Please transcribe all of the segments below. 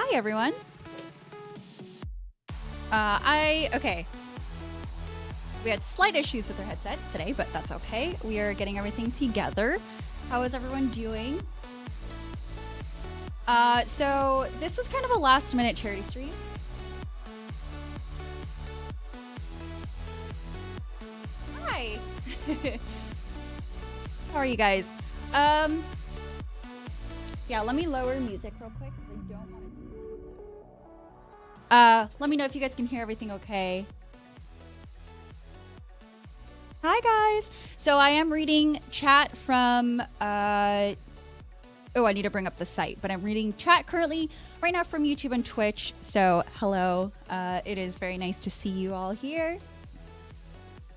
Hi, everyone. Okay. We had slight issues with our headset today, but that's okay. We are getting everything together. How is everyone doing? So this was kind of a last-minute charity stream. Hi. How are you guys? Yeah, let me lower music real quick because I don't want it to be too loud. Let me know if you guys can hear everything okay. Hi, guys. So I am reading chat from, oh, I need to bring up the site, but I'm reading chat currently right now from YouTube and Twitch. So hello. It is very nice to see you all here.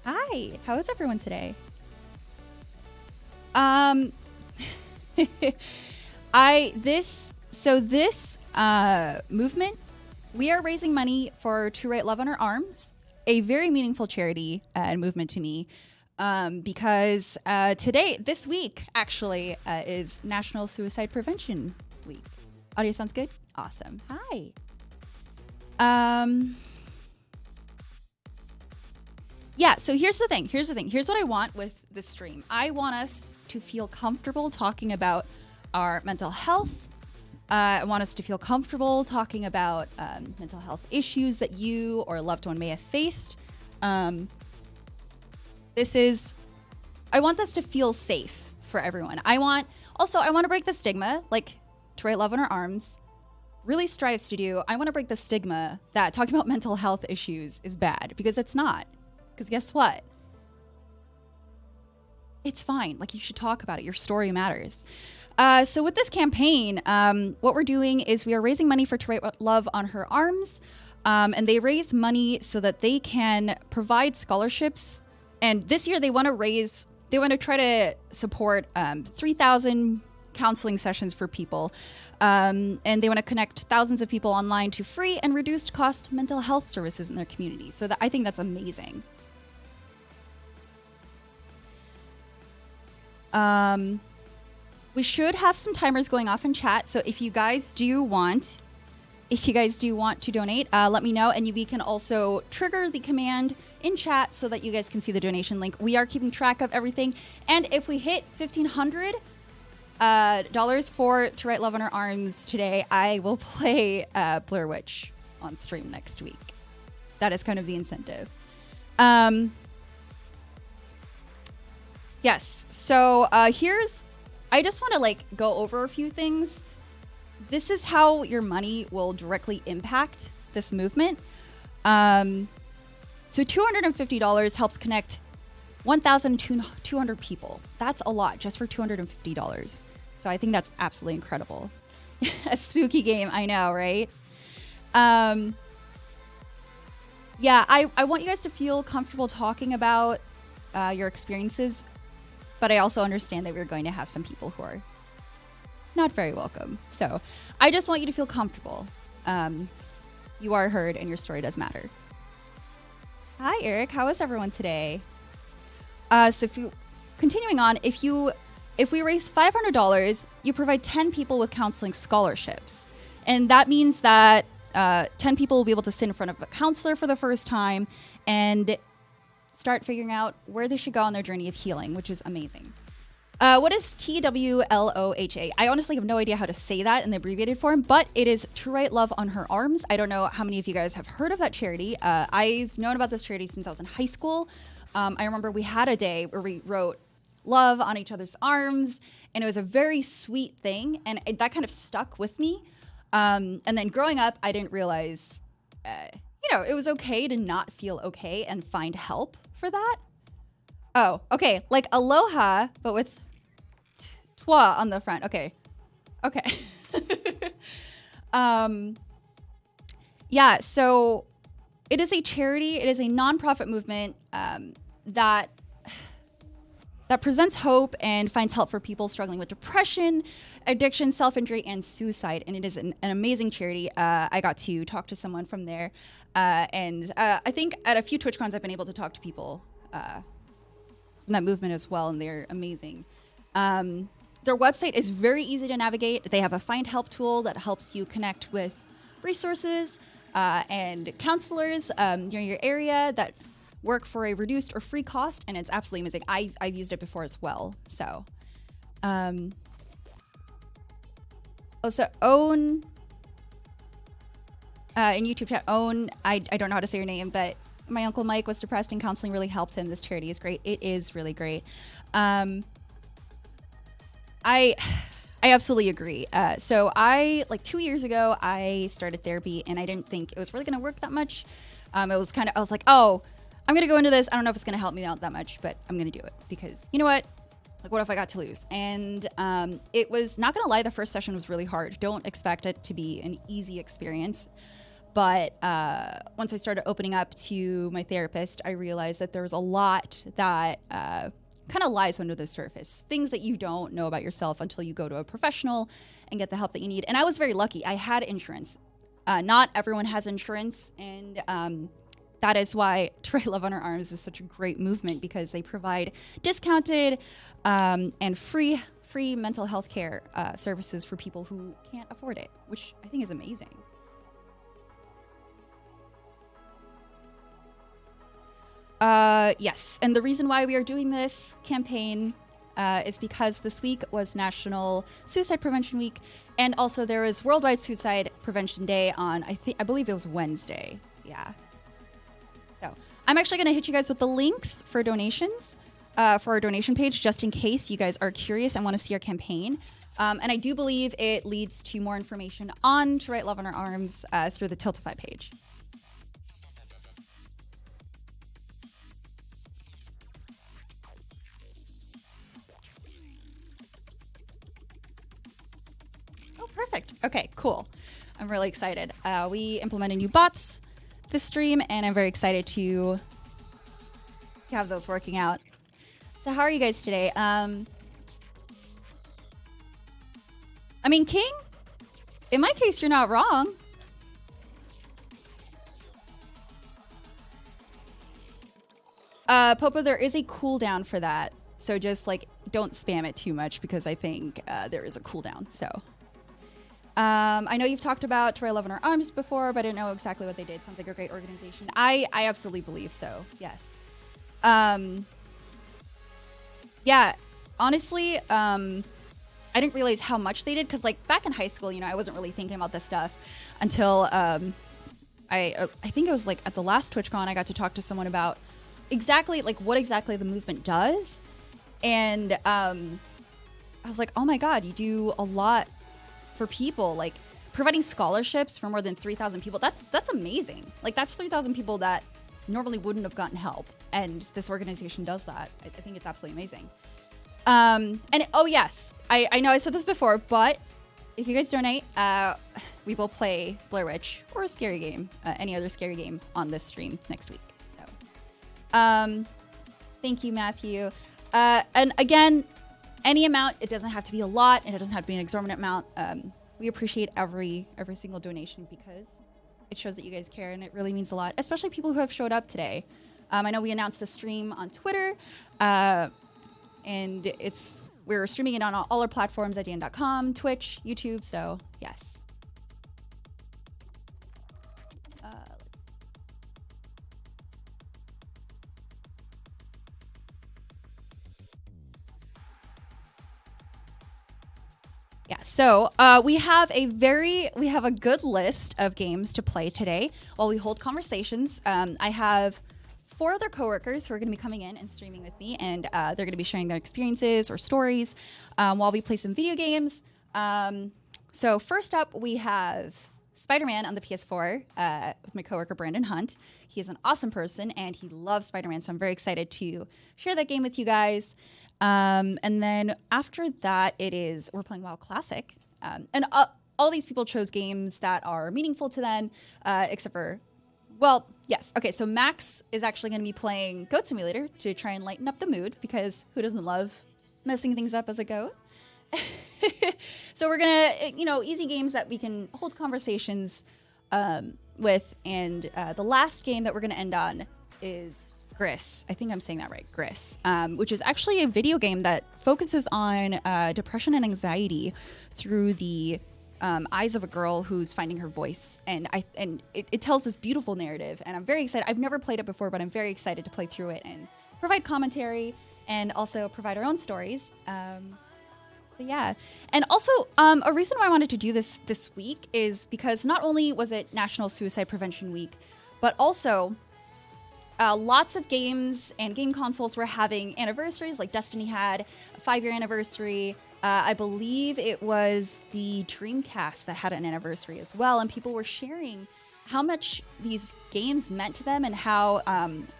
Hi. How is everyone today? This movement, we are raising money for To Write Love on Our Arms, a very meaningful charity and movement to me, because this week actually is National Suicide Prevention Week. Audio sounds good? Awesome. Hi. Yeah, so here's the thing. Here's what I want with this stream. I want us to feel comfortable talking about our mental health. I want us to feel comfortable talking about mental health issues that you or a loved one may have faced. I want this to feel safe for everyone. I want to break the stigma, like To Write Love on Our Arms really strives to do. I want to break the stigma that talking about mental health issues is bad, because it's not. Because guess what? It's fine. Like, you should talk about it. Your story matters. So with this campaign, what we're doing is we are raising money for To Write Love on Her Arms. And they raise money so that they can provide scholarships. And this year they want to try to support 3,000 counseling sessions for people. And they want to connect thousands of people online to free and reduced cost mental health services in their community. So I think that's amazing. We should have some timers going off in chat. So if you guys do want to donate, let me know. And we can also trigger the command in chat so that you guys can see the donation link. We are keeping track of everything. And if we hit $1,500 for To Write Love on Our Arms today, I will play Blair Witch on stream next week. That is kind of the incentive. Yes. So I just want to go over a few things. This is how your money will directly impact this movement. So $250 helps connect 1,200 people. That's a lot just for $250. So I think that's absolutely incredible. A spooky game, I know, right? Yeah, I want you guys to feel comfortable talking about your experiences, but I also understand that we're going to have some people who are not very welcome. So I just want you to feel comfortable. You are heard and your story does matter. Hi, Eric. How is everyone today? Continuing on, if we raise $500, you provide 10 people with counseling scholarships. And that means that 10 people will be able to sit in front of a counselor for the first time and start figuring out where they should go on their journey of healing, which is amazing. What is TWLOHA? I honestly have no idea how to say that in the abbreviated form, but it is To Write Love on Her Arms. I don't know how many of you guys have heard of that charity. I've known about this charity since I was in high school. I remember we had a day where we wrote love on each other's arms, and it was a very sweet thing, and that kind of stuck with me. And then growing up, I didn't realize, it was okay to not feel okay and find help for that. Oh, okay, like aloha, but with twa on the front. Okay. Yeah, so it is a charity. It is a nonprofit movement that presents hope and finds help for people struggling with depression, addiction, self-injury, and suicide. And it is an amazing charity. I got to talk to someone from there. And I think at a few TwitchCons, I've been able to talk to people from that movement as well, and they're amazing. Their website is very easy to navigate. They have a find help tool that helps you connect with resources and counselors near your area that work for a reduced or free cost, and it's absolutely amazing. I've used it before as well. So, also own in YouTube chat. Own. I don't know how to say your name, but my Uncle Mike was depressed and counseling really helped him. This charity is great. It is really great. I absolutely agree. So I, like 2 years ago, I started therapy and I didn't think it was really going to work that much. I was like, oh, I'm going to go into this. I don't know if it's going to help me out that much, but I'm going to do it because you know what? Like, what if I got to lose? And it was, not going to lie, the first session was really hard. Don't expect it to be an easy experience. But once I started opening up to my therapist, I realized that there was a lot that kind of lies under the surface. Things that you don't know about yourself until you go to a professional and get the help that you need. And I was very lucky. I had insurance. Not everyone has insurance. And that is why To Write Love on Our Arms is such a great movement, because they provide discounted and free mental health care services for people who can't afford it, which I think is amazing. Yes, and the reason why we are doing this campaign is because this week was National Suicide Prevention Week, and also there is Worldwide Suicide Prevention Day on, I believe it was Wednesday. Yeah. So I'm actually going to hit you guys with the links for donations for our donation page, just in case you guys are curious and want to see our campaign. And I do believe it leads to more information on To Write Love on Our Arms through the TWLOHA page. Oh, perfect. Okay, cool. I'm really excited. We implemented new bots this stream, and I'm very excited to have those working out. So how are you guys today? I mean, King, in my case, you're not wrong. Popo, there is a cooldown for that. So just like, don't spam it too much, because I think there is a cooldown. So I know you've talked about To Write Love on Our Arms before, but I didn't know exactly what they did. Sounds like a great organization. I absolutely believe so. Yes. Yeah, honestly, I didn't realize how much they did, because like back in high school, you know, I wasn't really thinking about this stuff until I think it was like at the last TwitchCon, I got to talk to someone about exactly like what exactly the movement does. And I was like, oh my God, you do a lot for people, like providing scholarships for more than 3,000 people. That's amazing. Like that's 3,000 people that normally wouldn't have gotten help. And this organization does that. I think it's absolutely amazing. And oh yes, I know I said this before, but if you guys donate, we will play Blair Witch or a scary game, any other scary game on this stream next week. So, thank you, Matthew. And again, any amount, it doesn't have to be a lot, and it doesn't have to be an exorbitant amount. We appreciate every single donation, because it shows that you guys care, and it really means a lot, especially people who have showed up today. I know we announced the stream on Twitter, and we're streaming it on all our platforms, IGN.com, Twitch, YouTube, so yes. Yeah, so we have a good list of games to play today while we hold conversations. I have 4 other coworkers who are going to be coming in and streaming with me, and they're going to be sharing their experiences or stories while we play some video games. So first up, we have Spider-Man on the PS4 with my coworker Brandon Hunt. He is an awesome person, and he loves Spider-Man, so I'm very excited to share that game with you guys. And then after that, we're playing WoW Classic. And all these people chose games that are meaningful to them, except for, well, yes. Okay, so Max is actually going to be playing Goat Simulator to try and lighten up the mood, because who doesn't love messing things up as a goat? So we're going to, easy games that we can hold conversations with. And the last game that we're going to end on is Gris. I think I'm saying that right, Gris, which is actually a video game that focuses on depression and anxiety through the eyes of a girl who's finding her voice, and it tells this beautiful narrative, and I'm very excited. I've never played it before, but I'm very excited to play through it and provide commentary and also provide our own stories. So yeah, and also a reason why I wanted to do this week is because not only was it National Suicide Prevention Week, but also lots of games and game consoles were having anniversaries. Like Destiny had a 5-year anniversary. I believe it was the Dreamcast that had an anniversary as well, and people were sharing how much these games meant to them, and how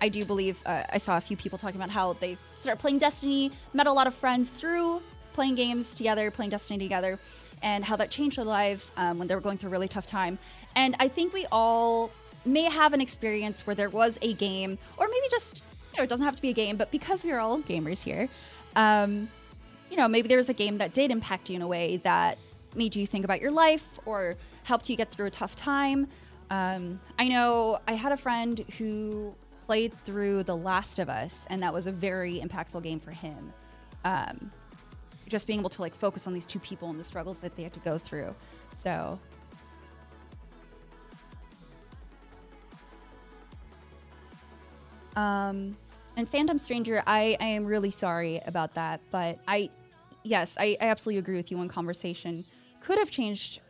I do believe I saw a few people talking about how they started playing Destiny, met a lot of friends through playing games together, playing Destiny together, and how that changed their lives when they were going through a really tough time. And I think we all may have an experience where there was a game, or maybe just, it doesn't have to be a game, but because we are all gamers here, maybe there was a game that did impact you in a way that made you think about your life or helped you get through a tough time. I know I had a friend who played through The Last of Us, and that was a very impactful game for him. Just being able to focus on these two people and the struggles that they had to go through. So and Phantom Stranger, I am really sorry about that, but I absolutely agree with you. One conversation could have changed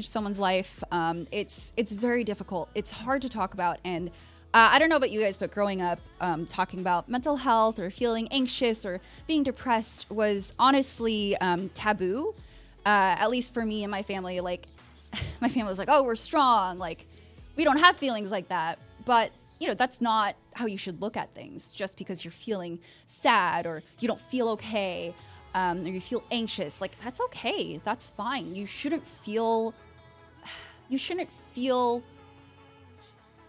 someone's life. It's very difficult. It's hard to talk about, and I don't know about you guys, but growing up, talking about mental health or feeling anxious or being depressed was honestly taboo. At least for me and my family. My family was like, "Oh, we're strong. We don't have feelings like that." But that's not how you should look at things. Just because you're feeling sad or you don't feel okay, or you feel anxious, that's okay. That's fine. You shouldn't feel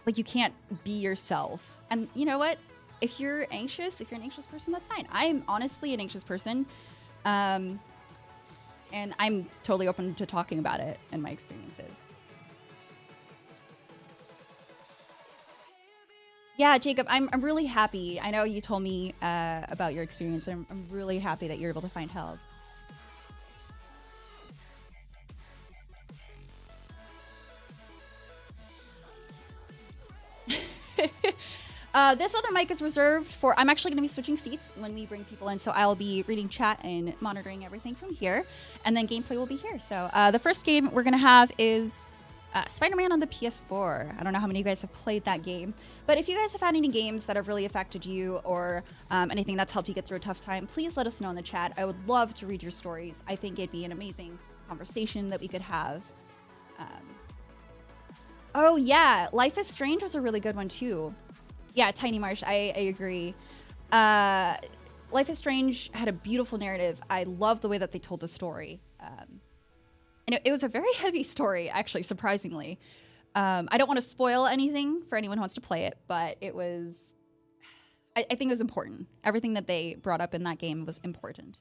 like you can't be yourself. And you know what? If you're an anxious person, that's fine. I'm honestly an anxious person. And I'm totally open to talking about it and my experiences. Yeah, Jacob, I'm really happy. I know you told me about your experience. I'm really happy that you're able to find help. This other mic is reserved for, I'm actually going to be switching seats when we bring people in, so I'll be reading chat and monitoring everything from here, and then gameplay will be here. So the first game we're going to have is Spider-Man on the PS4. I don't know how many of you guys have played that game, but if you guys have had any games that have really affected you, or anything that's helped you get through a tough time, please let us know in the chat. I would love to read your stories. I think it'd be an amazing conversation that we could have. Oh yeah, Life is Strange was a really good one too. Yeah, Tiny Marsh, I agree. Life is Strange had a beautiful narrative. I love the way that they told the story. And it was a very heavy story, actually, surprisingly. I don't want to spoil anything for anyone who wants to play it, but it was, I think it was important. Everything that they brought up in that game was important.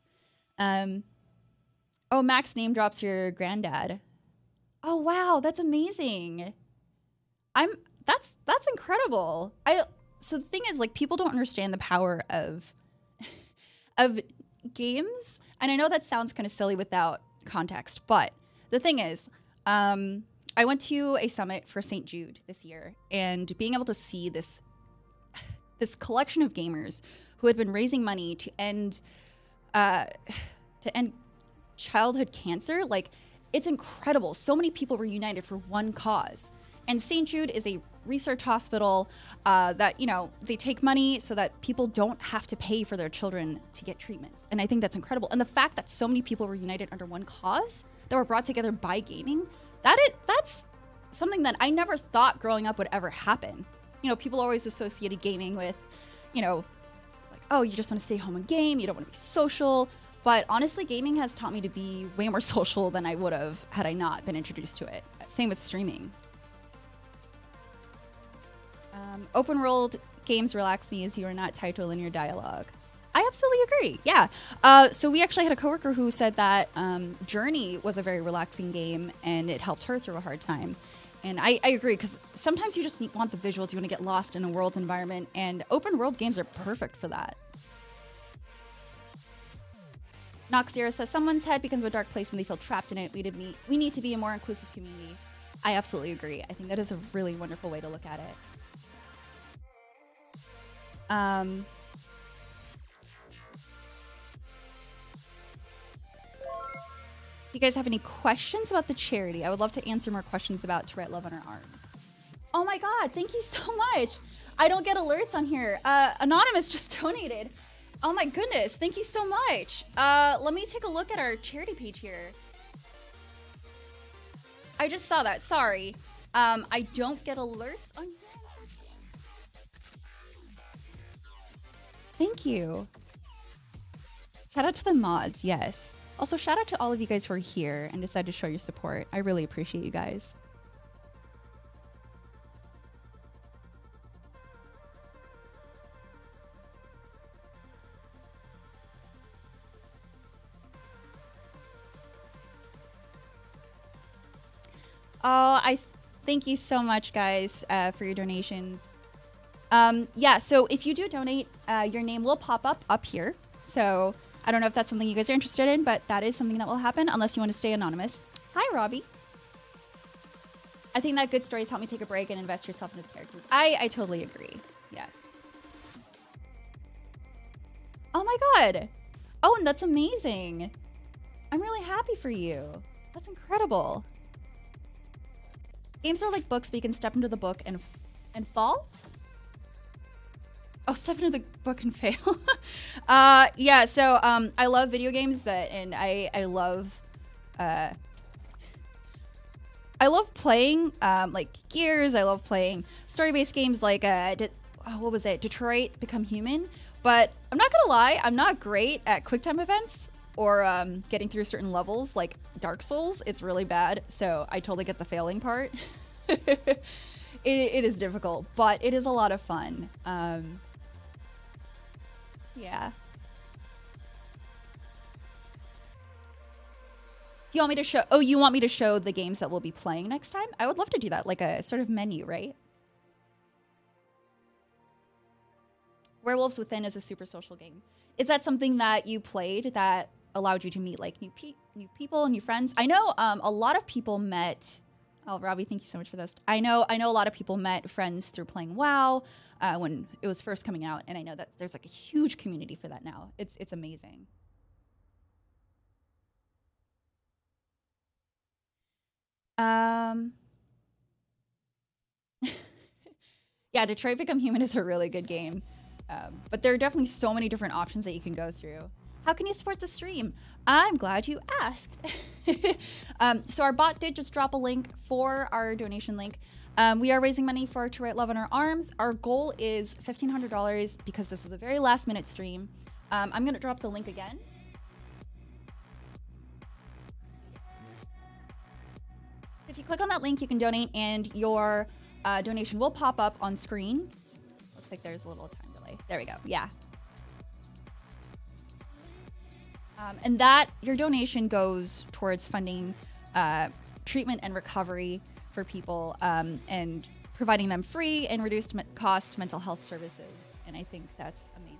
Oh, Max name drops your granddad. Oh, wow, that's amazing. That's incredible. So the thing is, people don't understand the power of games, and I know that sounds kind of silly without context, but the thing is, I went to a summit for St. Jude this year, and being able to see this collection of gamers who had been raising money to end childhood cancer, it's incredible. So many people were united for one cause. And St. Jude is a research hospital that, they take money so that people don't have to pay for their children to get treatments. And I think that's incredible. And the fact that so many people were united under one cause, that were brought together by gaming, that's something that I never thought growing up would ever happen. People always associated gaming with, oh, you just want to stay home and game, you don't want to be social. But honestly, gaming has taught me to be way more social than I would have had I not been introduced to it. Same with streaming. Open world games relax me as you are not tied to a linear dialogue. I absolutely agree. Yeah. So we actually had a coworker who said that Journey was a very relaxing game and it helped her through a hard time. And I agree, because sometimes you just want the visuals. You want to get lost in a world's environment, and open world games are perfect for that. Nox Zero says, someone's head becomes a dark place and they feel trapped in it. We need to be a more inclusive community. I absolutely agree. I think that is a really wonderful way to look at it. You guys have any questions about the charity? I would love to answer more questions about To Write Love on Our Arms. Oh my God, thank you so much. I don't get alerts on here. Anonymous just donated. Oh my goodness, thank you so much. Let me take a look at our charity page here. I just saw that, sorry. I don't get alerts on here. Thank you. Shout out to the mods, yes. Also, shout out to all of you guys who are here and decided to show your support. I really appreciate you guys. Oh, thank you so much, guys, for your donations. Yeah, so if you do donate, your name will pop up here. So I don't know if that's something you guys are interested in, but that is something that will happen unless you want to stay anonymous. Hi, Robbie. I think that good stories help me take a break and invest yourself into the characters. I totally agree. Yes. Oh my God. Oh, and that's amazing. I'm really happy for you. That's incredible. Games are like books, but you can step into the book and fall? Oh, step into the book and fail. Yeah, so I love video games, and I love playing like Gears. I love playing story-based games like what was it? Detroit Become Human. But I'm not gonna lie, I'm not great at QuickTime events or getting through certain levels like Dark Souls. It's really bad, so I totally get the failing part. It is difficult, but it is a lot of fun. Yeah. Do you want me to show? Oh, you want me to show the games that we'll be playing next time? I would love to do that, like a sort of menu, right? Werewolves Within is a super social game. Is that something that you played that allowed you to meet like new people and new friends? I know a lot of people met. Oh, Robbie, thank you so much for this. I know a lot of people met friends through playing WoW when it was first coming out, and I know that there's like a huge community for that now. It's amazing. Yeah, Detroit Become Human is a really good game, but there are definitely so many different options that you can go through. How can you support the stream? I'm glad you asked. So our bot did just drop a link for our donation link. We are raising money for To Write Love on Our Arms. Our goal is $1,500 because this was a very last minute stream. I'm gonna drop the link again. If you click on that link, you can donate and your donation will pop up on screen. Looks like there's a little time delay. There we go, yeah. And that your donation goes towards funding treatment and recovery for people and providing them free and reduced cost mental health services. And I think that's amazing.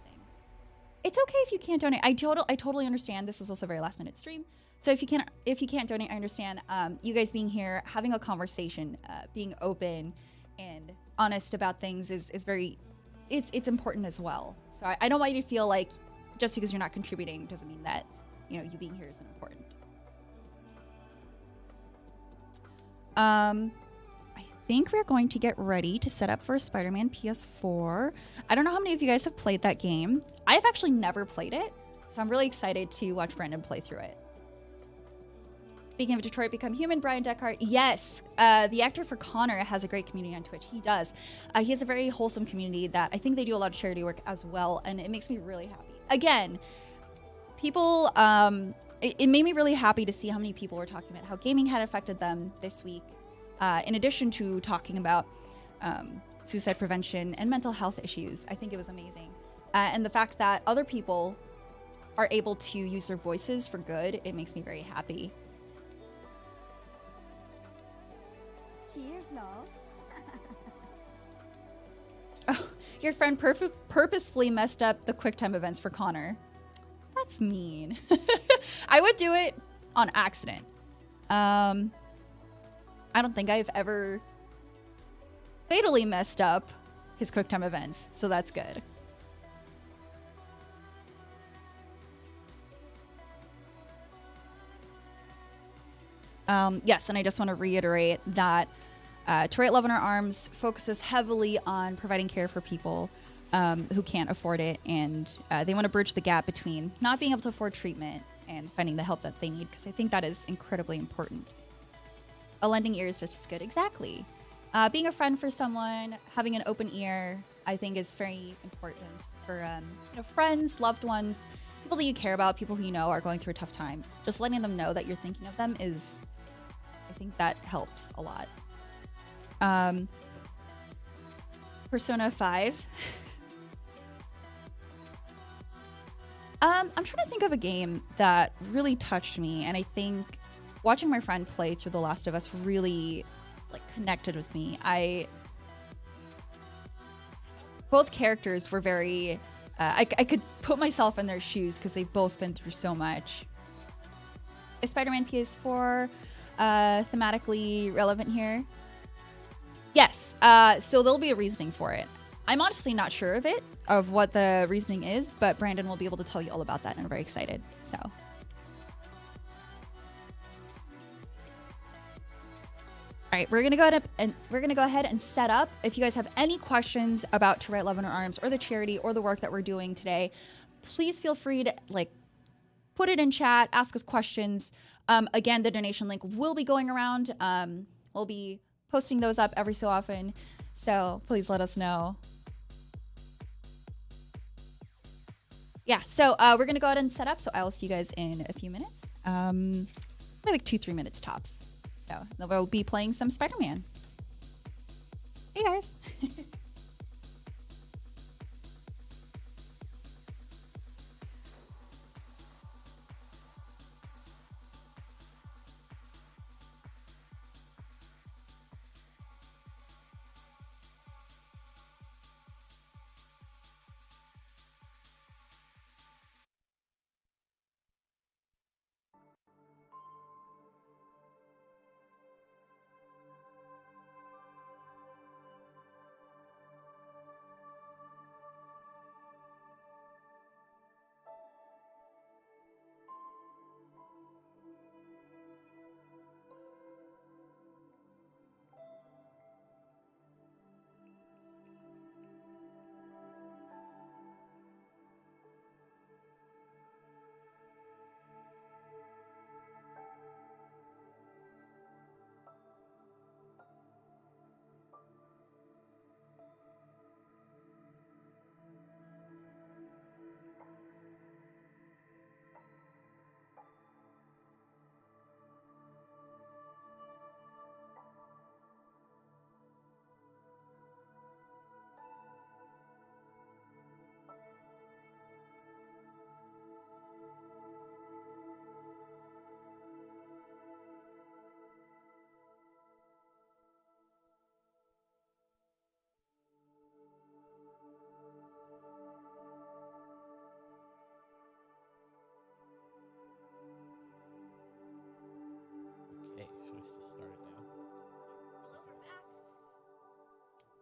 It's okay if you can't donate. I totally understand. This was also a very last minute stream. So if you can't donate, I understand. You guys being here, having a conversation, being open and honest about things is very, it's important as well. So I don't want you to feel like just because you're not contributing doesn't mean that, you know, you being here isn't important. I think we're going to get ready to set up for Spider-Man PS4. I don't know how many of you guys have played that game. I've actually never played it, so I'm really excited to watch Brandon play through it. Speaking of Detroit Become Human, Brian Deckhart, yes, the actor for Connor has a great community on Twitch. He does. He has a very wholesome community that I think they do a lot of charity work as well, and it makes me really happy. Again, people, it made me really happy to see how many people were talking about how gaming had affected them this week, in addition to talking about suicide prevention and mental health issues. I think it was amazing. And the fact that other people are able to use their voices for good, it makes me very happy. Cheers, love. Oh, your friend purposefully messed up the QuickTime events for Connor. That's mean. I would do it on accident. I don't think I've ever fatally messed up his QuickTime events, so that's good. Yes, and I just want to reiterate that To Write Love in Our Arms focuses heavily on providing care for people who can't afford it, and they want to bridge the gap between not being able to afford treatment and finding the help that they need, because I think that is incredibly important. A lending ear is just as good. Exactly. Being a friend for someone, having an open ear, I think is very important for friends, loved ones, people that you care about, people who you know are going through a tough time. Just letting them know that you're thinking of them is, I think that helps a lot. Persona 5. I'm trying to think of a game that really touched me, and I think watching my friend play through The Last of Us really connected with me. Both characters were very I could put myself in their shoes because they've both been through so much. Is Spider-Man PS4 thematically relevant here? Yes. So there'll be a reasoning for it. I'm honestly not sure of what the reasoning is, but Brandon will be able to tell you all about that, and I'm very excited. So. All right, we're gonna go ahead and set up. If you guys have any questions about To Write Love in Our Arms or the charity or the work that we're doing today, please feel free to put it in chat, ask us questions. Again, the donation link will be going around. We'll be posting those up every so often, so please let us know. Yeah, so we're gonna go ahead and set up. So I will see you guys in a few minutes, maybe 2-3 minutes tops. So we'll be playing some Spider-Man. Hey guys.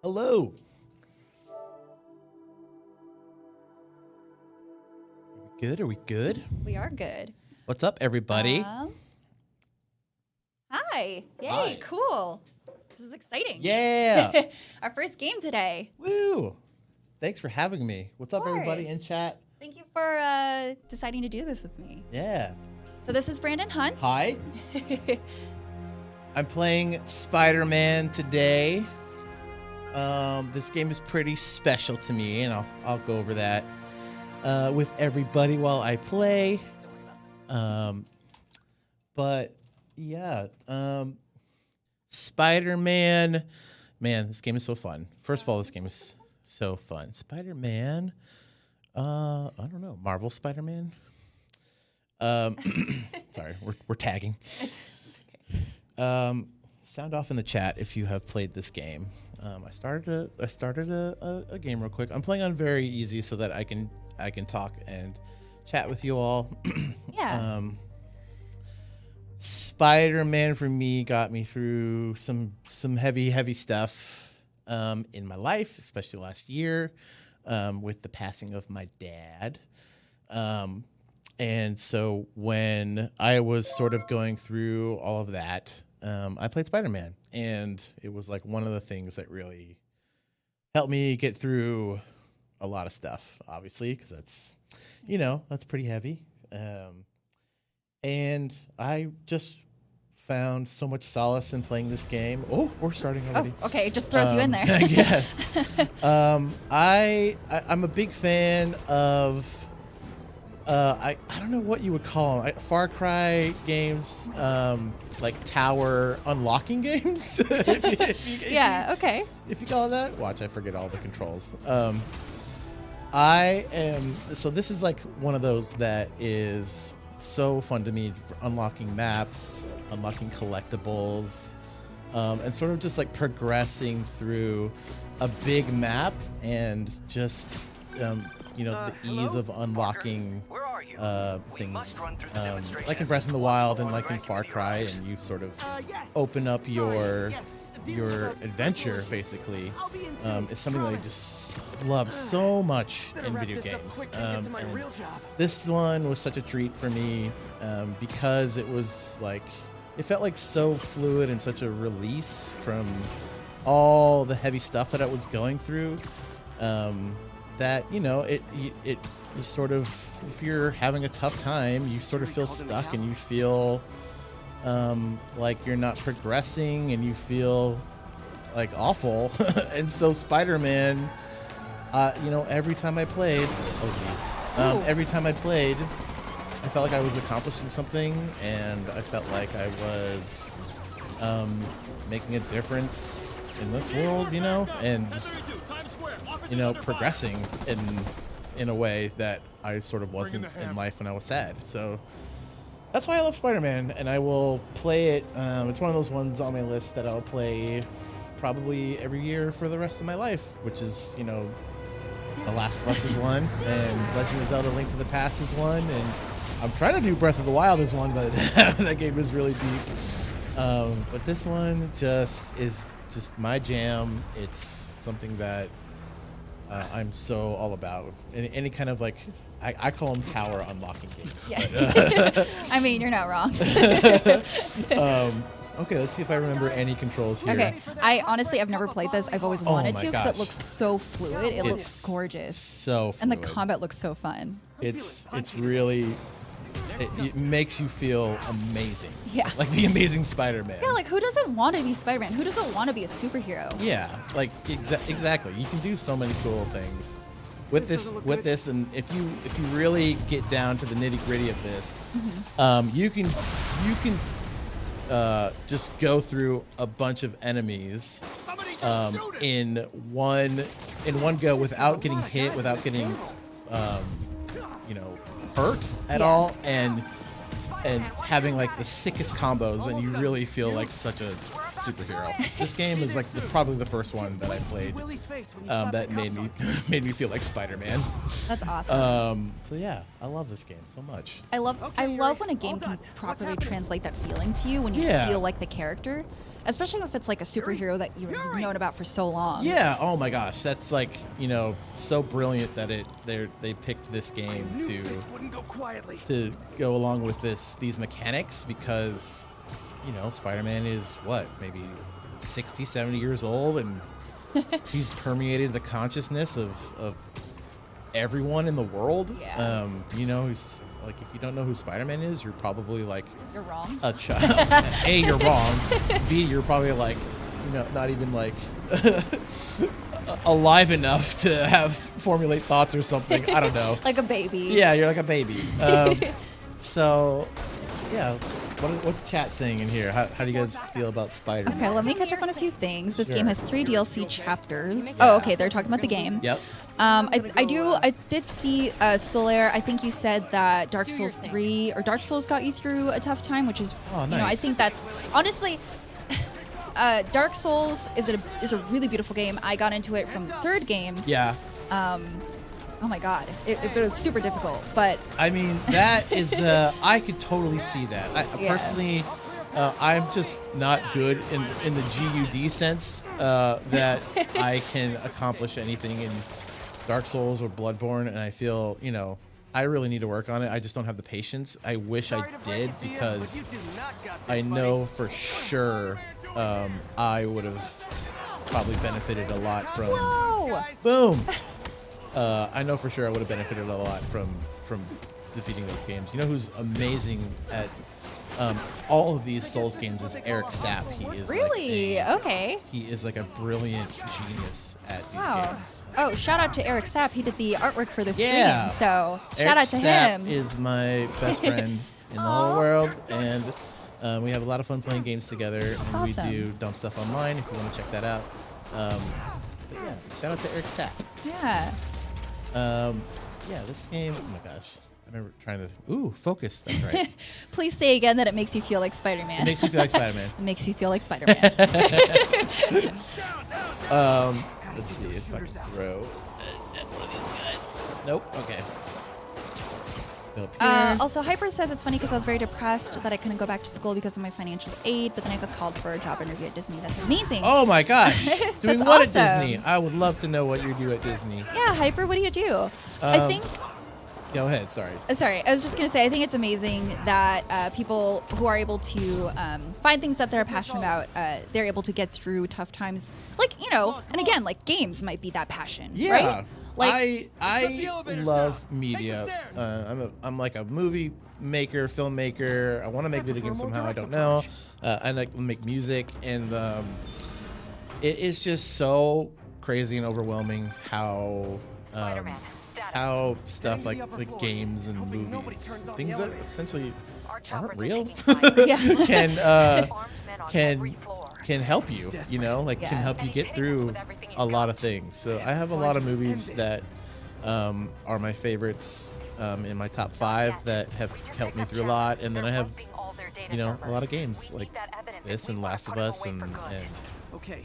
Hello. Are we good? We are good. What's up, everybody? Hi. Yay, Hi. Cool. This is exciting. Yeah. Our first game today. Woo. Thanks for having me. What's up, everybody in chat? Thank you for deciding to do this with me. Yeah. So this is Brandon Hunt. Hi. I'm playing Spider-Man today. This game is pretty special to me, and I'll go over that with everybody while I play. But yeah, Spider-Man, man, this game is so fun. First of all, this game is so fun. Spider-Man, I don't know, Marvel Spider-Man. Sorry, we're tagging. Sound off in the chat if you have played this game. I started a game real quick. I'm playing on very easy so that I can talk and chat with you all. Yeah. Spider-Man for me got me through some heavy stuff in my life, especially last year with the passing of my dad. And so when I was sort of going through all of that, I played Spider-Man, and it was like one of the things that really helped me get through a lot of stuff, obviously, because that's pretty heavy. And I just found so much solace in playing this game. Oh, we're starting already. Oh, okay. It just throws you in there. I guess. I'm a big fan of I don't know what you would call them. Far Cry games, like tower unlocking games. Okay. If you call it that, watch, I forget all the controls. So this is like one of those that is so fun to me, for unlocking maps, unlocking collectibles, and sort of just like progressing through a big map and just the ease of unlocking things, like in Breath of the Wild and like in Far Cry, and you sort of open up your adventure, basically. It's something that I just love so much in video games. And this one was such a treat for me because it was like, it felt like so fluid and such a release from all the heavy stuff that I was going through. That it you sort of, if you're having a tough time, you sort of feel stuck and you feel like you're not progressing and you feel like awful. And so Spider-Man, every time I played, every time I played, I felt like I was accomplishing something, and I felt like I was making a difference in this world, and progressing in a way that I sort of wasn't in life when I was sad. So that's why I love Spider-Man, and I will play it. It's one of those ones on my list that I'll play probably every year for the rest of my life, which is, The Last of Us is one, and Legend of Zelda: Link to the Past is one, and I'm trying to do Breath of the Wild is one, but that game is really deep. But this one is just my jam. It's something that I'm so all about. Any kind of like, I call them tower unlocking games. Yeah. I mean, you're not wrong. Okay, let's see if I remember any controls here. Okay, I've never played this. I've always wanted to because it looks so fluid. It looks gorgeous. So fluid. And the combat looks so fun. It's really, it makes you feel amazing. Yeah. Like the Amazing Spider-Man. Yeah, like who doesn't want to be Spider-Man? Who doesn't want to be a superhero? Yeah, like exactly. You can do so many cool things with this, and if you really get down to the nitty-gritty of this, you can just go through a bunch of enemies in one go without getting hit, without getting hurt at all, and having like the sickest combos, and you really feel like such a superhero. This game is like probably the first one that I played that made me feel like Spider-Man. That's awesome. So yeah, I love this game so much. I love when a game can properly translate that feeling to you when you feel like the character, especially if it's like a superhero that you've known about for so long. Yeah. Oh my gosh, that's like so brilliant that they picked this game to go along with these mechanics, because Spider-Man is maybe 60, 70 years old, and he's permeated the consciousness of everyone in the world. Yeah. He's like, if you don't know who Spider-Man is, you're probably like, you're wrong. A child. A, you're wrong. B, you're probably like, not even like alive enough to formulate thoughts or something. I don't know. Like a baby. Yeah, you're like a baby. So, yeah. What's chat saying in here? How do you guys feel about Spider-Man? Okay, let me catch up on a few things. This Sure. game has 3 DLC chapters. Oh, okay, they're talking about the game. Yep. I did see Solaire. I think you said that Dark Souls 3 or Dark Souls got you through a tough time, which is, Oh, I nice. think that's honestly. Dark Souls is a really beautiful game. I got into it from the 3rd game. Yeah. Oh my god, it was super difficult, but I mean, that is, I could totally see that. Yeah. Personally, I'm just not good in the GUD sense that I can accomplish anything in Dark Souls or Bloodborne, and I feel, you know, I really need to work on it. I just don't have the patience. I wish I did, because I know for sure I would have probably benefited a lot from... whoa! Boom! I know for sure I would have benefited a lot from defeating those games. You know who's amazing at all of these Souls games is Eric Sapp. He is Really? like Okay. he is like a brilliant genius at these Wow. games. Oh, shout out to Eric Sapp. He did the artwork for this Yeah. stream, so Eric shout out to Sapp him. is my best friend in the whole world, and we have a lot of fun playing games together, and Awesome. we do dumb stuff online if you want to check that out. But yeah, shout out to Eric Sapp. Yeah. Yeah, this game, oh my gosh. I remember trying to, focus, that's right. Please say again that it makes you feel like It Spider-Man. makes me feel like Spider-Man. It makes you feel like Spider-Man. Let's see if I can throw at one of these guys. Nope, okay. Go up here. Also, Hyper says it's funny because I was very depressed that I couldn't go back to school because of my financial aid, but then I got called for a job interview at Disney. That's amazing. Oh my gosh. Doing That's what awesome. at Disney? I would love to know what you do at Disney. Yeah, Hyper, what do you do? I think... Go ahead, sorry. Sorry, I was just going to say, I think it's amazing that people who are able to find things that they're passionate about, they're able to get through tough times. Like, you know, and again, like games might be that passion, Yeah. right? Like, I love media. I'm like a movie maker, filmmaker. I want to make video games somehow. I don't know. I like to make music, and it is just so crazy and overwhelming how stuff like games and movies, things that essentially aren't real, can help you. You know, like can help you get through a lot of things. So I have a lot of movies that are my favorites in my top 5 that have helped me through a lot, and then I have, you know, a lot of games like this and Last of Us and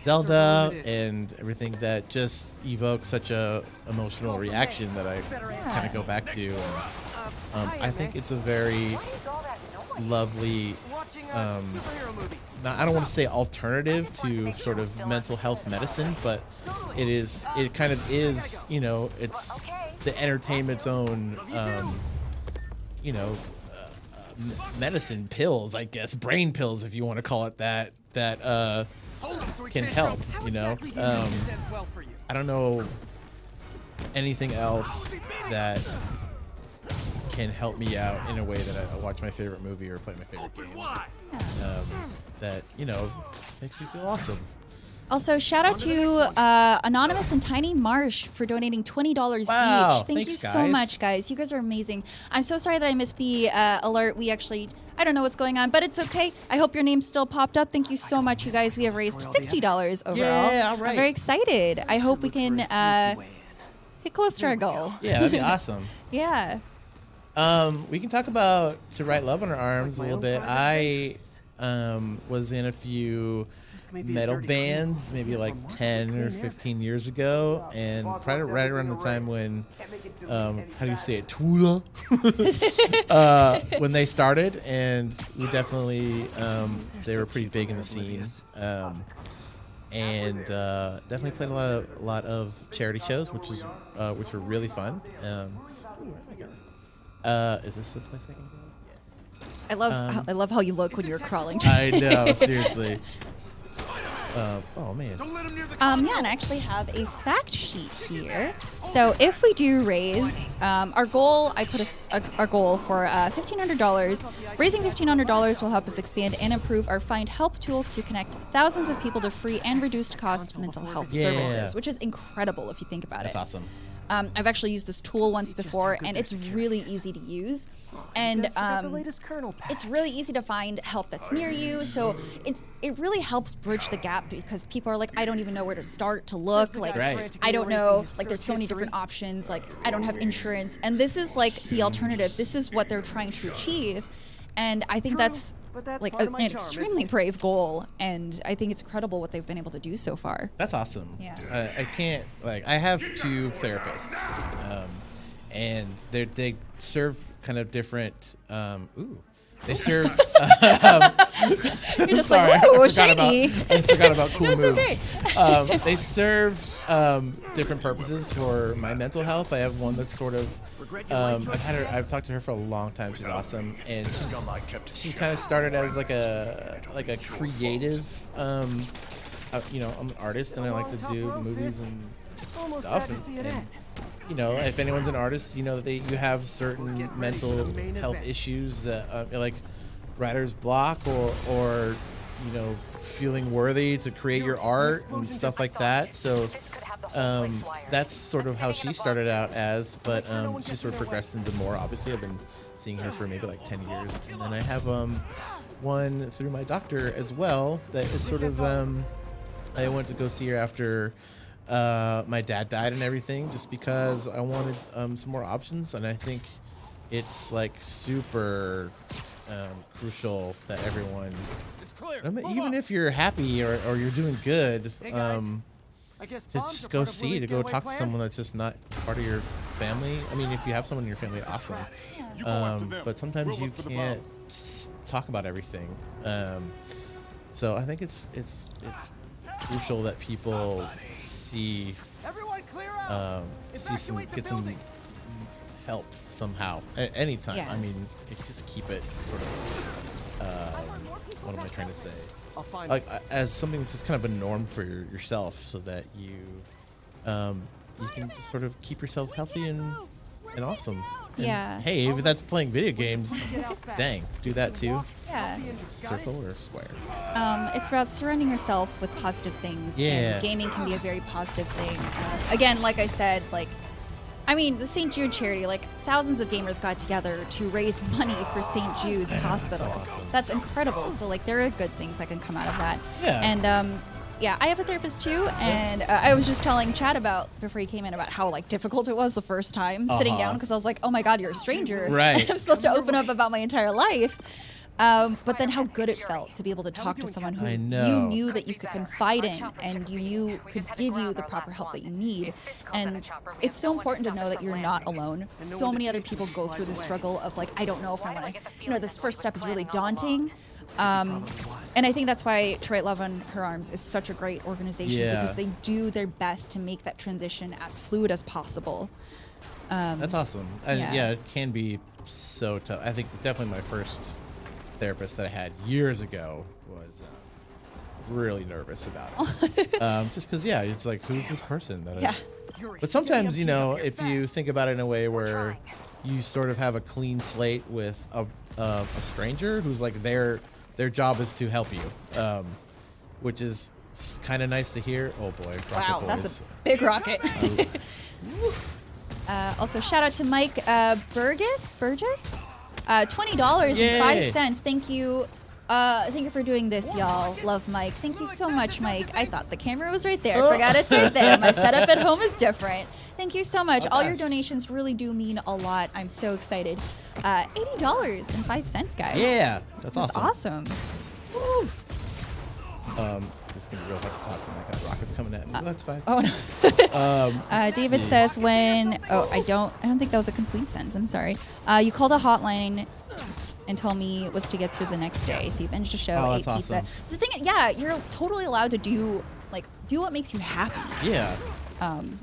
Zelda and everything that just evokes such a emotional reaction that I kind of go back to. And, I think it's a very lovely, I don't want to say alternative to sort of mental health medicine, but it kind of is, you know, it's the entertainment's own, you know, medicine pills, I guess, brain pills, if you want to call it that can help, you know. I don't know anything else that can help me out in a way that I watch my favorite movie or play my favorite game. That, you know, makes me feel awesome. also, shout out to Anonymous and Tiny Marsh for donating $20 Wow, each. Thank you thanks, so guys. much, guys. You guys are amazing. I'm so sorry that I missed the alert. We actually... I don't know what's going on, but it's okay. I hope your name still popped up. Thank you so much, you guys. We have raised $60 overall. Yeah, all right. I'm very excited. I hope we can hit close to our goal. Yeah, that'd be awesome. Yeah. We can talk about To Write Love on Our Arms a little bit. I was in a few metal bands maybe like 10 or 15 years ago, and right around the time when how do you say it, TWLOHA, when they started, and we definitely they were pretty big in the scene, and definitely played a lot of charity shows, which were really fun. Is this the place I can go? Yes. I love how you look when you're crawling. I know, seriously. Oh man. Yeah, and I actually have a fact sheet here. So if we do raise our goal, I put our goal for $1,500. Raising $1,500 will help us expand and improve our Find Help tool to connect thousands of people to free and reduced cost mental health services, which is incredible if you think about it. That's awesome. I've actually used this tool once before, and it's really easy to use. And it's really easy to find help that's near you. So it really helps bridge the gap, because people are like, I don't even know where to start to look. Like, Right. I don't know. Like, there's so many different options. Like, I don't have insurance. And this is like the alternative. This is what they're trying to achieve. And I think that's like an extremely brave goal, and I think it's incredible what they've been able to do so far. That's awesome. Yeah. I can't, I have 2 therapists, and they serve kind of different. They serve. You're just sorry, like, ooh, I shiny. forgot about cool No, moves. it's okay. They serve different purposes for my mental health. I have one that's sort of. I've talked to her for a long time. She's awesome, and she's kind of started as like a creative. I'm an artist, and I like to do movies and stuff. And if anyone's an artist, that you have certain mental health issues that like writer's block or feeling worthy to create your art and stuff like that. So that's sort of how she started out as, but she sort of progressed into more. Obviously, I've been seeing her for maybe like 10 years, and then I have one through my doctor as well that is sort of I went to go see her after my dad died and everything, just because I wanted some more options, and I think it's like super crucial that everyone, even if you're happy or you're doing good, to just go talk to someone that's just not part of your family. I mean, if you have someone in your family, awesome. But sometimes you can't talk about everything. So I think it's crucial that people get some help somehow at any time. Yeah. I mean, just keep it sort of what am I trying to say? Like as something that's just kind of a norm for yourself, so that you can just sort of keep yourself healthy and awesome. And Yeah. hey, if that's playing video games, dang, do that too. Yeah. Circle or square. It's about surrounding yourself with positive things. Yeah. And gaming can be a very positive thing. Again, like I said, the St. Jude charity, thousands of gamers got together to raise money for St. Jude's Hospital. That's awesome. That's incredible. So, there are good things that can come out of that. Yeah. And, I have a therapist too, and I was just telling Chad before he came in about how difficult it was the first time sitting down, because I was like, oh my god, you're a stranger. Right. I'm supposed to open up about my entire life. But then how good it felt to be able to talk to someone who I you know. knew that you could confide in and you knew could give you the proper help that you need. And it's so important to know that you're not alone. So many other people go through the struggle of I don't know if I want to, this first step is really daunting. And I think that's why To Write Love on Her Arms is such a great organization, because they do their best to make that transition as fluid as possible. That's awesome. And yeah. it can be so tough. I think definitely my first therapist that I had years ago was really nervous about it. Just because, it's like, who's this person? But sometimes, if you think about it in a way where you sort of have a clean slate with a stranger who's their job is to help you, which is kind of nice to hear. Oh boy, Rocket Wow, Boys. that's a big rocket. Also, shout out to Mike Burgess. $20.05. Thank you. Thank you for doing this, y'all. Love Mike. Thank you so much, Mike. I thought the camera was right there. Forgot it's right there. My setup at home is different. Thank you so much. All your donations really do mean a lot. I'm so excited. $80.05, guys. Yeah, that's awesome. Awesome. Woo. This is gonna be real hard to talk when I got rockets coming at me. That's fine. Oh no. David says I don't think that was a complete sentence. I'm sorry. You called a hotline and told me it was to get through the next day. So you binged a show, ate pizza. Awesome. The thing, you're totally allowed to do what makes you happy. Yeah.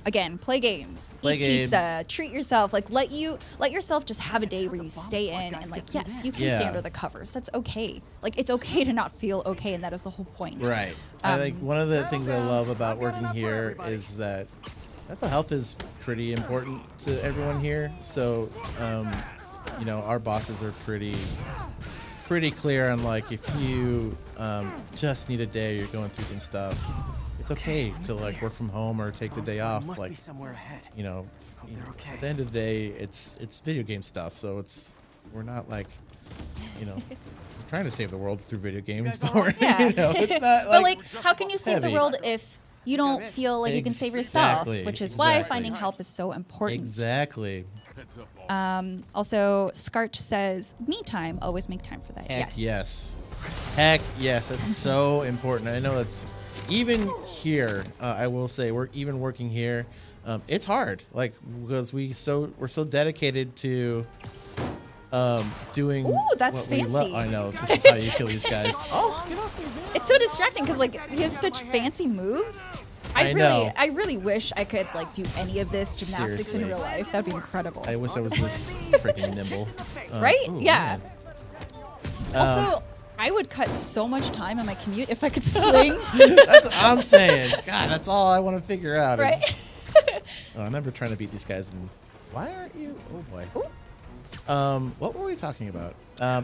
Again, play games, eat pizza, treat yourself. Let yourself just have a day where you stay in and yes, you can stay under the covers. That's okay. It's okay to not feel okay, and that is the whole point. Right. I think one of the things I love about working here is that mental health is pretty important to everyone here. So, our bosses are pretty clear on if you just need a day, you're going through some stuff, it's okay to work from home or take the day off. At the end of the day, it's video game stuff. So we're not trying to save the world through video games, but it's not but how can you save heavy. the world if you don't feel like you can save yourself? Which is why finding help is so important. Exactly. Also, Scart says, me time. Always make time for that. Yes. Heck yes. That's so important. I know that's even here. I will say, working here, it's hard, like, because we're so dedicated to doing. Ooh, that's what we fancy. I know, this is how you kill these guys. Oh, get off me, man. It's so distracting because like you have such fancy moves. I know. I really wish I could like do any of this gymnastics Seriously. in real life. That'd be incredible. I wish I was this freaking nimble. Right? Ooh, Yeah. man. Also, I would cut so much time on my commute if I could swing. That's what I'm saying. God, that's all I want to figure out. Right? I remember trying to beat these guys, and why aren't you? Oh boy. Ooh. What were we talking about?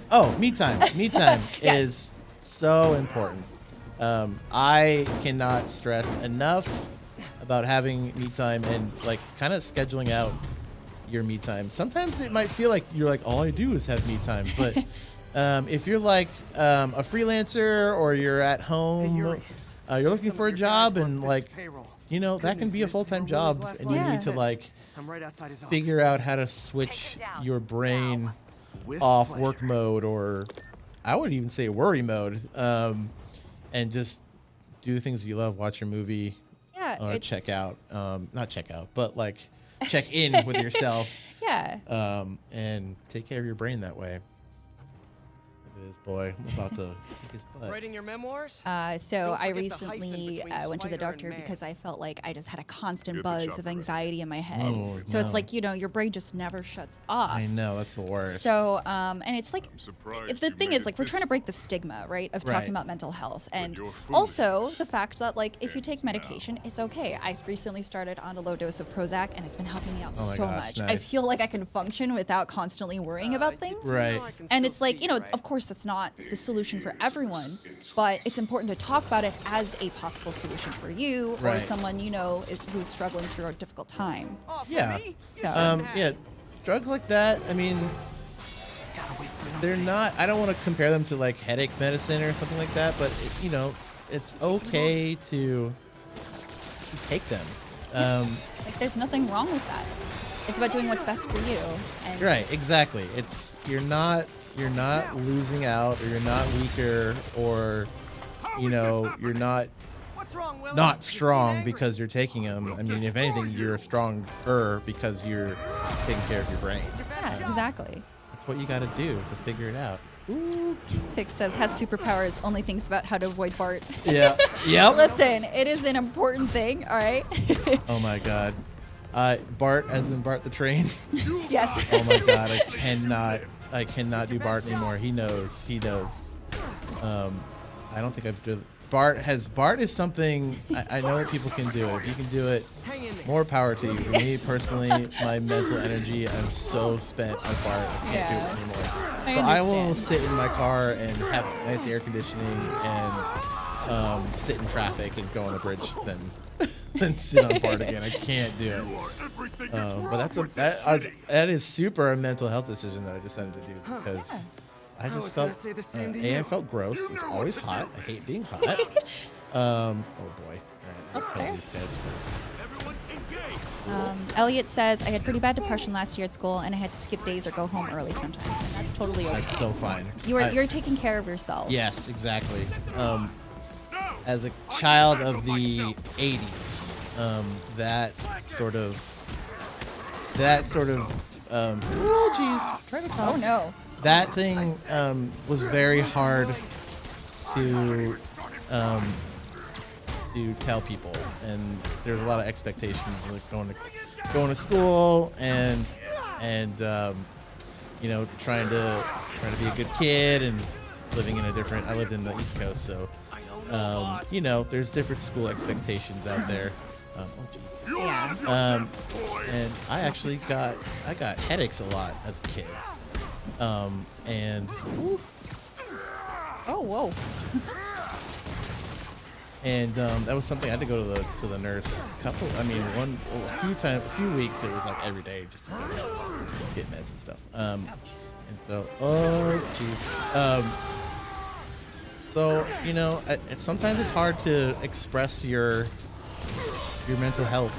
Oh, me time. Me time Yes. is so important. I cannot stress enough about having me time and like kind of scheduling out your me time. Sometimes it might feel like you're like, all I do is have me time, but if you're like a freelancer or you're at home, you're looking for a job, and like, you know, that can be a full-time job, and you Yeah. need to like I'm right outside his office. figure out how to switch your brain With off pleasure. work mode, or I would even say worry mode, and just do the things you love, watch your movie, Yeah. or it- check out, not check out, but like check in with yourself, yeah. and take care of your brain that way. Look at this boy, I'm about to kick his butt. Writing your memoirs? So Don't I forget the hyphen recently between went to the spider and doctor man. because I felt like I just had a constant Get the buzz chopper of ready. anxiety in my head. Oh, So it's no. like, you know, your brain just never shuts off. I know, that's the worst. So, and it's like, I'm surprised the you thing made is, it like, we're this trying to break the stigma, right, of Right. talking about mental health. And you're foolish. also the fact that, like, if you Hands take medication, it's okay. I recently started on a low dose of Prozac, and it's been helping me out Oh my so gosh, much. I nice. feel like I can function without constantly worrying about things. Right. And it's like, you know, of course, that's not the solution for everyone, but it's important to talk about it as a possible solution for you or Right. someone you know who's struggling through a difficult time. Yeah. So, Yeah, drugs like that, I mean, they're not, I don't want to compare them to like headache medicine or something like that, but you know, it's okay to take them. like, there's nothing wrong with that. It's about doing what's best for you. And Right, exactly. It's you're not losing out, or you're not weaker, or you know, you're not What's wrong, Willie? not You seem strong angry. because you're taking them. I mean, if anything, you're stronger because you're taking care of your brain. Yeah, exactly. That's what you got to do to figure it out. Ooh. Fix says has superpowers, only thinks about how to avoid Bart. Yeah. Yep. Listen, it is an important thing, all right? Oh my God. Bart, as in Bart the train. Yes. Oh my God, I cannot do Bart anymore. He knows. I don't think I've done. Bart is something I know that people can do it. If you can do it, Hang in there. more power to you. For me personally, my mental energy, I'm so spent on Bart, I can't do Yeah. it anymore. I So I will understand. sit in my car and have nice air conditioning and sit in traffic and go on the bridge than sit on Bart again. I can't do it. But that is super a mental health decision that I decided to do because I was just gonna felt say the same to I you. felt gross. It's always hot. I hate being hot. Oh boy. All right, let's That's tell fair. these guys first. Elliot says, I had pretty bad depression last year at school, and I had to skip days or go home early sometimes, and that's totally okay. That's so fine. You're taking care of yourself. Yes, exactly. As a child of the '80s, that sort of, oh geez, try to talk. Oh no. That thing was very hard to tell people, and there's a lot of expectations, like going to school and you know, trying to be a good kid and living in a different. I lived in the East Coast, so you know, there's different school expectations out there. Oh jeez. Yeah. And I got headaches a lot as a kid. And Oh, whoa. that was something I had to go to the nurse a few weeks. It was like every day just to go get meds and stuff. And so, oh jeez. So you know, sometimes it's hard to express your mental health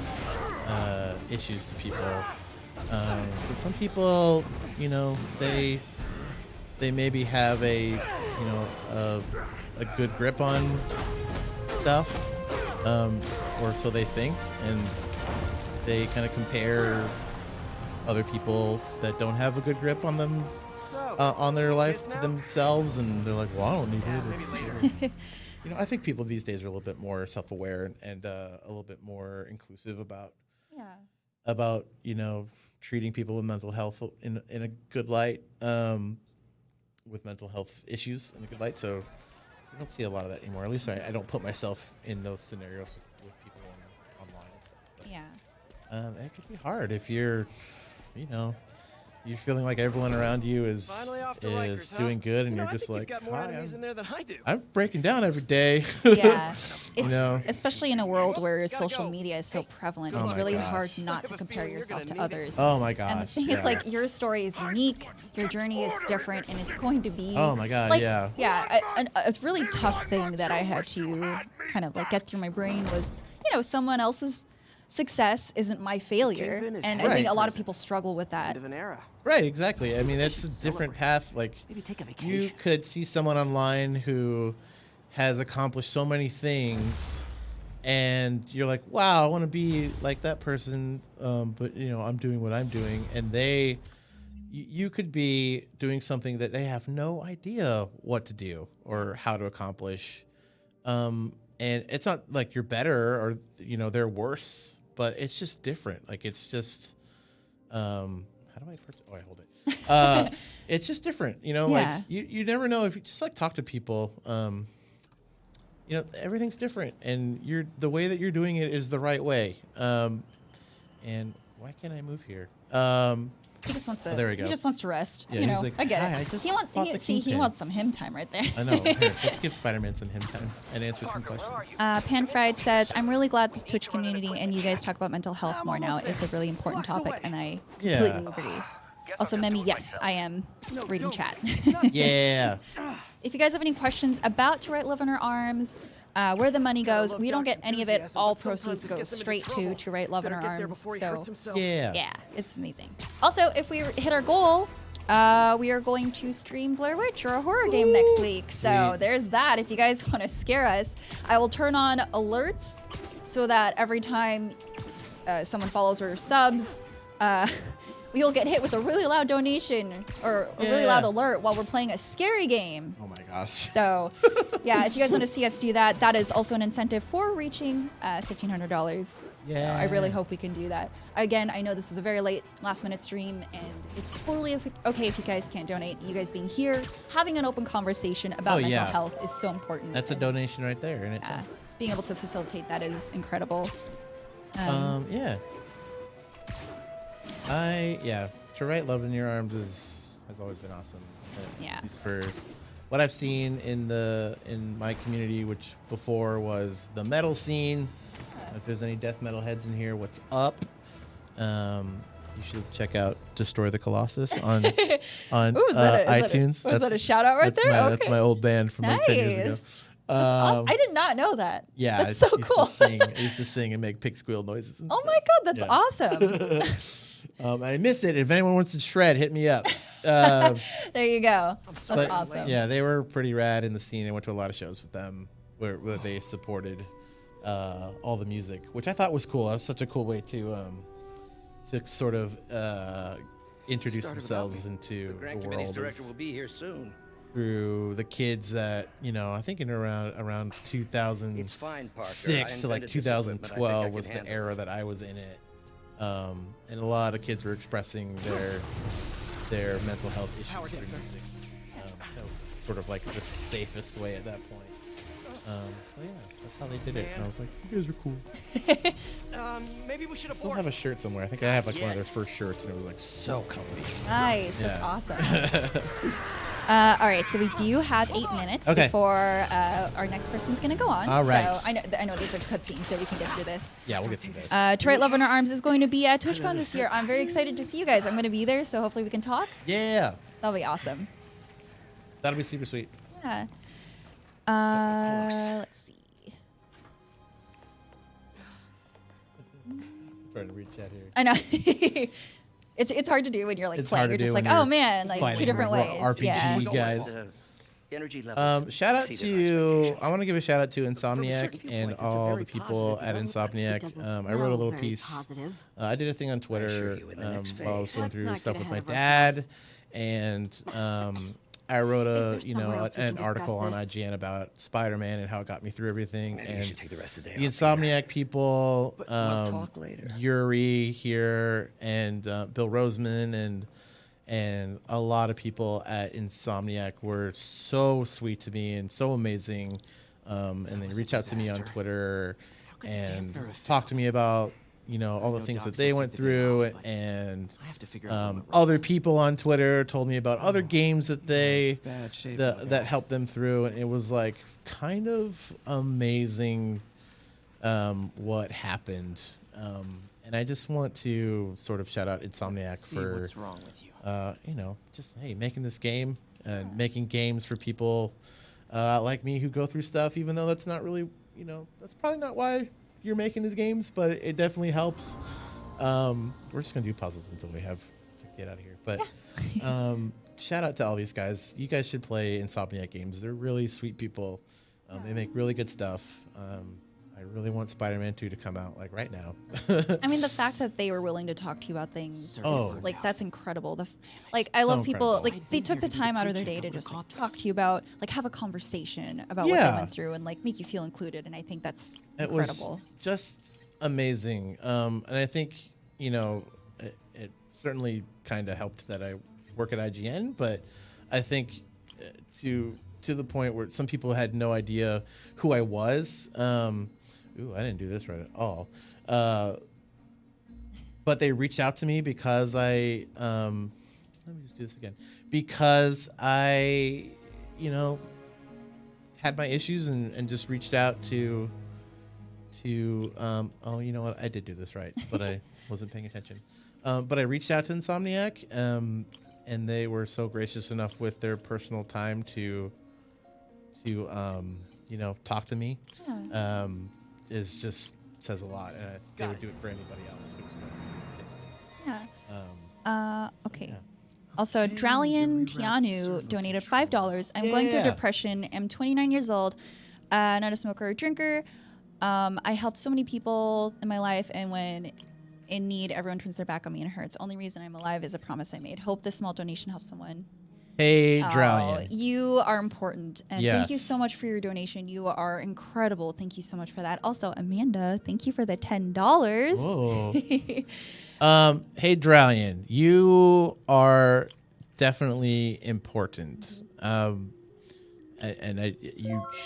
issues to people. But some people, you know, they maybe have a good grip on stuff, or so they think, and they kind of compare other people that don't have a good grip on them, on their life to themselves, and they're like, well, I don't need it. It's, you know, I think people these days are a little bit more self-aware and a little bit more inclusive about you know, treating people with mental health in a good light, with mental health issues in a good light. So I don't see a lot of that anymore. At least I don't put myself in those scenarios with people online and stuff. But, Yeah. it could be hard if you're, you know, you're feeling like everyone around you is doing good, and you're just like, got more enemies in there than I do. I'm breaking down every day. Yeah, it's You know? especially in a world where social media is so prevalent. Oh It's my really gosh. hard not I to have a compare feeling you're yourself gonna to need it. others. Oh my gosh. And the thing yeah. is, like, your story is unique, your journey is different, and it's going to be. Oh my God, like, yeah. Yeah, a really tough thing that I had to kind of like get through my brain was, you know, someone else's success isn't my failure, Kingpin is and I Right. think a lot of people struggle with that. End of an era. Right, exactly. I mean, it's a different path. Like, Maybe take a vacation. you could see someone online who has accomplished so many things, and you're like, wow, I want to be like that person, but, you know, I'm doing what I'm doing. And you could be doing something that they have no idea what to do or how to accomplish. And it's not like you're better or, you know, they're worse, but it's just different. Like, it's just, how do I hold it? It's just different, you know, Yeah. like you never know if you just like talk to people, you know, everything's different, and the way that you're doing it is the right way. And why can't I move here? He just wants to. Oh, there we go. He just wants to rest. Yeah, you he's know, like, I get "Hi, it. I just he wants. fought the He Kingpin." wants some him time right there. I know. Here, let's give Spider-Man some him time and answer some questions. Pan Fried says, "I'm really glad the Twitch community and you guys talk about mental health more now. It's a really important topic, and I Yeah. completely agree." Also, Memi, yes, I am reading chat. Yeah. If you guys have any questions about To Write Love in Our Arms, where the money goes, we don't get any of it. All proceeds go straight to Write Love in Our Arms. So, Yeah. yeah, it's amazing. Also, if we hit our goal, we are going to stream Blair Witch or a horror game next week. So Sweet. there's that. If you guys want to scare us, I will turn on alerts so that every time someone follows or subs, you'll get hit with a really loud donation or a really Yeah. loud alert while we're playing a scary game. Oh my gosh. So, yeah, if you guys want to see us do that, that is also an incentive for reaching $1,500. Yeah. So I really hope we can do that. Again, I know this is a very late, last-minute stream, and it's totally okay if you guys can't donate. You guys being here, having an open conversation about mental yeah. health is so important. That's a and, donation right there, and it's being able to facilitate that is incredible. yeah. To Write Love in Your Arms has always been awesome. Yeah. At least for what I've seen in my community, which before was the metal scene. If there's any death metal heads in here, what's up? You should check out Destroy the Colossus on Ooh, is that iTunes. Was that a shout out right that's there? That's my old band from like 10 years ago. Nice. That's awesome. I did not know that. Yeah, that's so cool. I used to sing and make pig squeal noises. And Oh stuff. my god, that's Yeah. awesome. I miss it. If anyone wants to shred, hit me up. There you go. That's But, awesome. Yeah, they were pretty rad in the scene. I went to a lot of shows with them where they supported all the music, which I thought was cool. That was such a cool way to sort of introduce themselves into The the grant committee's world director will be here soon. through the kids that, you know, I think in around 2006 It's fine, Parker. to like I invented this equipment. I think I 2012 can was the handle era it. that I was in it. And a lot of kids were expressing their mental health issues through music. That was sort of like the safest way at that point. So yeah, that's how they did it. And I was like, you guys are cool. Maybe we should I still abort. have a shirt somewhere. I think I have like one of their first shirts, and it was like so comfy. Nice. That's Yeah. awesome. All right, so we do have 8 minutes Okay. before our next person's going to go on. All right. So I know these are cutscenes, so we can get through this. Yeah, we'll get through this. To Write Love in Our Arms is going to be at TwitchCon this year. I'm very excited to see you guys. I'm going to be there, so hopefully we can talk. Yeah, That'll be awesome. that'll be super sweet. Yeah. Let's see. Trying to read chat here. I know. it's hard to do when you're like It's playing. hard to You're just do like, when oh you're man, like two fighting different raw ways. RPG Yeah. guys. Energy levels. Shout out exceeded our to, expectations. I want to give a shout out to certain Insomniac viewpoint, and it's a all very the people at positive Insomniac. I wrote a little piece. I did a thing on Twitter you in the next while I was phase. going Let's through not stuff get with my ahead of dad, and I wrote there a somewhere else we an can article on discuss IGN about Spider-Man and how it got me through everything. Maybe we And should take the rest of the day the off here. Insomniac people, But we'll talk later. Yuri here, and Bill Roseman, and a lot of people at Insomniac were so sweet to me and so amazing. And they reached out to me on Twitter and talked to me about all the things that they went through, and I have to figure out what went other people on Twitter told me about other games that they Bad shape. that helped them through, and it was like kind of amazing what happened. And I just want to sort of shout out Insomniac See for what's wrong with you. just making this game and making games for people like me who go through stuff, even though that's not really that's probably not why you're making these games, but it definitely helps. We're just gonna do puzzles until we have to get out of here. But shout out to all these guys. You guys should play Insomniac games. They're really sweet people. They make really good stuff. I really want Spider-Man 2 to come out like right now. I mean, the fact that they were willing to talk to you about things, Oh. is, like that's incredible. I love people incredible. like they took the time out of their day to just like, talk to you about, like, have a conversation about what Yeah. they went through and like make you feel included. And I think that's It incredible. was just amazing. And I think, it certainly kind of helped that I work at IGN, but I think to the point where some people had no idea who I was. I didn't do this right at all. But they reached out to me because let me just do this again. Because I, had my issues and just reached out to oh, you know what? I did do this right, but I wasn't paying attention. But I reached out to Insomniac, and they were so gracious enough with their personal time to talk to me. Yeah. Is just says a lot, and they would do it for anybody else who's going through the same thing. Yeah. Okay. Yeah. Also, Dralian Tianu donated $5. I'm going through Yeah. depression. I'm 29 years old, not a smoker or drinker. I helped so many people in my life, and when in need, everyone turns their back on me and it hurts. Only reason I'm alive is a promise I made. Hope this small donation helps someone. Hey, Oh, Dralian. you are important, and thank you Yes. so much for your donation. You are incredible. Thank you so much for that. Also, Amanda, thank you for the $10. Whoa. Hey, Dralian, you are definitely important. You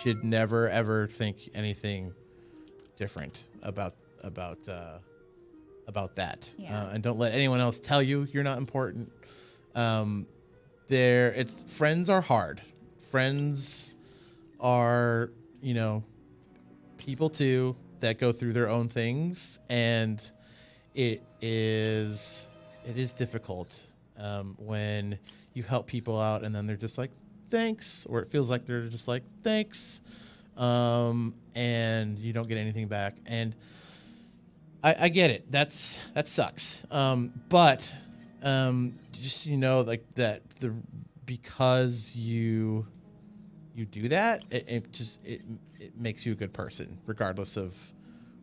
should never ever think anything different about that. Yeah. And don't let anyone else tell you you're not important. Friends are hard. Friends are, people too that go through their own things, and it is difficult when you help people out and then they're just like, thanks, or it feels like they're just like, thanks, and you don't get anything back. And I get it. That sucks. But just like that, because you do that, it makes you a good person regardless of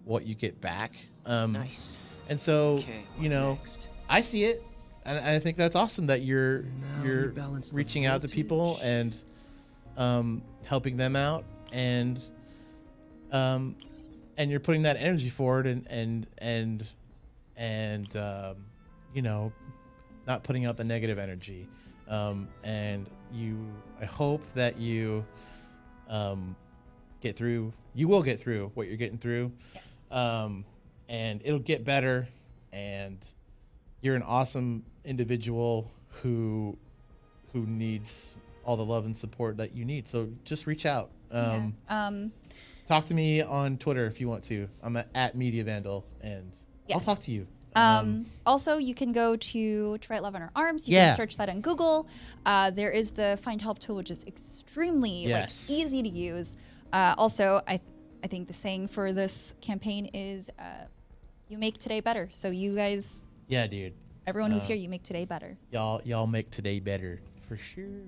what you get back. Nice. And so Okay, next? I see it, and I think that's awesome that you're Now you balance the reaching out to people voltage. and helping them out, and you're putting that energy forward, and not putting out the negative energy. And I hope that you get through. You will get through what you're getting through. Yes. And it'll get better. And you're an awesome individual who needs all the love and support that you need. So just reach out. Talk to me on Twitter if you want to. I'm at MediaVandal, and I'll Yes. talk to you. Also, you can go to Write Love on Our Arms. You Yeah. can search that on Google. There is the Find Help tool, which is extremely Yes. easy to use. Also, I think the saying for this campaign is you make today better. So you guys, Yeah, dude. everyone who's here, you make today better. Y'all make today better for sure.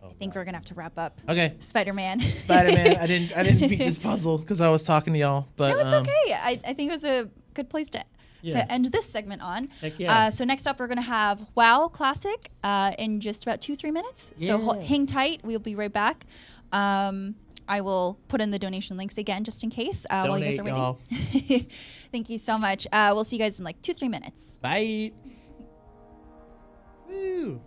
I think we're gonna have to wrap up. Okay. Spider-Man. Spider-Man. I didn't beat this puzzle because I was talking to y'all, but No, it's okay. I think it was a good place to end this segment on. Heck yeah. So next up, we're gonna have WoW Classic in just about 2-3 minutes. So Yeah. hang tight. We'll be right back. I will put in the donation links again just in case while you guys are Donate, waiting. Thank you so much. We'll see you guys in like 2-3 minutes. Bye. Woo.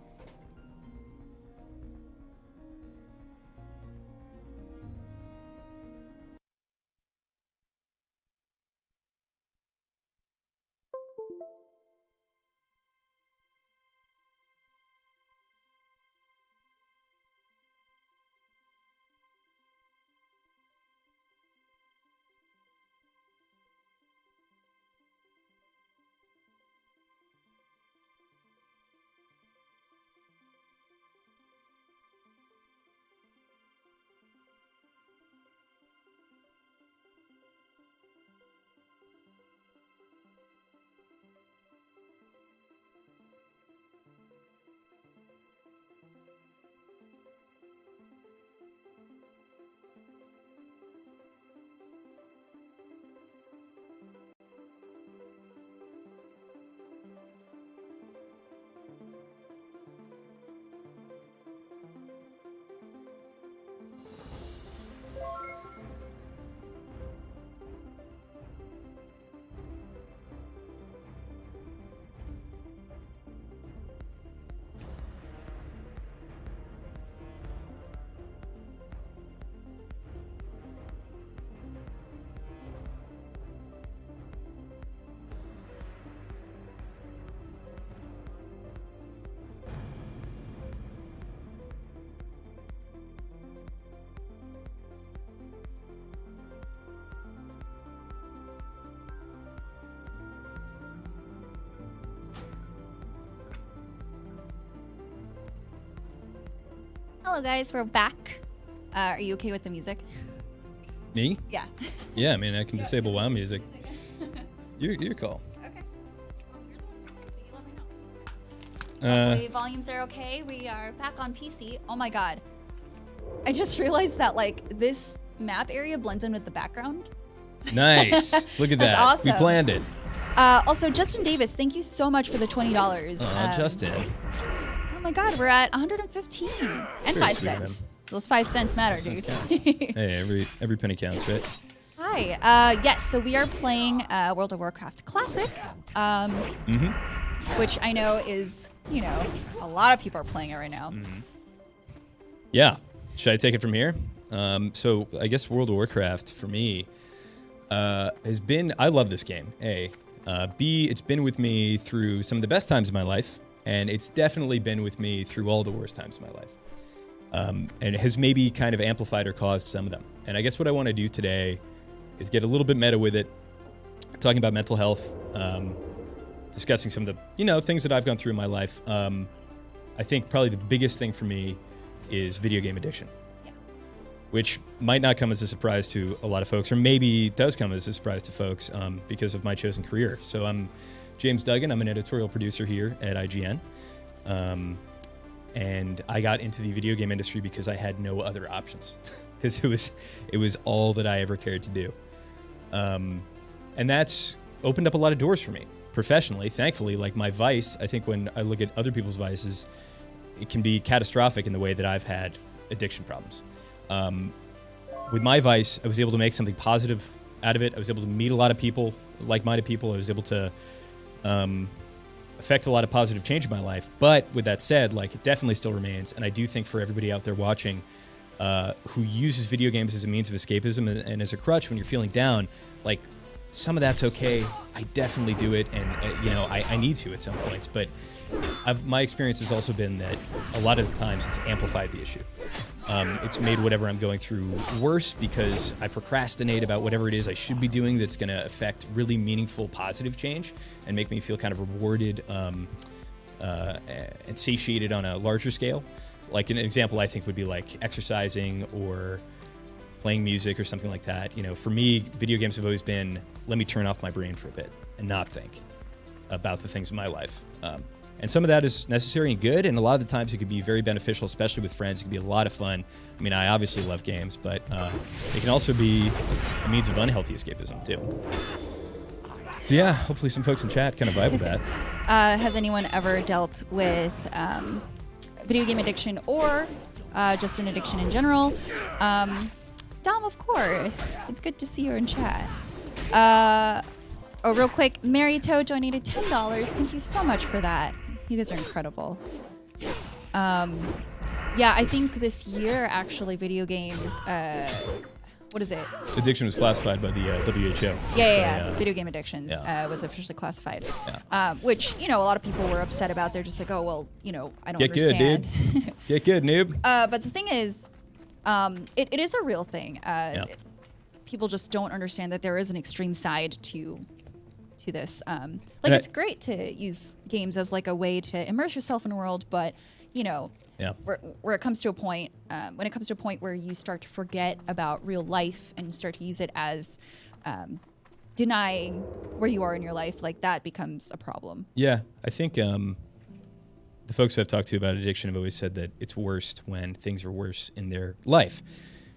Hello, guys. We're back. Are you okay with the music? Me? Yeah. Yeah, I mean, I can disable WoW music. Your call. Okay. Well, you're the one who's playing, so you let me know. Hopefully volumes are okay. We are back on PC. Oh my god. I just realized that like this map area blends in with the background. Nice. Look at that. That's We awesome. planned it. Also, Justin Davis, thank you so much for the $20. Justin. Oh my god, we're at 115 and Very 5 sweet of him. cents. Those 5 cents matter, Cents dude. count. Hey, every penny counts, right? Hi. Yes, so we are playing World of Warcraft Classic, which I know is, you know, a lot of people are playing it right now. Yeah. Should I take it from here? So I guess World of Warcraft for me has been. I love this game. A. B. It's been with me through some of the best times of my life, and it's definitely been with me through all the worst times of my life. And it has maybe kind of amplified or caused some of them. And I guess what I want to do today is get a little bit meta with it, talking about mental health, discussing some of the, you know, things that I've gone through in my life. I think probably the biggest thing for me is video game addiction, which might not come as a surprise to a lot of folks, or maybe does come as a surprise to folks because of my chosen career. So I'm James Duggan. I'm an editorial producer here at IGN. And I got into the video game industry because I had no other options, because it was all that I ever cared to do. And that's opened up a lot of doors for me professionally. Thankfully, like my vice, I think when I look at other people's vices, it can be catastrophic in the way that I've had addiction problems. With my vice, I was able to make something positive out of it. I was able to meet a lot of people, like-minded people. I was able to affect a lot of positive change in my life. But with that said, like, it definitely still remains. And I do think for everybody out there watching who uses video games as a means of escapism and as a crutch when you're feeling down, like, some of that's okay. I definitely do it, and you know, I need to at some points. But my experience has also been that a lot of the times it's amplified the issue. It's made whatever I'm going through worse because I procrastinate about whatever it is I should be doing that's going to affect really meaningful, positive change and make me feel kind of rewarded and satiated on a larger scale. Like an example I think would be like exercising or playing music or something like that. You know, for me, video games have always been, let me turn off my brain for a bit and not think about the things in my life. And some of that is necessary and good, and a lot of the times it could be very beneficial, especially with friends. It can be a lot of fun. I mean, I obviously love games, but it can also be a means of unhealthy escapism, too. So yeah, hopefully some folks in chat kind of vibe with that. Has anyone ever dealt with video game addiction or just an addiction in general? Dom, of course. It's good to see you in chat. Real quick, Marito donated $10. Thank you so much for that. You guys are incredible. Yeah, I think this year, actually, video game... what is it? Addiction was classified by the WHO. Yeah. Video game addictions was officially classified. Yeah. Which, a lot of people were upset about. They're just like, oh, well, I don't Get understand. good, dude. Get good, noob. But the thing is, it is a real thing. People just don't understand that there is an extreme side to this. It's great to use games as like a way to immerse yourself in a world, but where it comes to a point, when it comes to a point where you start to forget about real life and start to use it as denying where you are in your life, like that becomes a problem. Yeah, I think the folks I've talked to about addiction have always said that it's worst when things are worse in their life.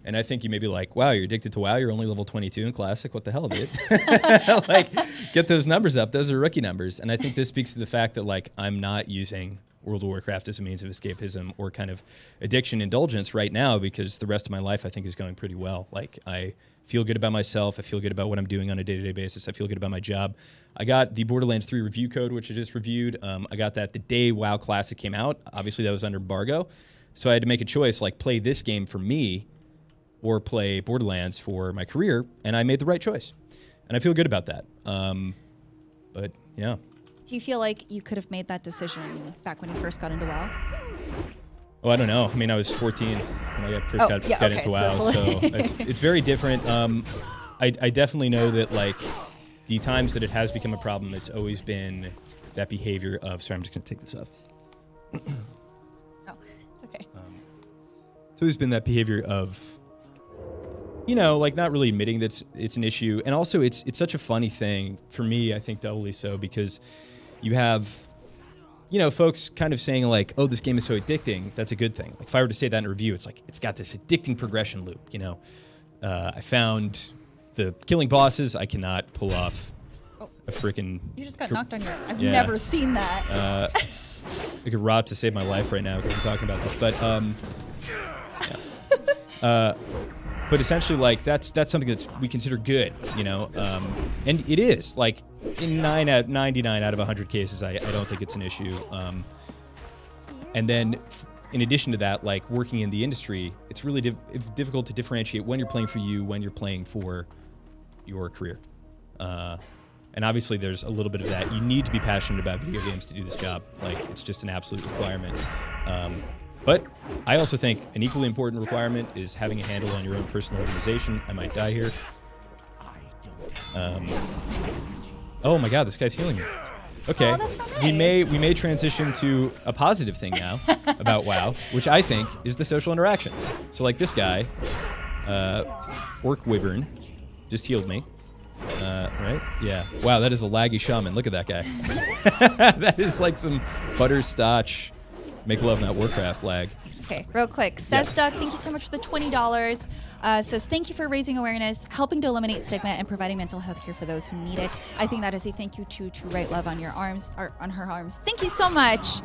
And I think you may be like, wow, you're addicted to WoW. You're only level 22 in Classic. What the hell, dude? Like, get those numbers up. Those are rookie numbers. And I think this speaks to the fact that, like, I'm not using World of Warcraft as a means of escapism or kind of addiction indulgence right now because the rest of my life, I think, is going pretty well. Like, I feel good about myself. I feel good about what I'm doing on a day-to-day basis. I feel good about my job. I got the Borderlands 3 review code, which I just reviewed. I got that the day WoW Classic came out. Obviously, that was under embargo. So I had to make a choice, like, play this game for me or play Borderlands for my career, and I made the right choice. And I feel good about that. But, yeah. Do you feel like you could have made that decision back when you first got into WoW? Oh, I don't know. I mean, I was 14 when I first got into WoW, so it's very different. I definitely know that, like, the times that it has become a problem, it's always been that behavior of... Sorry, I'm just going to take this off. Oh, it's okay. It's always been that behavior of... like not really admitting that it's an issue. And also it's such a funny thing for me, I think doubly so, because you have, folks kind of saying like, oh, this game is so addicting. That's a good thing. Like if I were to say that in a review, it's like, it's got this addicting progression loop. I found the killing bosses. I cannot pull off a freaking... You just got knocked on your... I've never seen that. I could rob to save my life right now because I'm talking about this. But, but essentially, like, that's something that we consider good, and it is. Like, in 99 out of 100 cases, I don't think it's an issue. And then, in addition to that, like, working in the industry, it's really difficult to differentiate when you're playing for you, when you're playing for your career. And obviously, there's a little bit of that. You need to be passionate about video games to do this job. Like, it's just an absolute requirement. But I also think an equally important requirement is having a handle on your own personal organization. I might die here. Oh my God, this guy's healing me. Okay, that's so nice. we may transition to a positive thing now about WoW, which I think is the social interaction. So like this guy, Orc Wyvern, just healed me. Right? Yeah. Wow, that is a laggy shaman. Look at that guy. That is like some butterscotch. Make love, not Warcraft lag. Okay, real quick. Says Duck, thank you so much for the $20. Says, thank you for raising awareness, helping to eliminate stigma, and providing mental health care for those who need it. I think that is a thank you to Write Love on your arms, or on her arms. Thank you so much.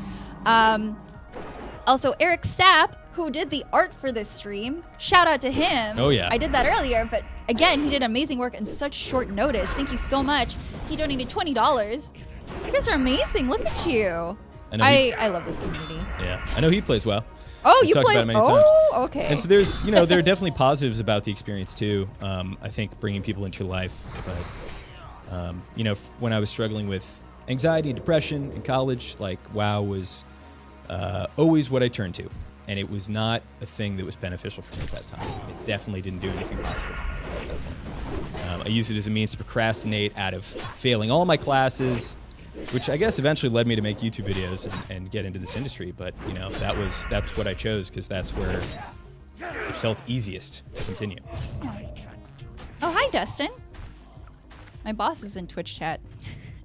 Also, Eric Sapp, who did the art for this stream, shout out to him. Oh, yeah. I did that earlier, but again, he did amazing work in such short notice. Thank you so much. He donated $20. You guys are amazing. Look at you. I love this community. Yeah, I know he plays well. Oh, We've you talked play? about it many Oh, times. okay. And so there's, there are definitely positives about the experience too. I think bringing people into your life. But, when I was struggling with anxiety and depression in college, like WoW was always what I turned to. And it was not a thing that was beneficial for me at that time. It definitely didn't do anything positive. I used it as a means to procrastinate out of failing all my classes, which I guess eventually led me to make YouTube videos and get into this industry. But, that's what I chose because that's where it felt easiest to continue. Oh, hi, Dustin. My boss is in Twitch chat.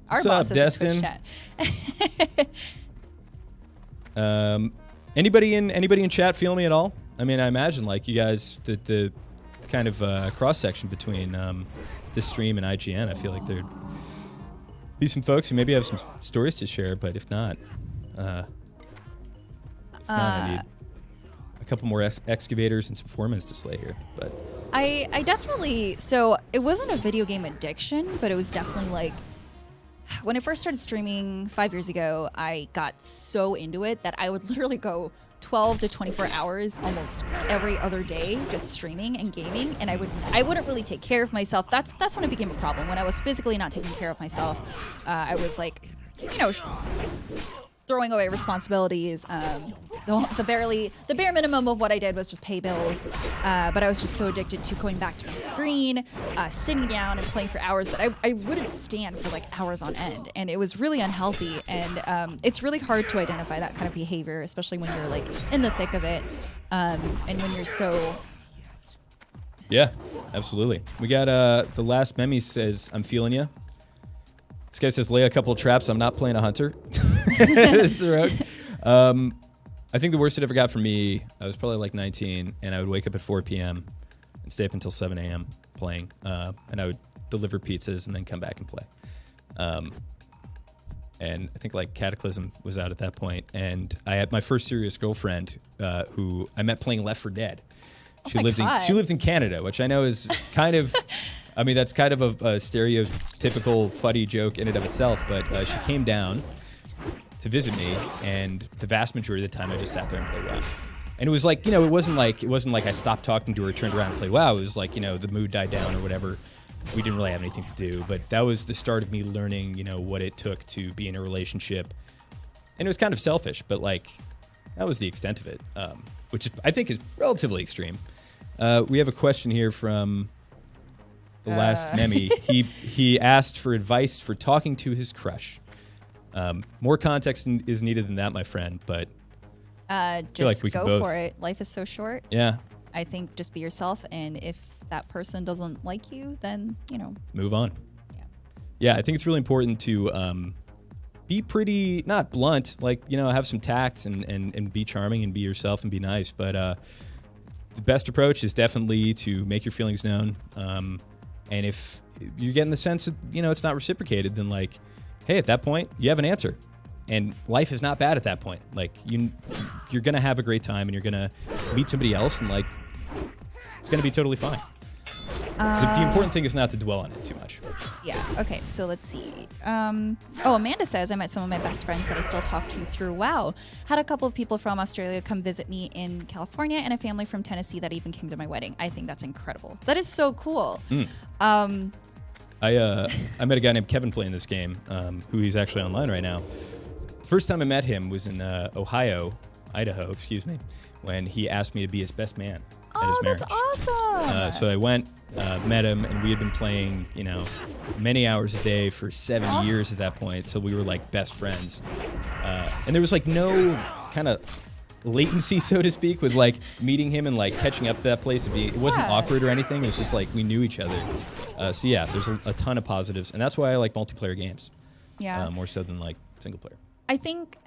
Our What's boss up, is in Destin? Twitch chat. Anybody in chat feel me at all? I mean, I imagine like you guys, the kind of cross section between this stream and IGN. I feel like there'd be some folks who maybe have some stories to share, but if not, I need a couple more excavators and some foremans to slay here. But I definitely, so it wasn't a video game addiction, but it was definitely like, when I first started streaming 5 years ago, I got so into it that I would literally go 12 to 24 hours almost every other day just streaming and gaming, and I wouldn't really take care of myself. That's when it became a problem. When I was physically not taking care of myself, I was like, throwing away responsibilities. The bare minimum of what I did was just pay bills. But I was just so addicted to going back to my screen, sitting down and playing for hours that I wouldn't stand for like hours on end. And it was really unhealthy. And it's really hard to identify that kind of behavior, especially when you're like in the thick of it. And when you're so... yeah, absolutely. We got the last meme says, I'm feeling you. This guy says, lay a couple of traps. I'm not playing a hunter. This is rogue. I think the worst it ever got for me, I was probably like 19, and I would wake up at 4 p.m. and stay up until 7 a.m. playing. And I would deliver pizzas and then come back and play. And I think like Cataclysm was out at that point. And I had my first serious girlfriend who I met playing Left 4 Dead. She lived in Canada, which I know is kind of... I mean, that's kind of a stereotypical funny joke in and of itself, but she came down to visit me, and the vast majority of the time I just sat there and played WoW. And it was like, it wasn't like I stopped talking to her, turned around and played WoW. It was like, the mood died down or whatever. We didn't really have anything to do, but that was the start of me learning, what it took to be in a relationship. And it was kind of selfish, but like, that was the extent of it, which I think is relatively extreme. We have a question here from... the last meme. He asked for advice for talking to his crush. More context is needed than that, my friend, but just like we go for it. Life is so short. Yeah. I think just be yourself, and if that person doesn't like you, then, move on. Yeah. Yeah, I think it's really important to be pretty, not blunt, like, have some tact and be charming and be yourself and be nice, but the best approach is definitely to make your feelings known. And if you're getting the sense that, it's not reciprocated, then like, hey, at that point, you have an answer. And life is not bad at that point. Like, you're going to have a great time, and you're going to meet somebody else, and like, it's going to be totally fine. The important thing is not to dwell on it too much. Yeah. Okay. So let's see. Amanda says, I met some of my best friends that I still talk to through WoW. Had a couple of people from Australia come visit me in California, and a family from Tennessee that even came to my wedding. I think that's incredible. That is so cool. I met a guy named Kevin playing this game, who he's actually online right now. The first time I met him was in Idaho, when he asked me to be his best man at his marriage. That's awesome. So I went, met him, and we had been playing, many hours a day for 7 years at that point. So we were like best friends. And there was like no kind of latency, so to speak, with like meeting him and like catching up to that place. It wasn't awkward or anything. It was just like we knew each other. So yeah, there's a ton of positives, and that's why I like multiplayer games. Yeah. More so than like single player. I think,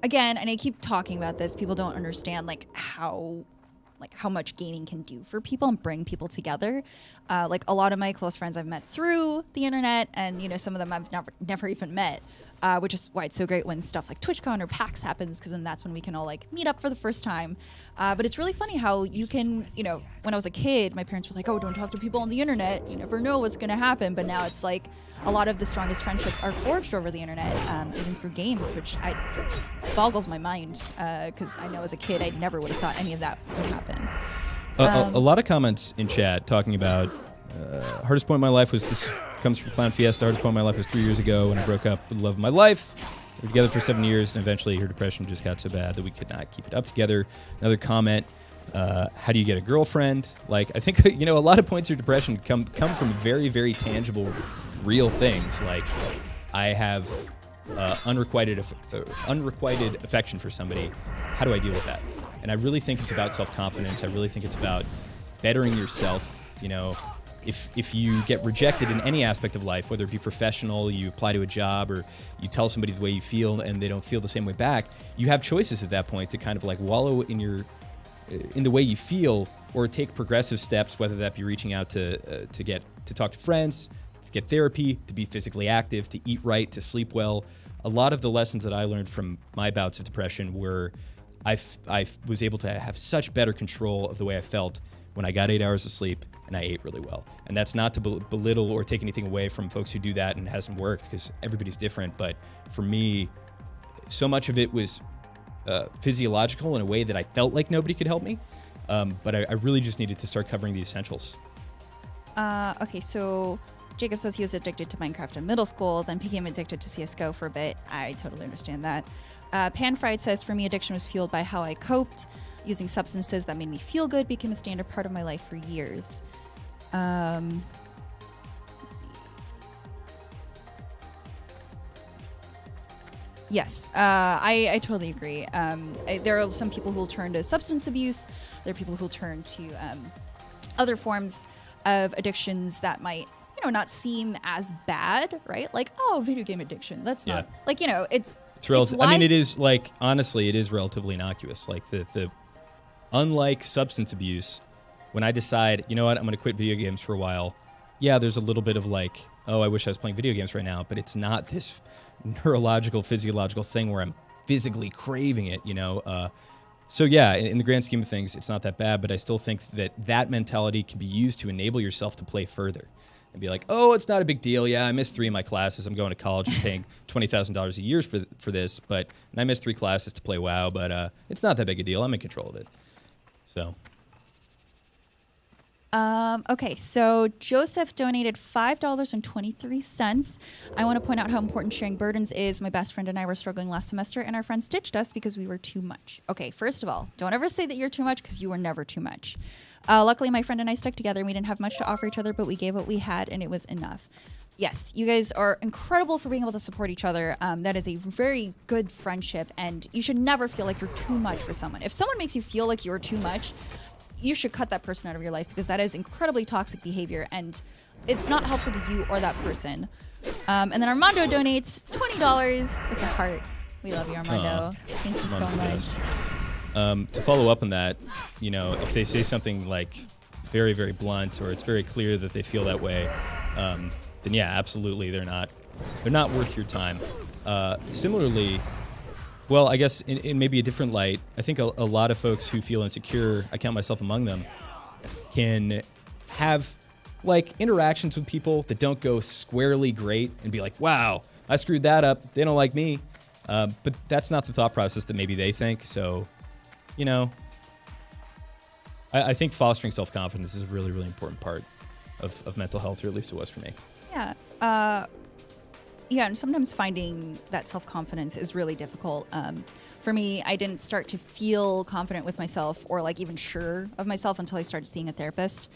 again, and I keep talking about this, people don't understand how much gaming can do for people and bring people together. Like a lot of my close friends I've met through the internet, and some of them I've never even met, which is why it's so great when stuff like TwitchCon or PAX happens, because then that's when we can all like meet up for the first time. But it's really funny how you can, when I was a kid, my parents were like, oh, don't talk to people on the internet. You never know what's going to happen. But now it's like a lot of the strongest friendships are forged over the internet, even through games, which boggles my mind, because I know as a kid I never would have thought any of that would happen. A lot of comments in chat talking about hardest point in my life was this. Comes from Clown Fiesta. Hardest point in my life was 3 years ago when I broke up with the love of my life. We were together for 7 years, and eventually her depression just got so bad that we could not keep it up together. Another comment. How do you get a girlfriend? Like, I think a lot of points of depression come from very, very tangible, real things. Like, I have unrequited affection for somebody. How do I deal with that? And I really think it's about self-confidence. I really think it's about bettering yourself. if you get rejected in any aspect of life, whether it be professional, you apply to a job, or you tell somebody the way you feel and they don't feel the same way back, you have choices at that point to kind of like wallow in the way you feel, or take progressive steps, whether that be reaching out to talk to friends, to get therapy, to be physically active, to eat right, to sleep well. A lot of the lessons that I learned from my bouts of depression were I was able to have such better control of the way I felt when I got 8 hours of sleep and I ate really well. And that's not to belittle or take anything away from folks who do that and it hasn't worked, because everybody's different. But for me, so much of it was physiological in a way that I felt like nobody could help me. But I really just needed to start covering the essentials. Okay, so Jacob says he was addicted to Minecraft in middle school, then became addicted to CSGO for a bit. I totally understand that. Pan Fried says, for me, addiction was fueled by how I coped. Using substances that made me feel good became a standard part of my life for years. Let's see. Yes, I totally agree. There are some people who will turn to substance abuse. There are people who will turn to other forms of addictions that might, not seem as bad, right? Like, oh, video game addiction. That's not like, it's relative. I mean, it is like, honestly, it is relatively innocuous. Like the unlike substance abuse, when I decide, you know what, I'm going to quit video games for a while. Yeah, there's a little bit of like, oh, I wish I was playing video games right now, but it's not this neurological, physiological thing where I'm physically craving it, So yeah, in the grand scheme of things, it's not that bad, but I still think that mentality can be used to enable yourself to play further and be like, oh, it's not a big deal. Yeah, I missed 3 of my classes. I'm going to college and paying $20,000 a year for this, and I missed 3 classes to play WoW, but it's not that big a deal. I'm in control of it. So. Okay, so Joseph donated $5.23. I want to point out how important sharing burdens is. My best friend and I were struggling last semester, and our friends ditched us because we were too much. Okay, first of all, don't ever say that you're too much, because you were never too much. Luckily, my friend and I stuck together, and we didn't have much to offer each other, but we gave what we had, and it was enough. Yes, you guys are incredible for being able to support each other. That is a very good friendship, and you should never feel like you're too much for someone. If someone makes you feel like you're too much, you should cut that person out of your life, because that is incredibly toxic behavior, and it's not helpful to you or that person. And then Armando donates $20 with a heart. We love you, Armando. Thank you so much. To follow up on that, if they say something like very, very blunt, or it's very clear that they feel that way, then yeah, absolutely, they're not worth your time. Similarly, well, I guess in maybe a different light, I think a lot of folks who feel insecure, I count myself among them, can have like interactions with people that don't go squarely great and be like, wow, I screwed that up. They don't like me. But that's not the thought process that maybe they think. So, I think fostering self-confidence is a really, really important part of mental health, or at least it was for me. Yeah. Yeah, and sometimes finding that self-confidence is really difficult. For me, I didn't start to feel confident with myself, or like even sure of myself, until I started seeing a therapist.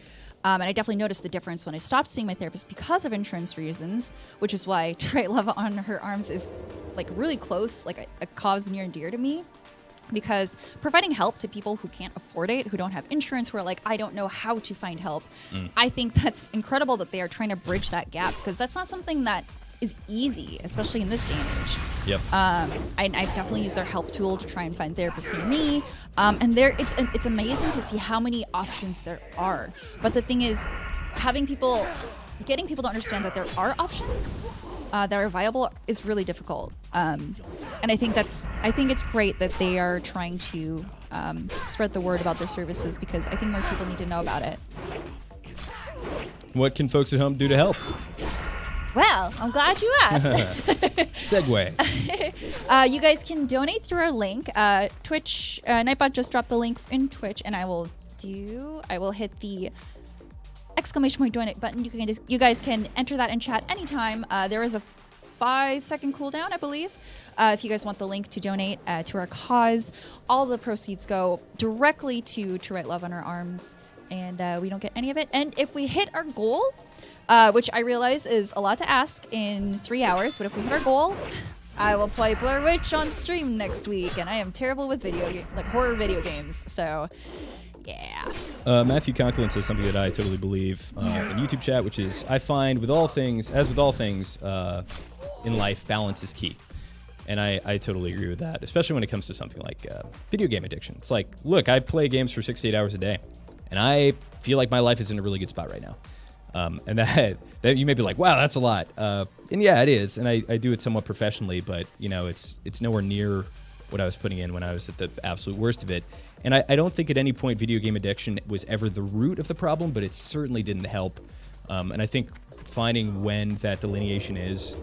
And I definitely noticed the difference when I stopped seeing my therapist because of insurance reasons, which is why TWLOHA on her arms is like really close, like a cause near and dear to me. Because providing help to people who can't afford it, who don't have insurance, who are like, I don't know how to find help. I think that's incredible that they are trying to bridge that gap, because that's not something that is easy, especially in this day and age. Yep. I definitely use their help tool to try and find therapists near me. And it's amazing to see how many options there are. But the thing is, getting people to understand that there are options that are viable is really difficult. And I think it's great that they are trying to spread the word about their services, because I think more people need to know about it. What can folks at home do to help? Well, I'm glad you asked. Segue. You guys can donate through our link. Twitch, Nightbot just dropped the link in Twitch, and I will hit the exclamation point donate button. You guys can enter that in chat anytime. There is a 5-second cooldown, I believe. If you guys want the link to donate to our cause, all the proceeds go directly to write love on our arms, and we don't get any of it. And if we hit our goal, which I realize is a lot to ask in 3 hours, but if we hit our goal, I will play Blair Witch on stream next week, and I am terrible with horror video games, so yeah. Matthew Conklin says something that I totally believe in YouTube chat, which is, I find with all things, as with all things in life, balance is key. And I totally agree with that, especially when it comes to something like video game addiction. It's like, look, I play games for 6 to 8 hours a day, and I feel like my life is in a really good spot right now. And that you may be like, wow, that's a lot. And yeah, it is. And I do it somewhat professionally, but you know, it's nowhere near what I was putting in when I was at the absolute worst of it. And I don't think at any point video game addiction was ever the root of the problem, but it certainly didn't help. And I think finding when that delineation is,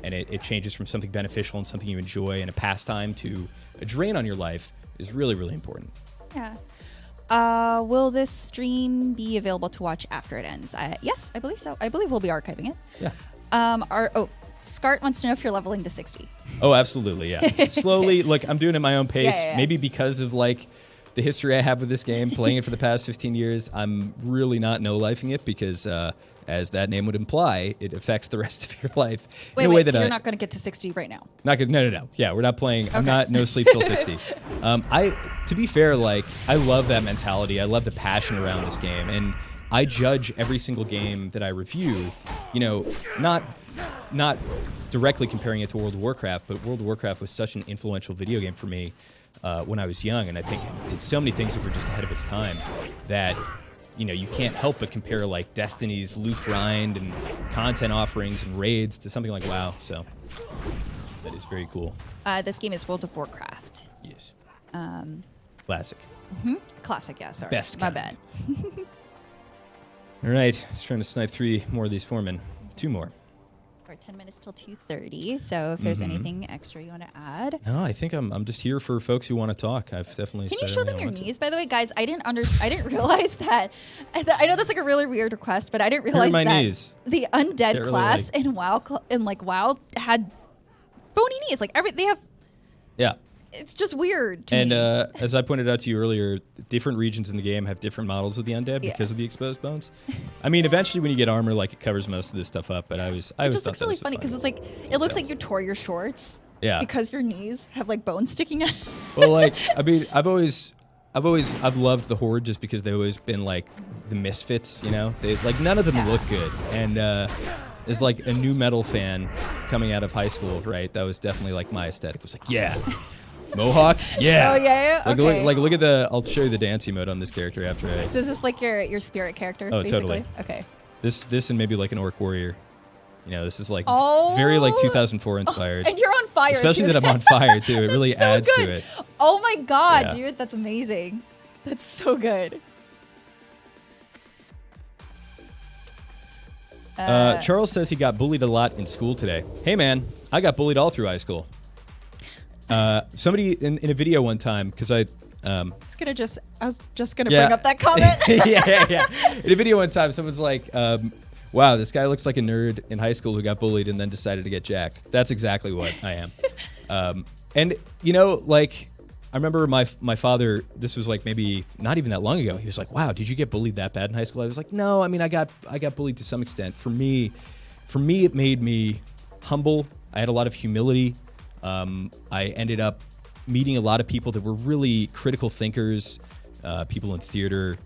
and it changes from something beneficial and something you enjoy and a pastime to a drain on your life is really, really important. Yeah. Will this stream be available to watch after it ends? Yes, I believe so. I believe we'll be archiving it. Yeah. Scart wants to know if you're leveling to 60. Oh, absolutely, yeah. Slowly, look, I'm doing it at my own pace. Yeah. Maybe because of like the history I have with this game, playing it for the past 15 years, I'm really not no-lifing it because, as that name would imply, it affects the rest of your life in a way that so you're not going to get to 60 right now? Not good. No. Yeah, we're not playing. I'm not no sleep till 60. To be fair, like I love that mentality. I love the passion around this game, and I judge every single game that I review. You know, not directly comparing it to World of Warcraft, but World of Warcraft was such an influential video game for me when I was young, and I think it did so many things that were just ahead of its time that, you know, you can't help but compare like Destiny's loot grind and content offerings and raids to something like WoW. So that is very cool. This game is World of Warcraft. Yes. Classic. Classic, yeah, sorry. Best My kind. bad. All right, let's try to snipe 3 more of these foremen. 2 more. Sorry, 10 minutes till 2:30. So if there's anything extra you want to add. No, I think I'm just here for folks who want to talk. I've definitely. Can said you show them everything I your want to. knees, by the way, guys? I didn't realize that. I know that's like a really weird request, but I didn't realize my that knees. the undead Really class in WoW had bony knees. Like they have. Yeah. It's just weird to And me. as I pointed out to you earlier, different regions in the game have different models of the undead because of the exposed bones. I mean, eventually when you get armor, like it covers most of this stuff up. But I always It just thought looks that really was a funny fun because it's little like it looks detail. like you tore your shorts. Yeah. Because your knees have like bones sticking out. Well, like I mean, I've loved the Horde just because they've always been like the misfits. You know, they like none of them look good. And as like a new metal fan coming out of high school, right? That was definitely like my aesthetic. It was like, yeah. Mohawk, yeah. Oh yeah, Like, okay. look at the. I'll show you the dance emote on this character after I. So is this like your spirit character? Oh, basically? totally. Okay. This and maybe like an orc warrior. You know, this is like Oh. very like 2004 inspired. And you're on fire. Especially too. that I'm on fire too. It really So adds good. to it. Oh my god, Yeah. dude, that's amazing. That's so good. Charles says he got bullied a lot in school today. Hey man, I got bullied all through high school. Somebody in a video one time, because I was just gonna bring up that comment. yeah. In a video one time, someone's like, wow, this guy looks like a nerd in high school who got bullied and then decided to get jacked. That's exactly what I am. And, you know, like, I remember my father, this was like maybe not even that long ago. He was like, wow, did you get bullied that bad in high school? I was like, no, I mean, I got bullied to some extent. For me, it made me humble. I had a lot of humility. I ended up meeting a lot of people that were really critical thinkers, people in theater,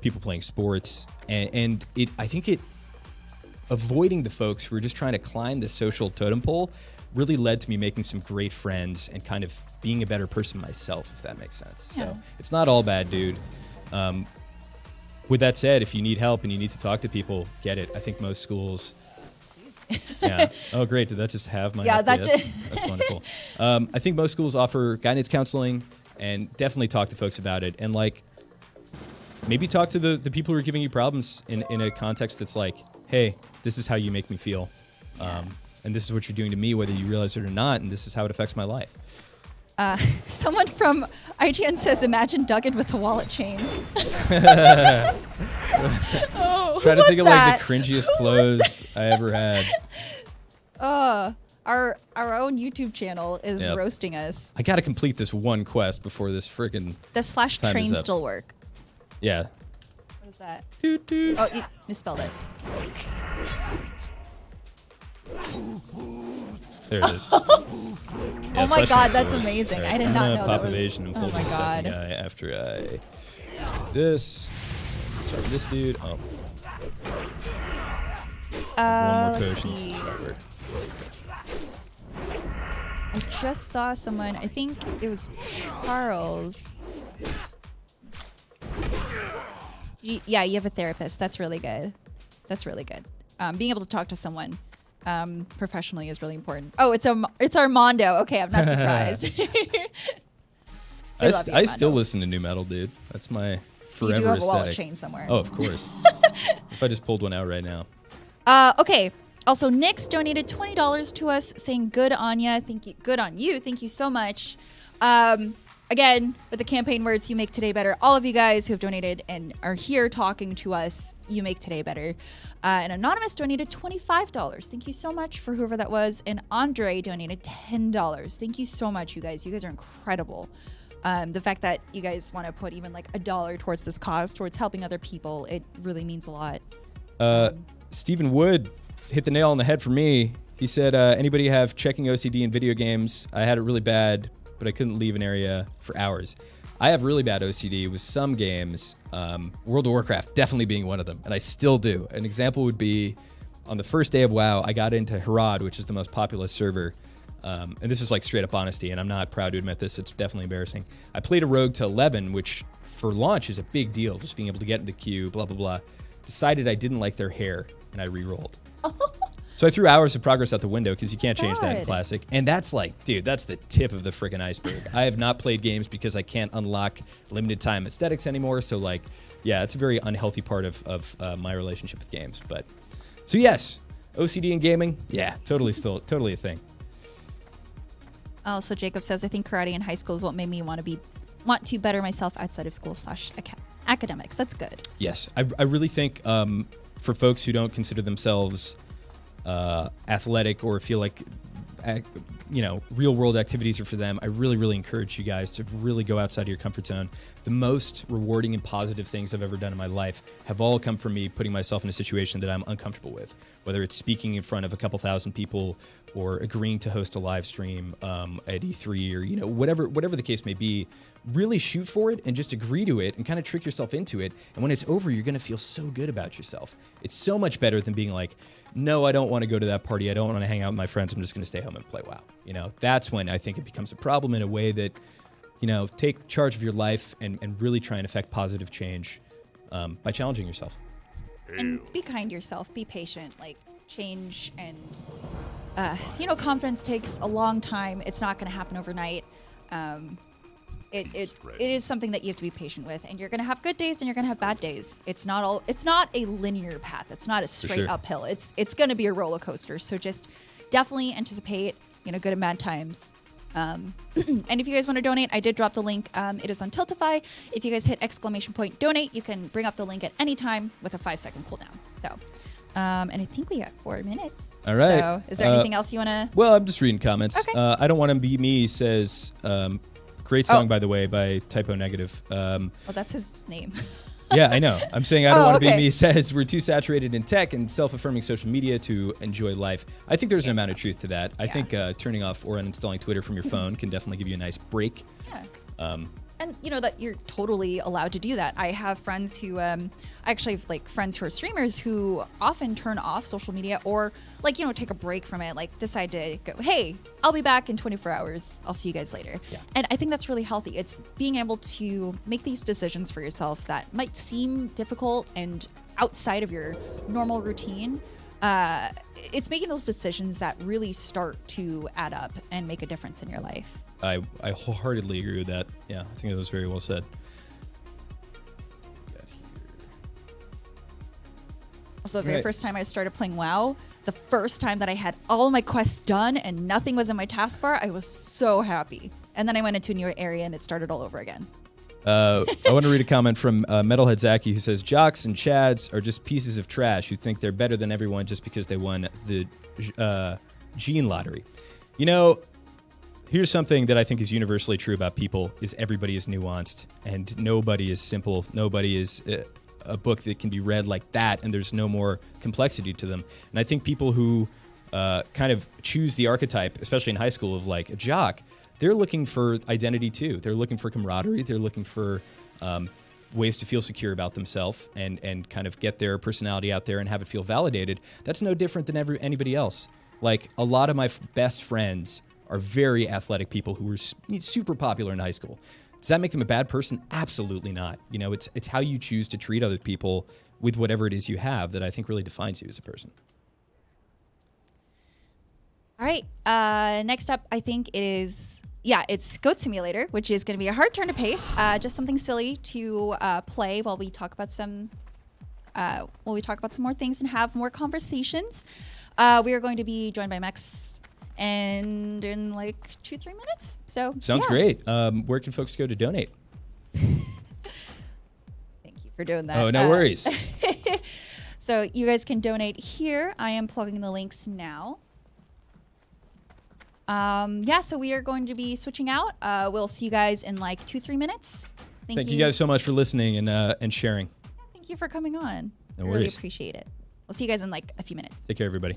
people playing sports, and I think avoiding the folks who were just trying to climb the social totem pole really led to me making some great friends and kind of being a better person myself, if that makes sense. Yeah. So it's not all bad, dude. With that said, if you need help and you need to talk to people, get it. I think most schools. Yeah. Oh, great. Did that just have my Yeah, that FPS? did. That's wonderful. I think most schools offer guidance counseling, and definitely talk to folks about it. And like, maybe talk to the people who are giving you problems in a context that's like, hey, this is how you make me feel. And this is what you're doing to me, whether you realize it or not. And this is how it affects my life. Someone from IGN says, "Imagine Duggan with the wallet chain." Trying to think of like the Who cringiest was clothes I ever had. Our own YouTube channel is Yep. roasting us. I got to complete this one quest before this freaking. The slash Time train is up. still work. Yeah. What is that? Doot, doot. Oh, you misspelled it. There it is. Oh my slash god, train that's still works. amazing. All right, I did I'm not gonna know pop that was. evasion and Oh pull my the second god. guy after I This. Start with this dude. Oh. One more Let's potion. see. Forward. I just saw someone. I think it was Charles. Yeah, you have a therapist. That's really good. That's really good. Being able to talk to someone professionally is really important. Oh, it's Armando. Okay, I'm not surprised. I still listen to new metal, dude. That's my forever You do have a aesthetic. wallet chain somewhere. Oh, of course. If I just pulled one out right now. Okay. Also, Nyx donated $20 to us, saying "Good on ya." Thank you. Good on you. Thank you so much. Again, with the campaign words, you make today better. All of you guys who have donated and are here talking to us, you make today better. And Anonymous donated $25. Thank you so much for whoever that was. And Andre donated $10. Thank you so much, you guys. You guys are incredible. The fact that you guys want to put even like $1 towards this cause, towards helping other people, it really means a lot. Stephen Wood hit the nail on the head for me. He said, anybody have checking OCD in video games? I had it really bad, but I couldn't leave an area for hours. I have really bad OCD with some games, World of Warcraft definitely being one of them, and I still do. An example would be on the first day of WoW, I got into Herod, which is the most populous server. And this is like straight up honesty, and I'm not proud to admit this. It's definitely embarrassing. I played a rogue to 11, which for launch is a big deal, just being able to get in the queue, blah, blah, blah. Decided I didn't like their hair, and I re-rolled. So I threw hours of progress out the window because you can't change that in Classic. And that's like, dude, that's the tip of the freaking iceberg. I have not played games because I can't unlock limited time aesthetics anymore. So like, yeah, it's a very unhealthy part of my relationship with games. But so yes, OCD in gaming, yeah, totally a thing. Also, Jacob says, I think karate in high school is what made me want to better myself outside of school / academics. That's good. Yes, I really think for folks who don't consider themselves athletic or feel like real world activities are for them, I really encourage you guys to really go outside of your comfort zone. The most rewarding and positive things I've ever done in my life have all come from me putting myself in a situation that I'm uncomfortable with, whether it's speaking in front of a couple thousand people or agreeing to host a live stream at E3 or whatever the case may be. Really shoot for it and just agree to it and kind of trick yourself into it. And when it's over, you're going to feel so good about yourself. It's so much better than being like, no, I don't want to go to that party. I don't want to hang out with my friends. I'm just going to stay home and play WoW. That's when I think it becomes a problem in a way that, take charge of your life and really try and affect positive change by challenging yourself. And be kind to yourself. Be patient. Like, change and, confidence takes a long time. It's not going to happen overnight. It is something that you have to be patient with, and you're going to have good days and you're going to have bad days. It's not a linear path. It's not a straight uphill. It's going to be a roller coaster. So just definitely anticipate, good and bad times. And if you guys want to donate, I did drop the link. It is on Tiltify. If you guys hit ! donate, you can bring up the link at any time with a 5-second cooldown. So, and I think we got 4 minutes. All right. So is there anything else you want to? Well, I'm just reading comments. Okay. I Don't Want to Be Me says, great song, by the way, by Typo Negative. That's his name. Yeah, I know. I'm saying I Don't Want to okay. Be Me says we're too saturated in tech and self-affirming social media to enjoy life. I think there's an amount of truth to that. I think turning off or uninstalling Twitter from your phone can definitely give you a nice break. Yeah. And that you're totally allowed to do that. I have friends who, I actually have friends who are streamers who often turn off social media or take a break from it, decide to go, hey, I'll be back in 24 hours. I'll see you guys later. Yeah. And I think that's really healthy. It's being able to make these decisions for yourself that might seem difficult and outside of your normal routine. It's making those decisions that really start to add up and make a difference in your life. I wholeheartedly agree with that. Yeah, I think that was very well said. Also, the very first time I started playing WoW, the first time that I had all of my quests done and nothing was in my taskbar, I was so happy. And then I went into a new area and it started all over again. I want to read a comment from Metalhead Zaki who says, Jocks and Chads are just pieces of trash who think they're better than everyone just because they won the gene lottery. Here's something that I think is universally true about people is everybody is nuanced and nobody is simple. Nobody is a book that can be read like that and there's no more complexity to them. And I think people who kind of choose the archetype, especially in high school, of a jock, they're looking for identity too. They're looking for camaraderie. They're looking for ways to feel secure about themselves and kind of get their personality out there and have it feel validated, that's no different than anybody else. Like, a lot of my best friends are very athletic people who were super popular in high school. Does that make them a bad person? Absolutely not. You know, it's how you choose to treat other people with whatever it is you have that I think really defines you as a person. All right. Next up, I think it's Goat Simulator, which is going to be a hard turn to pace. Just something silly to play while we talk about some more things and have more conversations. We are going to be joined by Max and in like 2-3 minutes. So sounds great. Where can folks go to donate? Thank you for doing that. Oh, no worries. So you guys can donate here. I am plugging the links now. So we are going to be switching out. We'll see you guys in like 2-3 minutes. Thank you guys so much for listening and sharing. Thank you for coming on. No I worries. really appreciate it. We'll see you guys in like a few minutes. Take care, everybody.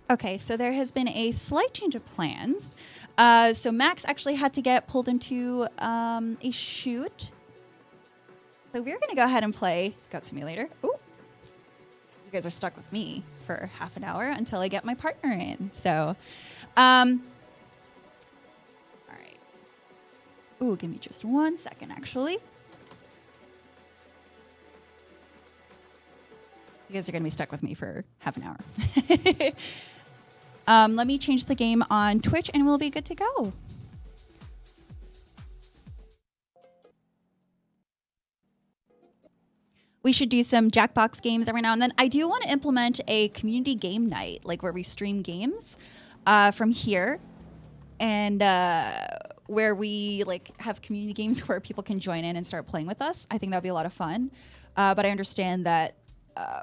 Okay, so there has been a slight change of plans. So Max actually had to get pulled into a shoot. So we're going to go ahead and play Goat Simulator. Ooh. You guys are stuck with me for half an hour until I get my partner in. So, all right. Ooh, give me just 1 second, actually. You guys are going to be stuck with me for half an hour. Let me change the game on Twitch and we'll be good to go. We should do some Jackbox games every now and then. I do want to implement a community game night, like where we stream games from here, and where we like have community games where people can join in and start playing with us. I think that would be a lot of fun. But I understand that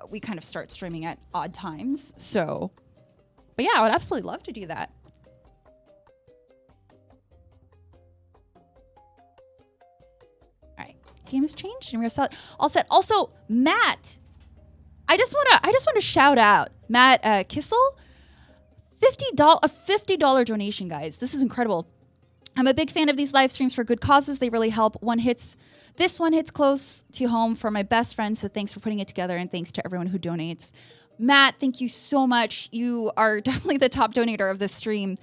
we kind of start streaming at odd times, so But yeah, I would absolutely love to do that. All right, game has changed and we're all set. Also, Matt, I just want to shout out Matt Kissel. A $50 donation, guys. This is incredible. I'm a big fan of these live streams for good causes. They really help. This one hits close to home for my best friend. So thanks for putting it together, and thanks to everyone who donates. Matt, thank you so much. You are definitely the top donator of this stream,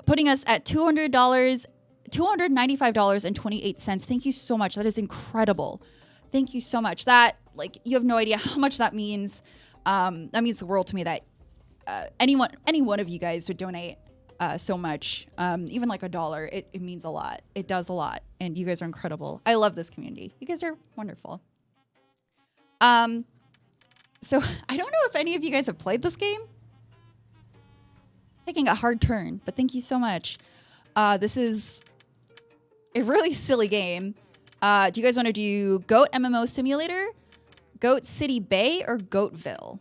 putting us at $295.28. Thank you so much. That is incredible. Thank you so much. That, like, you have no idea how much that means. That means the world to me that any one of you guys would donate so much, even like $1, it means a lot. It does a lot, and you guys are incredible. I love this community. You guys are wonderful. So I don't know if any of you guys have played this game. Taking a hard turn, but thank you so much. This is a really silly game. Do you guys want to do Goat MMO Simulator, Goat City Bay, or Goatville?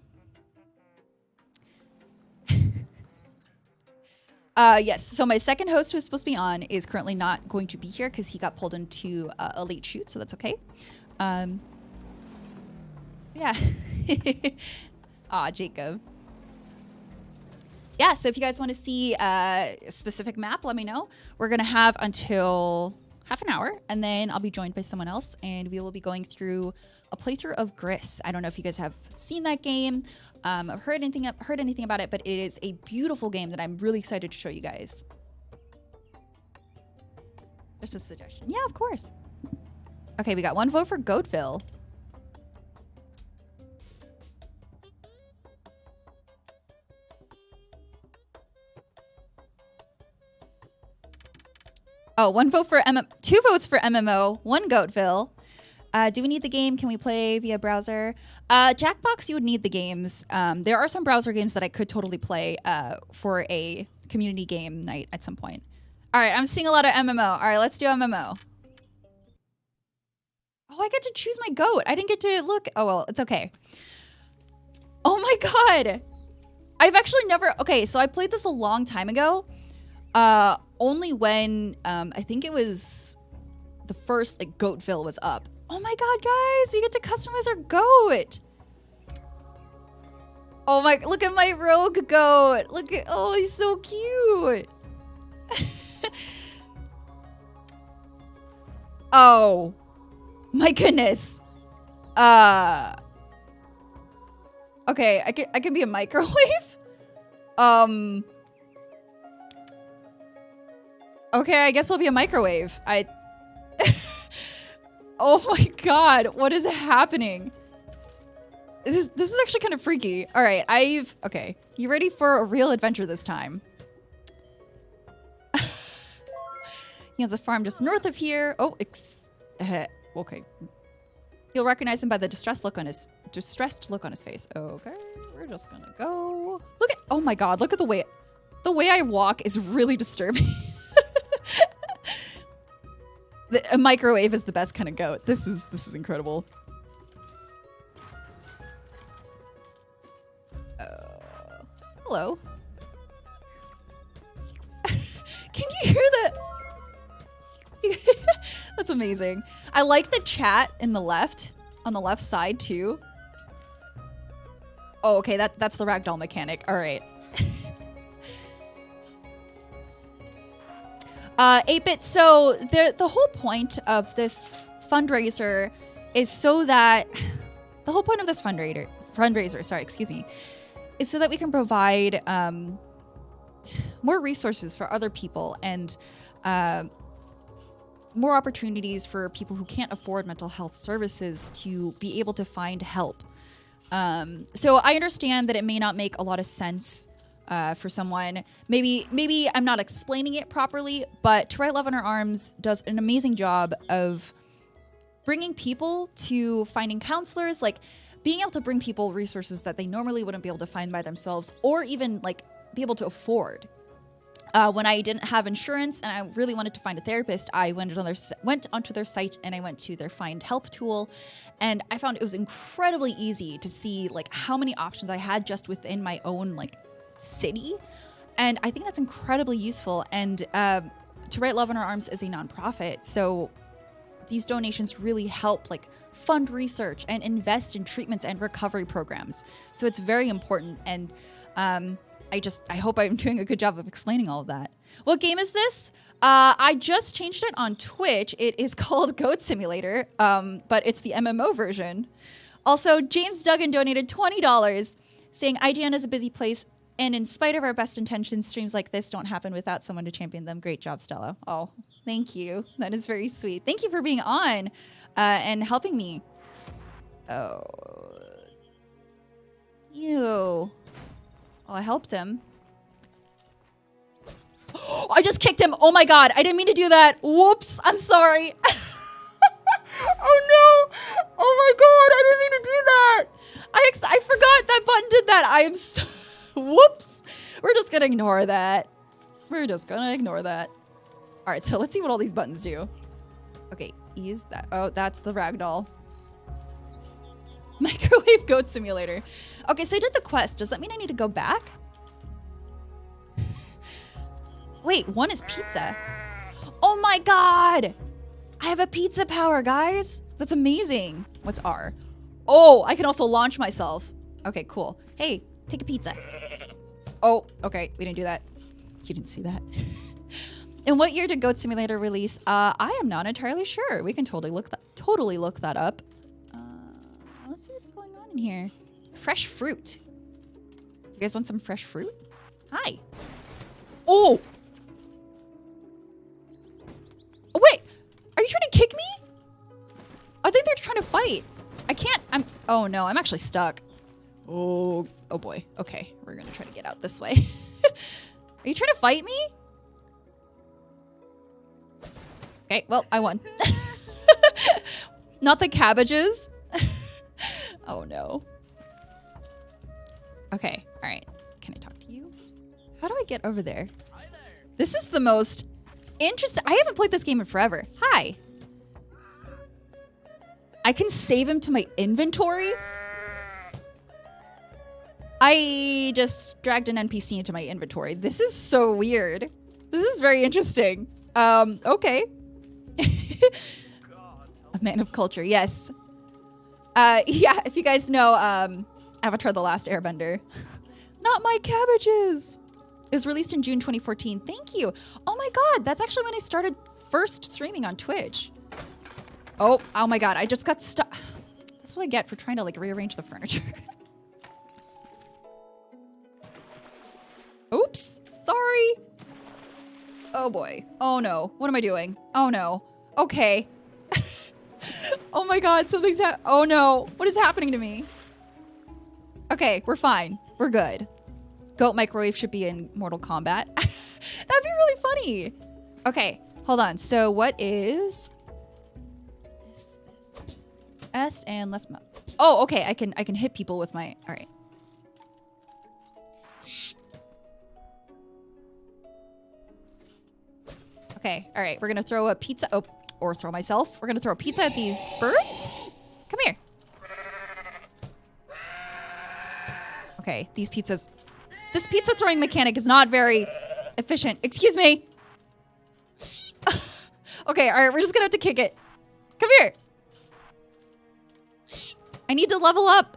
Yes, so my second host who was supposed to be on is currently not going to be here because he got pulled into a late shoot, so that's okay. Yeah. Aw, Jacob. Yeah, so if you guys want to see a specific map, let me know. We're going to have until half an hour, and then I'll be joined by someone else, and we will be going through a playthrough of Gris. I don't know if you guys have seen that game, heard anything about it, but it is a beautiful game that I'm really excited to show you guys. Just a suggestion. Yeah, of course. Okay, we got one vote for Goatville. Oh, one vote for two votes for MMO, one Goatville. Do we need the game? Can we play via browser? Jackbox, you would need the games. There are some browser games that I could totally play for a community game night at some point. All right, I'm seeing a lot of MMO. All right, let's do MMO. Oh, I get to choose my goat. I didn't get to look. Oh, well, it's okay. Oh my God. I've actually never, okay, so I played this a long time ago. Only when, I think it was the first, like, Goatville was up. Oh my God, guys, we get to customize our goat. Oh my, look at my rogue goat. Look at, oh, he's so cute. Oh my goodness. Okay, I can be a microwave. Okay, I guess I'll be a microwave. Oh my God, what is happening? This is actually kind of freaky. All right, okay. You ready for a real adventure this time? He has a farm just north of here. Oh, okay. You'll recognize him by the distressed look on his face. Okay, we're just gonna go. Look at, oh my God, look at the way I walk is really disturbing. A microwave is the best kind of goat. This is incredible. Hello. Can you hear that? That's amazing. I like the chat on the left side too. Oh, okay, that's the ragdoll mechanic. All right. 8-bit, so the whole point of this fundraiser is so that the whole point of this fundraiser, sorry, excuse me, is so that we can provide more resources for other people and more opportunities for people who can't afford mental health services to be able to find help. So I understand that it may not make a lot of sense for someone. Maybe I'm not explaining it properly, but To Write Love on Our Arms does an amazing job of bringing people to finding counselors, like being able to bring people resources that they normally wouldn't be able to find by themselves or even like be able to afford. When I didn't have insurance and I really wanted to find a therapist, I went onto their site and I went to their Find Help tool, and I found it was incredibly easy to see like how many options I had just within my own like city. And I think that's incredibly useful. And To Write Love on Our Arms is a nonprofit. So these donations really help like fund research and invest in treatments and recovery programs. So it's very important. And I hope I'm doing a good job of explaining all of that. What game is this? I just changed it on Twitch. It is called Goat Simulator, but it's the MMO version. Also, James Duggan donated $20, saying IGN is a busy place, and in spite of our best intentions, streams like this don't happen without someone to champion them. Great job, Stella. Oh, thank you. That is very sweet. Thank you for being on and helping me. Oh. Ew. Oh, I helped him. I just kicked him. Oh my god, I didn't mean to do that. Whoops, I'm sorry. Oh no. Oh my god, I didn't mean to do that. I forgot that button did that. I am so... Whoops. We're just gonna ignore that. We're just gonna ignore that. All right, so let's see what all these buttons do. Okay, E is that. Oh, that's the ragdoll. Microwave Goat Simulator. Okay, so I did the quest. Does that mean I need to go back? Wait, one is pizza. Oh my god! I have a pizza power, guys. That's amazing. What's R? Oh, I can also launch myself. Okay, cool. Hey, take a pizza. Oh, okay. We didn't do that. You didn't see that. In what year did Goat Simulator release? I am not entirely sure. We can totally look that up. Let's see what's going on in here. Fresh fruit. You guys want some fresh fruit? Hi. Oh! Oh, wait! Are you trying to kick me? I think they're trying to fight. I can't, oh no, I'm actually stuck. Oh boy. Okay, we're gonna try to get out this way. Are you trying to fight me? Okay, well, I won. Not the cabbages. Oh no. Okay, all right. Can I talk to you? How do I get over there? This is the most interesting. I haven't played this game in forever. Hi. I can save him to my inventory. I just dragged an NPC into my inventory. This is so weird. This is very interesting. Okay. A man of culture, yes. Yeah, if you guys know Avatar: The Last Airbender. Not my cabbages. It was released in June 2014. Thank you. Oh my god, that's actually when I started first streaming on Twitch. Oh my god, I just got stuck. That's what I get for trying to like rearrange the furniture. Oops, sorry. Oh boy. Oh no. What am I doing? Oh no. Okay. Oh my god, something's oh no. What is happening to me? Okay, we're fine. We're good. Goat Microwave should be in Mortal Kombat. That'd be really funny. Okay, hold on. So what is this? S and left mouse. Oh, okay. I can hit people with my. All right. Okay. All right. We're gonna throw a pizza. Oh, or throw myself. We're gonna throw a pizza at these birds. Come here. Okay. These pizzas. This pizza throwing mechanic is not very efficient. Excuse me. Okay, all right, we're just gonna have to kick it. Come here. I need to level up.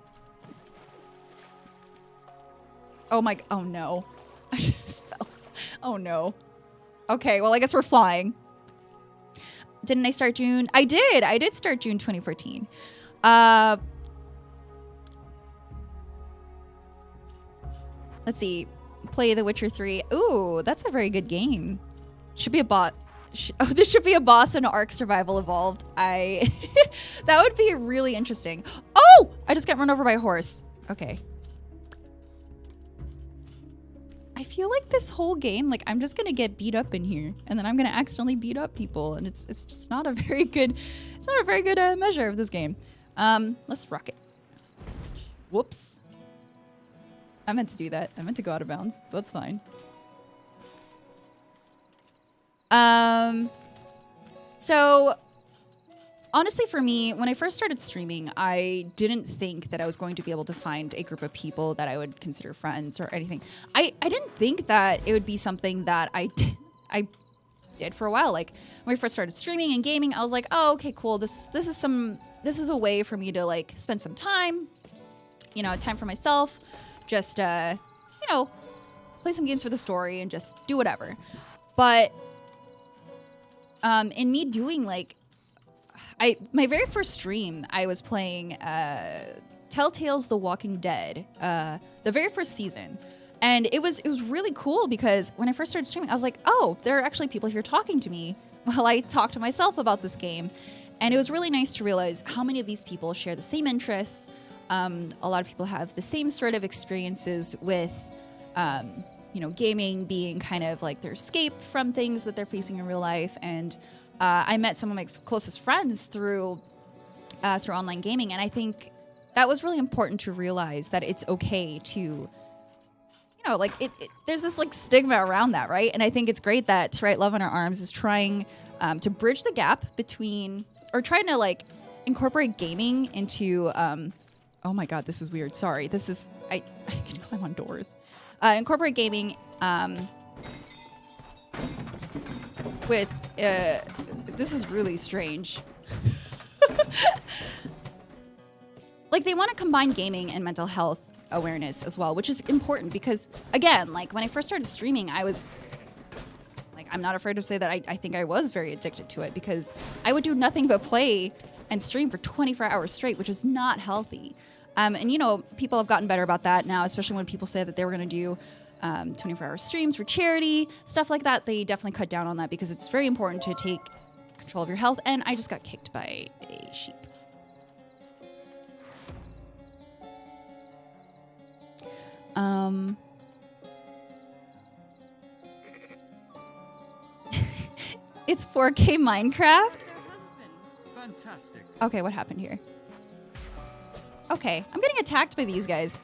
Oh my, oh no. I just fell. Oh no. Okay, well, I guess we're flying. Didn't I start June? I did start June 2014. Let's see. Play The Witcher 3. Ooh, that's a very good game. Should be a bot. Oh, this should be a boss in Ark Survival Evolved. That would be really interesting. Oh! I just got run over by a horse. Okay. I feel like this whole game, like, I'm just gonna get beat up in here, and then I'm gonna accidentally beat up people, and it's just not a very good, measure of this game. Let's rock it. Whoops. I meant to do that. I meant to go out of bounds. That's fine. So honestly, for me, when I first started streaming, I didn't think that I was going to be able to find a group of people that I would consider friends or anything. I didn't think that it would be something that I did for a while. Like when I first started streaming and gaming, I was like, oh, okay, cool. This is a way for me to like spend some time, you know, time for myself, just you know, play some games for the story and just do whatever. But in me doing like my very first stream, I was playing Telltale's The Walking Dead, the very first season. And it was really cool because when I first started streaming, I was like, oh, there are actually people here talking to me while I talk to myself about this game. And it was really nice to realize how many of these people share the same interests. A lot of people have the same sort of experiences with, you know, gaming being kind of like their escape from things that they're facing in real life. And I met some of my closest friends through online gaming. And I think that was really important to realize that it's okay to, you know, like there's this like stigma around that, right? And I think it's great that To Write Love in Our Arms is trying to bridge the gap between, or trying to like incorporate gaming into, oh my God, this is weird. Sorry. This is, I can climb on doors. Incorporate gaming with, this is really strange. Like they want to combine gaming and mental health awareness as well, which is important because again, like when I first started streaming, I was like, I'm not afraid to say that I think I was very addicted to it because I would do nothing but play and stream for 24 hours straight, which is not healthy. And you know, people have gotten better about that now, especially when people say that they were going to do 24-hour streams for charity, stuff like that. They definitely cut down on that because it's very important to take control of your health. And I just got kicked by a sheep. It's 4K Minecraft. Fantastic. Okay, what happened here? Okay, I'm getting attacked by these guys.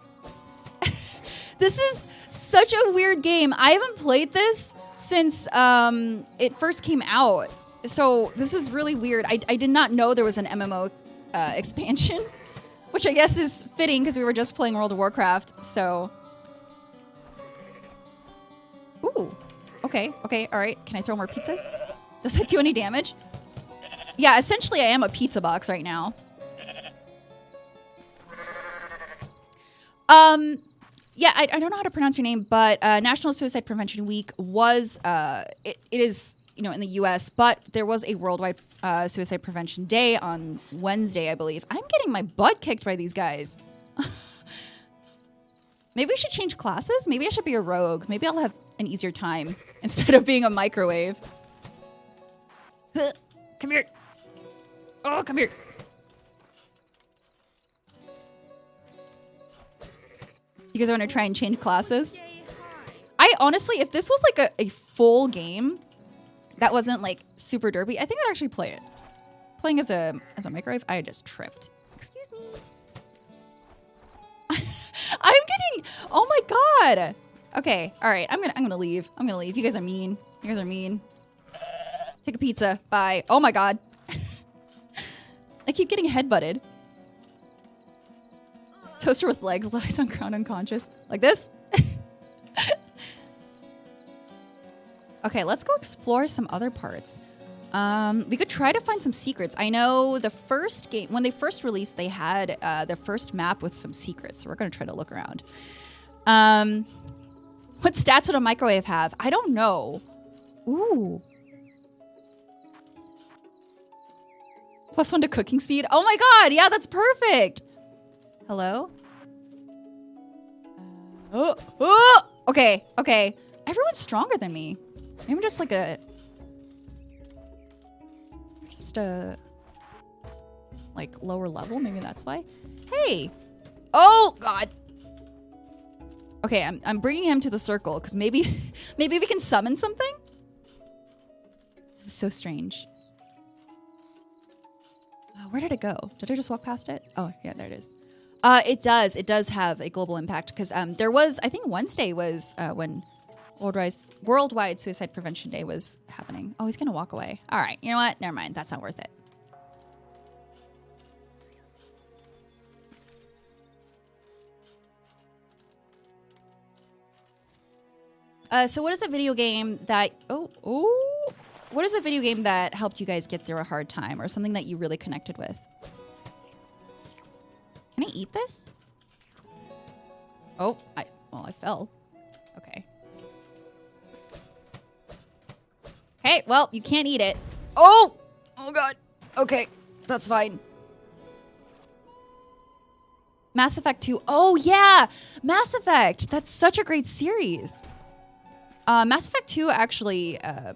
This is such a weird game. I haven't played this since it first came out. So this is really weird. I did not know there was an MMO expansion, which I guess is fitting because we were just playing World of Warcraft. So, ooh, okay, all right. Can I throw more pizzas? Does that do any damage? Yeah, essentially I am a pizza box right now. Yeah, I don't know how to pronounce your name, but National Suicide Prevention Week was, it is, you know, in the U.S., but there was a worldwide Suicide Prevention Day on Wednesday, I believe. I'm getting my butt kicked by these guys. Maybe we should change classes. Maybe I should be a rogue. Maybe I'll have an easier time instead of being a microwave. Come here. Oh, come here. You guys want to try and change classes? I honestly, if this was like a full game that wasn't like super derpy, I think I'd actually play it. Playing as a microwave, I just tripped. Excuse me. I'm getting, oh my God. Okay, all right, I'm gonna leave. I'm gonna leave. You guys are mean. You guys are mean. Take a pizza. Bye. Oh my God. I keep getting headbutted. Toaster with legs lies on ground unconscious. Like this? Okay, let's go explore some other parts. We could try to find some secrets. I know the first game, when they first released, they had their first map with some secrets. So we're going to try to look around. What stats would a microwave have? I don't know. Ooh. +1 to cooking speed. Oh my God. Yeah, that's perfect. Hello? Okay. Everyone's stronger than me. Maybe I'm just like like lower level. Maybe that's why. Hey. Oh God. Okay, I'm bringing him to the circle because maybe we can summon something. This is so strange. Where did it go? Did I just walk past it? Oh yeah, there it is. It does have a global impact because there was, I think Wednesday was when Worldwide Suicide Prevention Day was happening. Oh, he's gonna walk away. All right, you know what? Never mind. That's not worth it. So what is a video game that what is a video game that helped you guys get through a hard time or something that you really connected with? Can I eat this? Oh, I fell. Okay. Okay, well, you can't eat it. Oh god. Okay, that's fine. Mass Effect 2. Oh yeah, Mass Effect. That's such a great series. Mass Effect 2 actually, I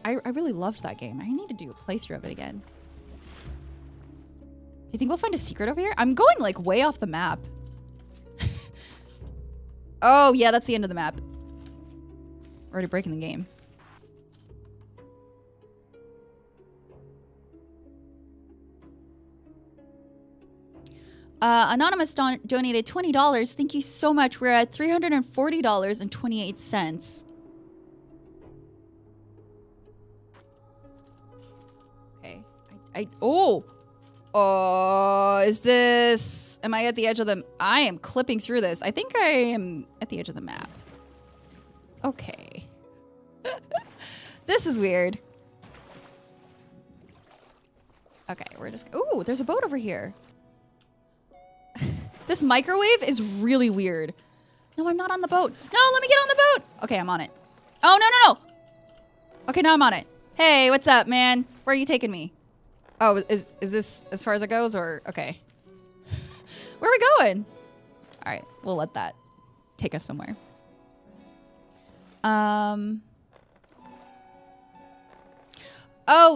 really loved that game. I need to do a playthrough of it again. Do you think we'll find a secret over here? I'm going like way off the map. Oh yeah, that's the end of the map. Already breaking the game. Anonymous donated $20. Thank you so much. We're at $340.28. Okay. Is this... Am I at the edge of the... I am clipping through this. I think I am at the edge of the map. Okay. This is weird. Okay, we're just... Ooh, there's a boat over here. This microwave is really weird. No, I'm not on the boat. No, let me get on the boat. Okay, I'm on it. Oh, no. Okay, now I'm on it. Hey, what's up, man? Where are you taking me? Oh, is this as far as it goes or... Okay. Where are we going? All right, we'll let that take us somewhere. Oh,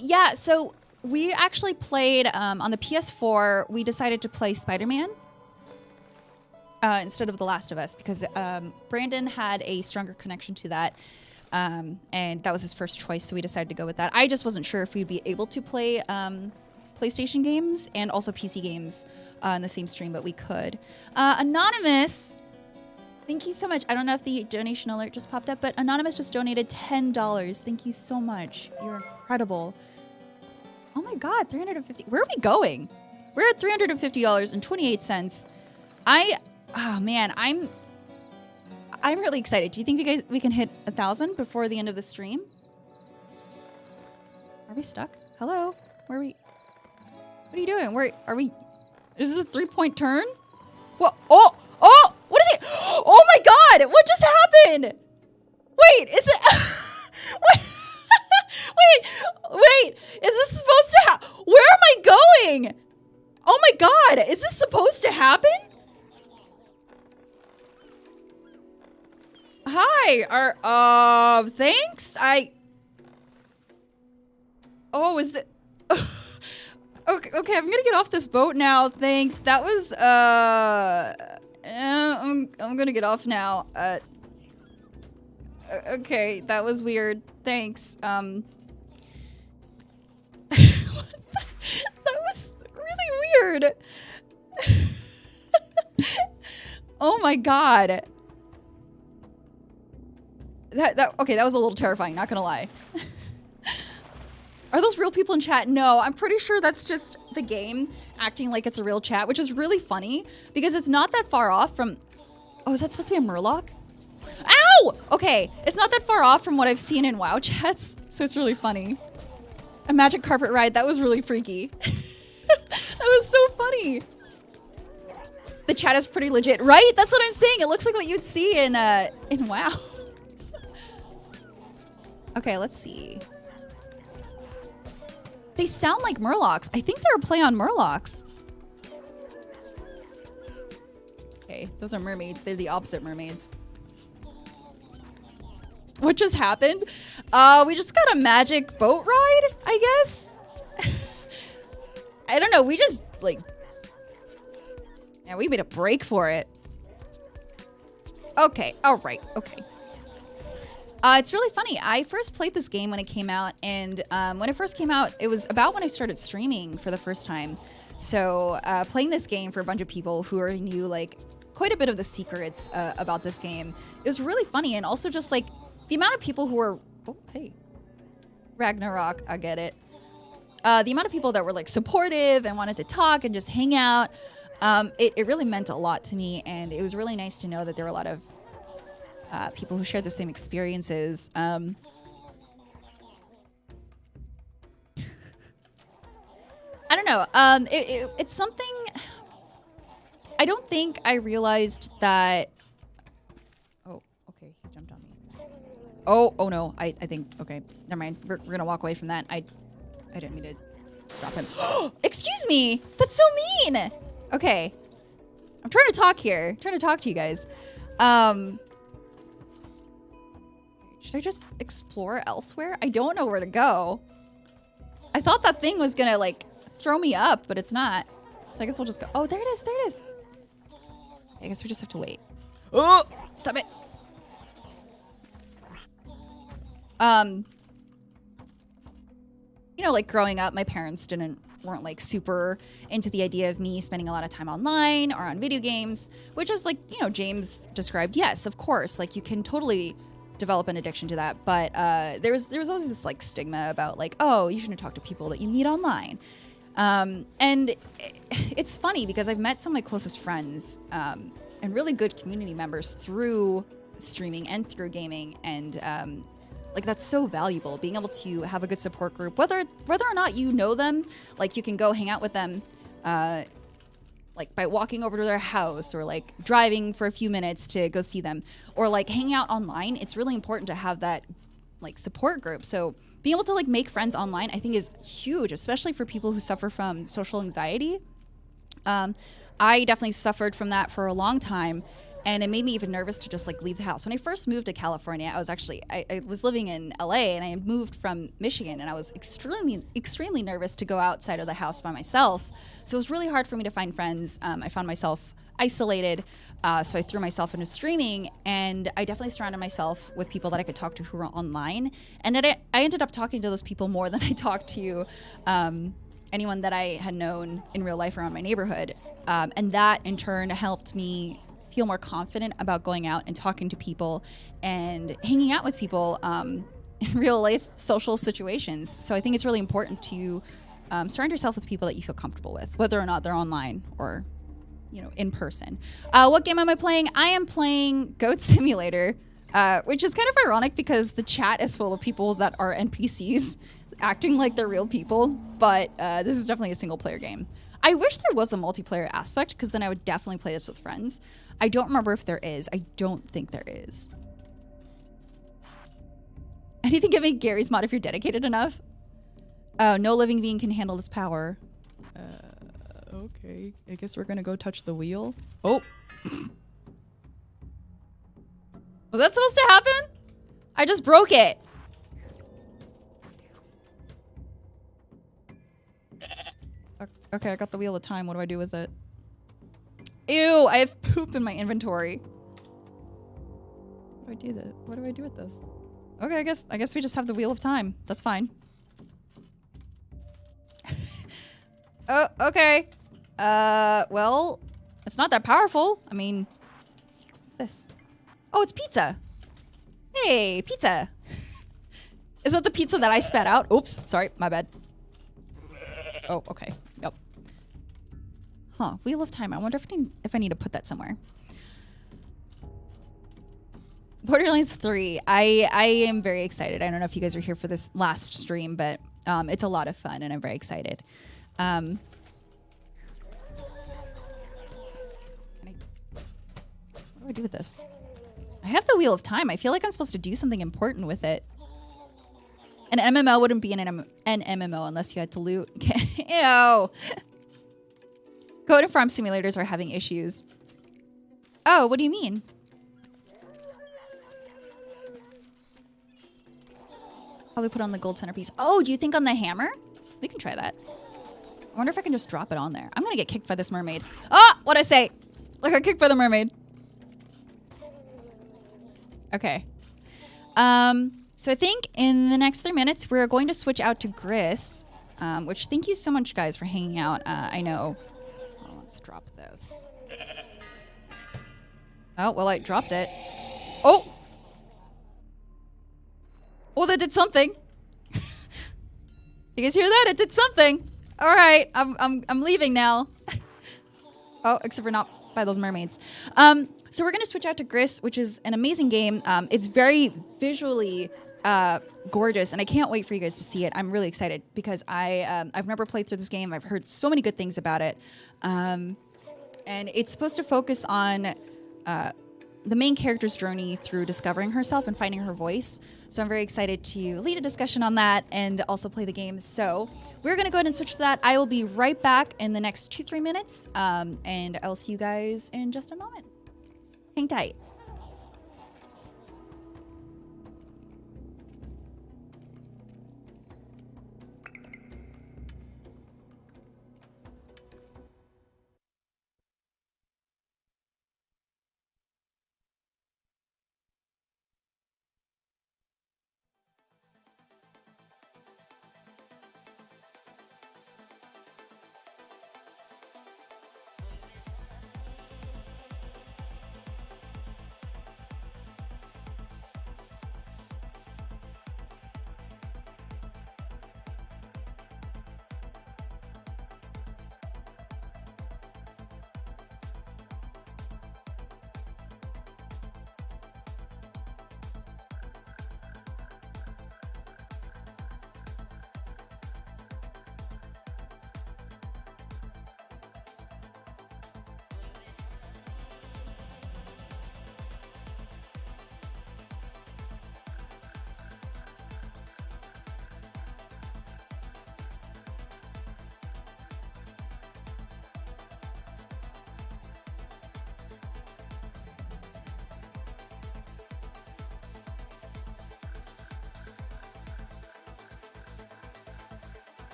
yeah, so we actually played on the PS4. We decided to play Spider-Man. Instead of The Last of Us, because Brandon had a stronger connection to that, and that was his first choice, so we decided to go with that. I just wasn't sure if we'd be able to play PlayStation games and also PC games in the same stream, but we could. Anonymous, thank you so much. I don't know if the donation alert just popped up, but Anonymous just donated $10. Thank you so much. You're incredible. Oh my God, 350. Where are we going? We're at $350.28. Oh man, I'm really excited. Do you think we can hit 1,000 before the end of the stream? Are we stuck? Hello? Where are we? What are you doing? Where are we? Is this a 3-point turn? What? Oh! What is it? Oh my God! What just happened? Wait, is it? Wait! Is this supposed to happen? Where am I going? Oh my God! Is this supposed to happen? Hi, thanks. Oh, is that... okay, I'm gonna get off this boat now. Thanks. That was, I'm gonna get off now. Okay, that was weird. Thanks. That was really weird. Oh my God. Okay, that was a little terrifying, not gonna lie. Are those real people in chat? No, I'm pretty sure that's just the game acting like it's a real chat, which is really funny because it's not that far off from... Oh, is that supposed to be a Murloc? Ow! Okay, it's not that far off from what I've seen in WoW chats, so it's really funny. A magic carpet ride, that was really freaky. That was so funny. The chat is pretty legit, right? That's what I'm saying. It looks like what you'd see in WoW. Okay, let's see. They sound like Murlocs. I think they're a play on Murlocs. Okay, those are mermaids. They're the opposite mermaids. What just happened? We just got a magic boat ride, I guess. I don't know. We just, like... Yeah, we made a break for it. Okay, all right, okay. It's really funny. I first played this game when it came out, and when it first came out, it was about when I started streaming for the first time. So playing this game for a bunch of people who already knew like quite a bit of the secrets about this game, it was really funny, and also just like the amount of people who were, oh hey, Ragnarok, I get it. The amount of people that were like supportive and wanted to talk and just hang out, it really meant a lot to me, and it was really nice to know that there were a lot of people who share the same experiences. I don't know. It's something. I don't think I realized that. Oh, okay. He jumped on me. Oh no. I think. Okay, never mind. We're gonna walk away from that. I didn't mean to drop him. Excuse me. That's so mean. Okay. I'm trying to talk here. I'm trying to talk to you guys. Should I just explore elsewhere? I don't know where to go. I thought that thing was gonna like throw me up, but it's not. So I guess we'll just go. Oh, there it is. There it is. I guess we just have to wait. Oh, stop it. You know, like growing up, my parents weren't like super into the idea of me spending a lot of time online or on video games, which is like, you know, James described. Yes, of course. Like you can totally develop an addiction to that. But there was always this like stigma about like, oh, you shouldn't talk to people that you meet online. And it's funny because I've met some of my closest friends and really good community members through streaming and through gaming. And like that's so valuable, being able to have a good support group, whether or not you know them. Like you can go hang out with them like by walking over to their house or like driving for a few minutes to go see them or like hanging out online. It's really important to have that like support group. So being able to like make friends online, I think is huge, especially for people who suffer from social anxiety. I definitely suffered from that for a long time, and it made me even nervous to just like leave the house. When I first moved to California, I was living in LA and I moved from Michigan, and I was extremely nervous to go outside of the house by myself. So it was really hard for me to find friends. I found myself isolated, so I threw myself into streaming, and I definitely surrounded myself with people that I could talk to who were online. And I ended up talking to those people more than I talked to anyone that I had known in real life around my neighborhood. And that in turn helped me feel more confident about going out and talking to people and hanging out with people in real life social situations. So I think it's really important to surround yourself with people that you feel comfortable with, whether or not they're online or, you know, in person. What game am I playing? I am playing Goat Simulator, which is kind of ironic because the chat is full of people that are NPCs acting like they're real people, but this is definitely a single player game. I wish there was a multiplayer aspect because then I would definitely play this with friends. I don't remember if there is. I don't think there is. Anything giving Gary's mod if you're dedicated enough? No living being can handle this power. Okay. I guess we're gonna go touch the wheel. Oh. Was that supposed to happen? I just broke it. Okay, I got the wheel of time. What do I do with it? Ew, I have poop in my inventory. What do I do what do I do with this? Okay, I guess we just have the wheel of time. That's fine. Oh, okay. Well, it's not that powerful. I mean, what's this? Oh, it's pizza. Hey, pizza. Is that the pizza that I spat out? Oops, sorry, my bad. Oh, okay. Yep. Huh, Wheel of Time. I wonder if I need to put that somewhere. Borderlands 3. I am very excited. I don't know if you guys are here for this last stream, but it's a lot of fun and I'm very excited. What do I do with this? I have the Wheel of Time. I feel like I'm supposed to do something important with it. An MMO wouldn't be an MMO unless you had to loot. Ew. Goat and farm simulators are having issues. Oh, what do you mean? Probably put on the gold centerpiece. Oh, do you think on the hammer? We can try that. I wonder if I can just drop it on there. I'm gonna get kicked by this mermaid. Ah, what'd I say? I got kicked by the mermaid. Okay. So I think in the next 3 minutes, we're going to switch out to Gris, which thank you so much, guys, for hanging out. I know. Oh, let's drop this. Oh, well, I dropped it. Oh! Oh, that did something. You guys hear that? It did something. All right, I'm leaving now. Oh, except for not by those mermaids. So we're gonna switch out to Gris, which is an amazing game. It's very visually gorgeous, and I can't wait for you guys to see it. I'm really excited because I've never played through this game. I've heard so many good things about it, and it's supposed to focus on the main character's journey through discovering herself and finding her voice. So I'm very excited to lead a discussion on that and also play the game. So we're going to go ahead and switch to that. I will be right back in the next 2-3 minutes, and I'll see you guys in just a moment. Hang tight.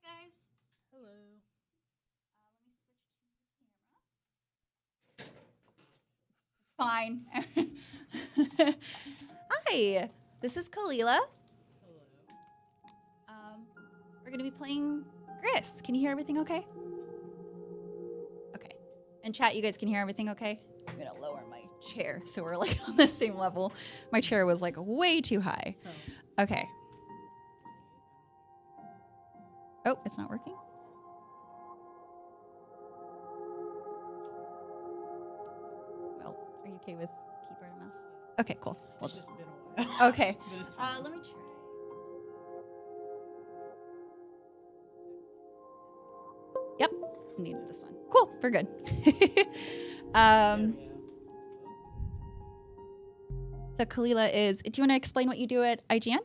Guys. Hello. Let me switch to the camera. Fine. Hi, this is Kalila. We're gonna be playing Gris. Can you hear everything okay? Okay. And chat, you guys can hear everything okay? I'm gonna lower my chair so we're like on the same level. My chair was like way too high. Oh. Okay. Oh, it's not working? Well, are you okay with keyboard and mouse? Okay, cool. We'll just... been a while. Okay. But it's fine. Let me try. Yep, needed this one. Cool, we're good. So Kalila is, do you want to explain what you do at IGN?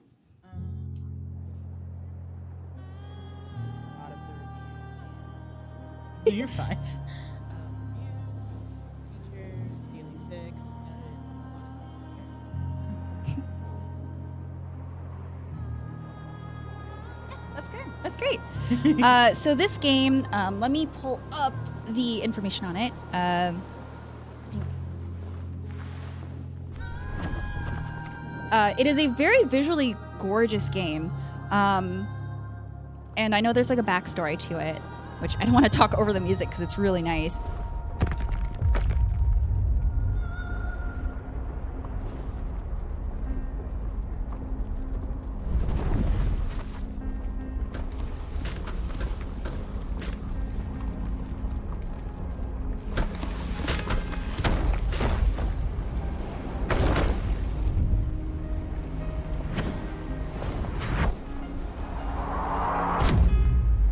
You're fine. Features, daily fix, That's good. That's great. So this game, let me pull up the information on it. It is a very visually gorgeous game. And I know there's like a backstory to it, which I don't want to talk over the music because it's really nice.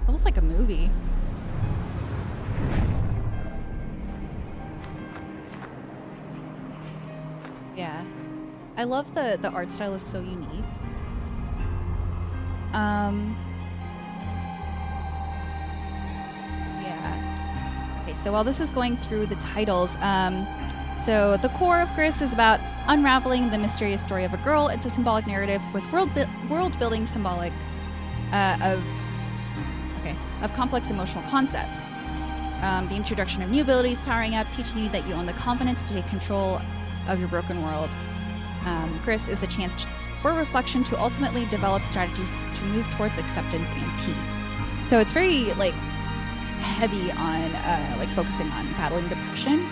Almost like a movie. Yeah. I love the art style is so unique. Yeah. Okay, so while this is going through the titles, so the core of Gris is about unraveling the mysterious story of a girl. It's a symbolic narrative with world building symbolic of complex emotional concepts. The introduction of new abilities, powering up, teaching you that you own the confidence to take control of your broken world. Gris is a chance for reflection to ultimately develop strategies to move towards acceptance and peace. So it's very heavy on focusing on battling depression,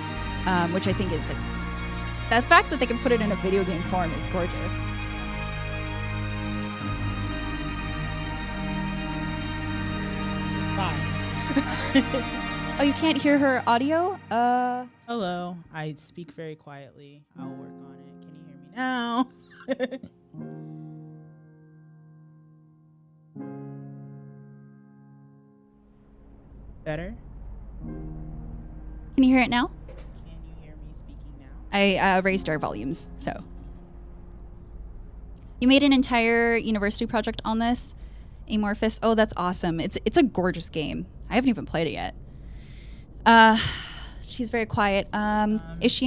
which I think is the fact that they can put it in a video game form is gorgeous. Fine. Oh, you can't hear her audio? Hello. I speak very quietly. I'll work on it. Can you hear me now? Better? Can you hear it now? Can you hear me speaking now? I raised our volumes, so. You made an entire university project on this, Amorphous. Oh, that's awesome. It's a gorgeous game. I haven't even played it yet. She's very quiet. Is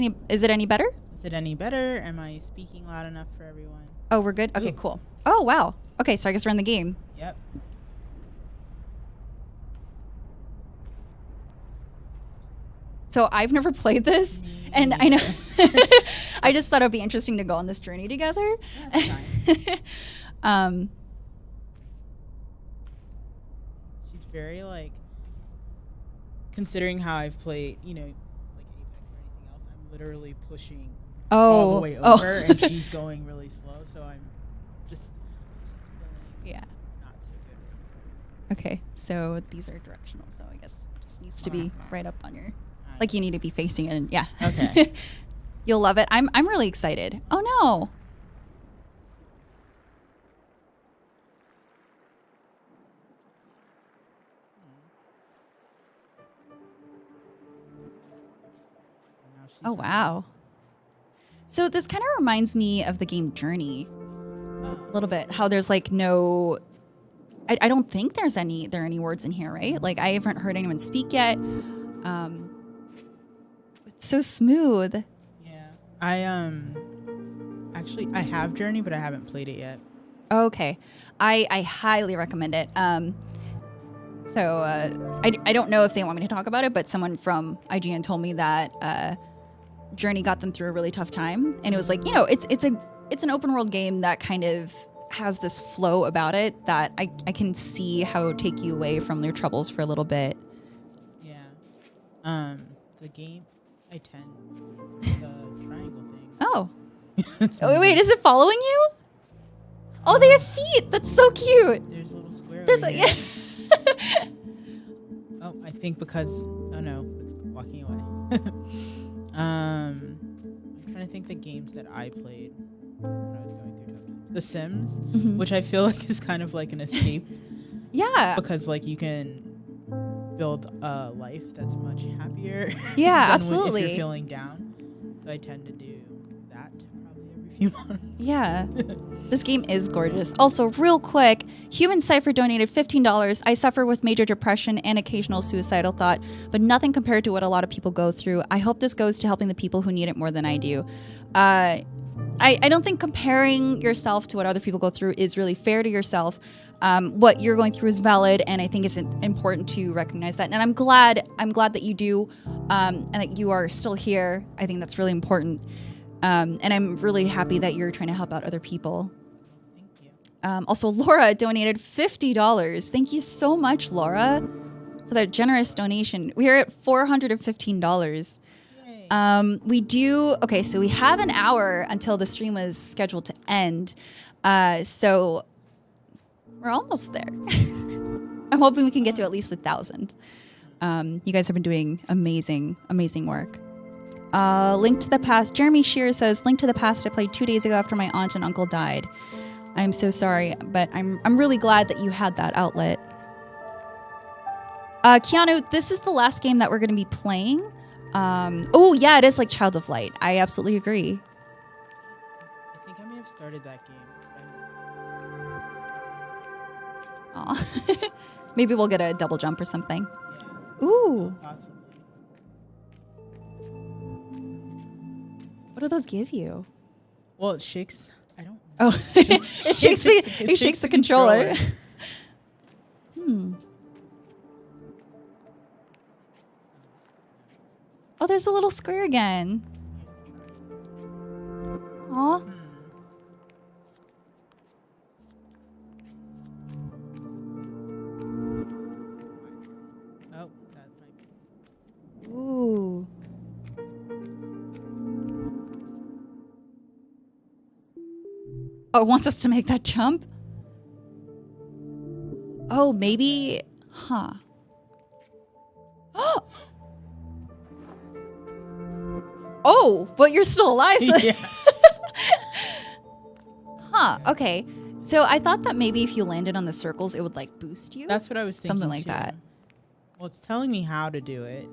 it any better? Is it any better? Am I speaking loud enough for everyone? Oh, we're good? Okay, cool. Oh, wow. Okay, so I guess we're in the game. Yep. So I've never played this, and I know I just thought it would be interesting to go on this journey together. That's fine. She's very considering how I've played, Apex or anything else, I'm literally pushing all the way over, and she's going really slow, so I'm just feeling not so good. Okay, so these are directional, so I guess it just needs to be right up on your, you need to be facing it, and yeah. Okay. You'll love it. I'm really excited. Oh no. Oh, wow. So this kind of reminds me of the game Journey a little bit. How there's no... I don't think there are any words in here, right? I haven't heard anyone speak yet. It's so smooth. Yeah. I have Journey, but I haven't played it yet. Okay. I highly recommend it. So I don't know if they want me to talk about it, but someone from IGN told me that Journey got them through a really tough time, and it was it's an open world game that kind of has this flow about it that I can see how it would take you away from your troubles for a little bit. Yeah. The game I tend the triangle thing. Oh. Wait, is it following you? Oh, they have feet. That's so cute. There's a little square. There's over a here. Oh, I think because it's walking away. I'm trying to think the games that I played when I was going through tough times. The Sims, which I feel is kind of like an escape. Yeah. Because you can build a life that's much happier. Yeah, than absolutely. If you're feeling down. So I tend to do that probably every few months. Yeah. This game is gorgeous. Also, real quick, Human Cypher donated $15. I suffer with major depression and occasional suicidal thought, but nothing compared to what a lot of people go through. I hope this goes to helping the people who need it more than I do. I don't think comparing yourself to what other people go through is really fair to yourself. What you're going through is valid, and I think it's important to recognize that. And I'm glad that you do, and that you are still here. I think that's really important. And I'm really happy that you're trying to help out other people. Thank you. Also, Laura donated $50. Thank you so much, Laura, for that generous donation. We are at $415. Yay. So we have an hour until the stream was scheduled to end. So we're almost there. I'm hoping we can get to at least 1,000. You guys have been doing amazing, amazing work. Link to the past. Jeremy Shear says, link to the past I played 2 days ago after my aunt and uncle died. I'm so sorry, but I'm really glad that you had that outlet. Keanu, this is the last game that we're going to be playing. Oh yeah, it is like Child of Light. I absolutely agree. started that game. Aw. Maybe we'll get a double jump or something. Yeah, Ooh. possibly. What do those give you? Well, it shakes. I don't. Oh, it shakes the controller. Oh, there's a little square again. Aw. Oh, that might be. Ooh. Oh, it wants us to make that jump? Oh, maybe. Huh. Oh, but you're still alive. So Yes. Huh. Okay. So I thought that maybe if you landed on the circles, it would like boost you. That's what I was thinking. Something like too. that. Well, it's telling me how to do it,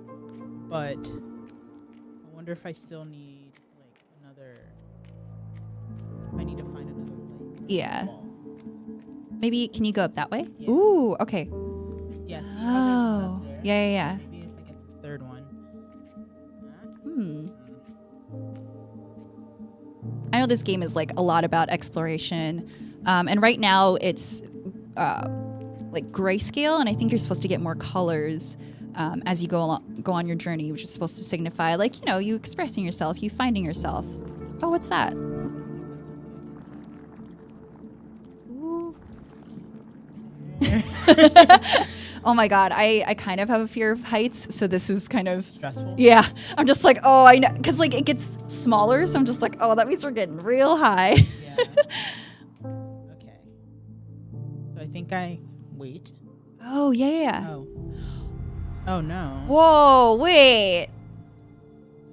but I wonder if I still need like another. I need to find another way. Yeah. Wall. Maybe can you go up that way? Yeah. Ooh. Okay. Yeah. See how there's one Oh. up there? Yeah. Yeah. Maybe if I get the third one. Hmm. I know this game is like a lot about exploration, and right now it's like grayscale, and I think you're supposed to get more colors as you go on your journey, which is supposed to signify like you expressing yourself, you finding yourself. Oh, what's that? Ooh. Oh my god, I kind of have a fear of heights, so this is kind of Stressful. yeah. I'm just like, oh, I know, because like it gets smaller, so I'm just like, oh, that means we're getting real high. Yeah. Okay. So I think I wait. Oh yeah. Oh. Oh no. Whoa, wait.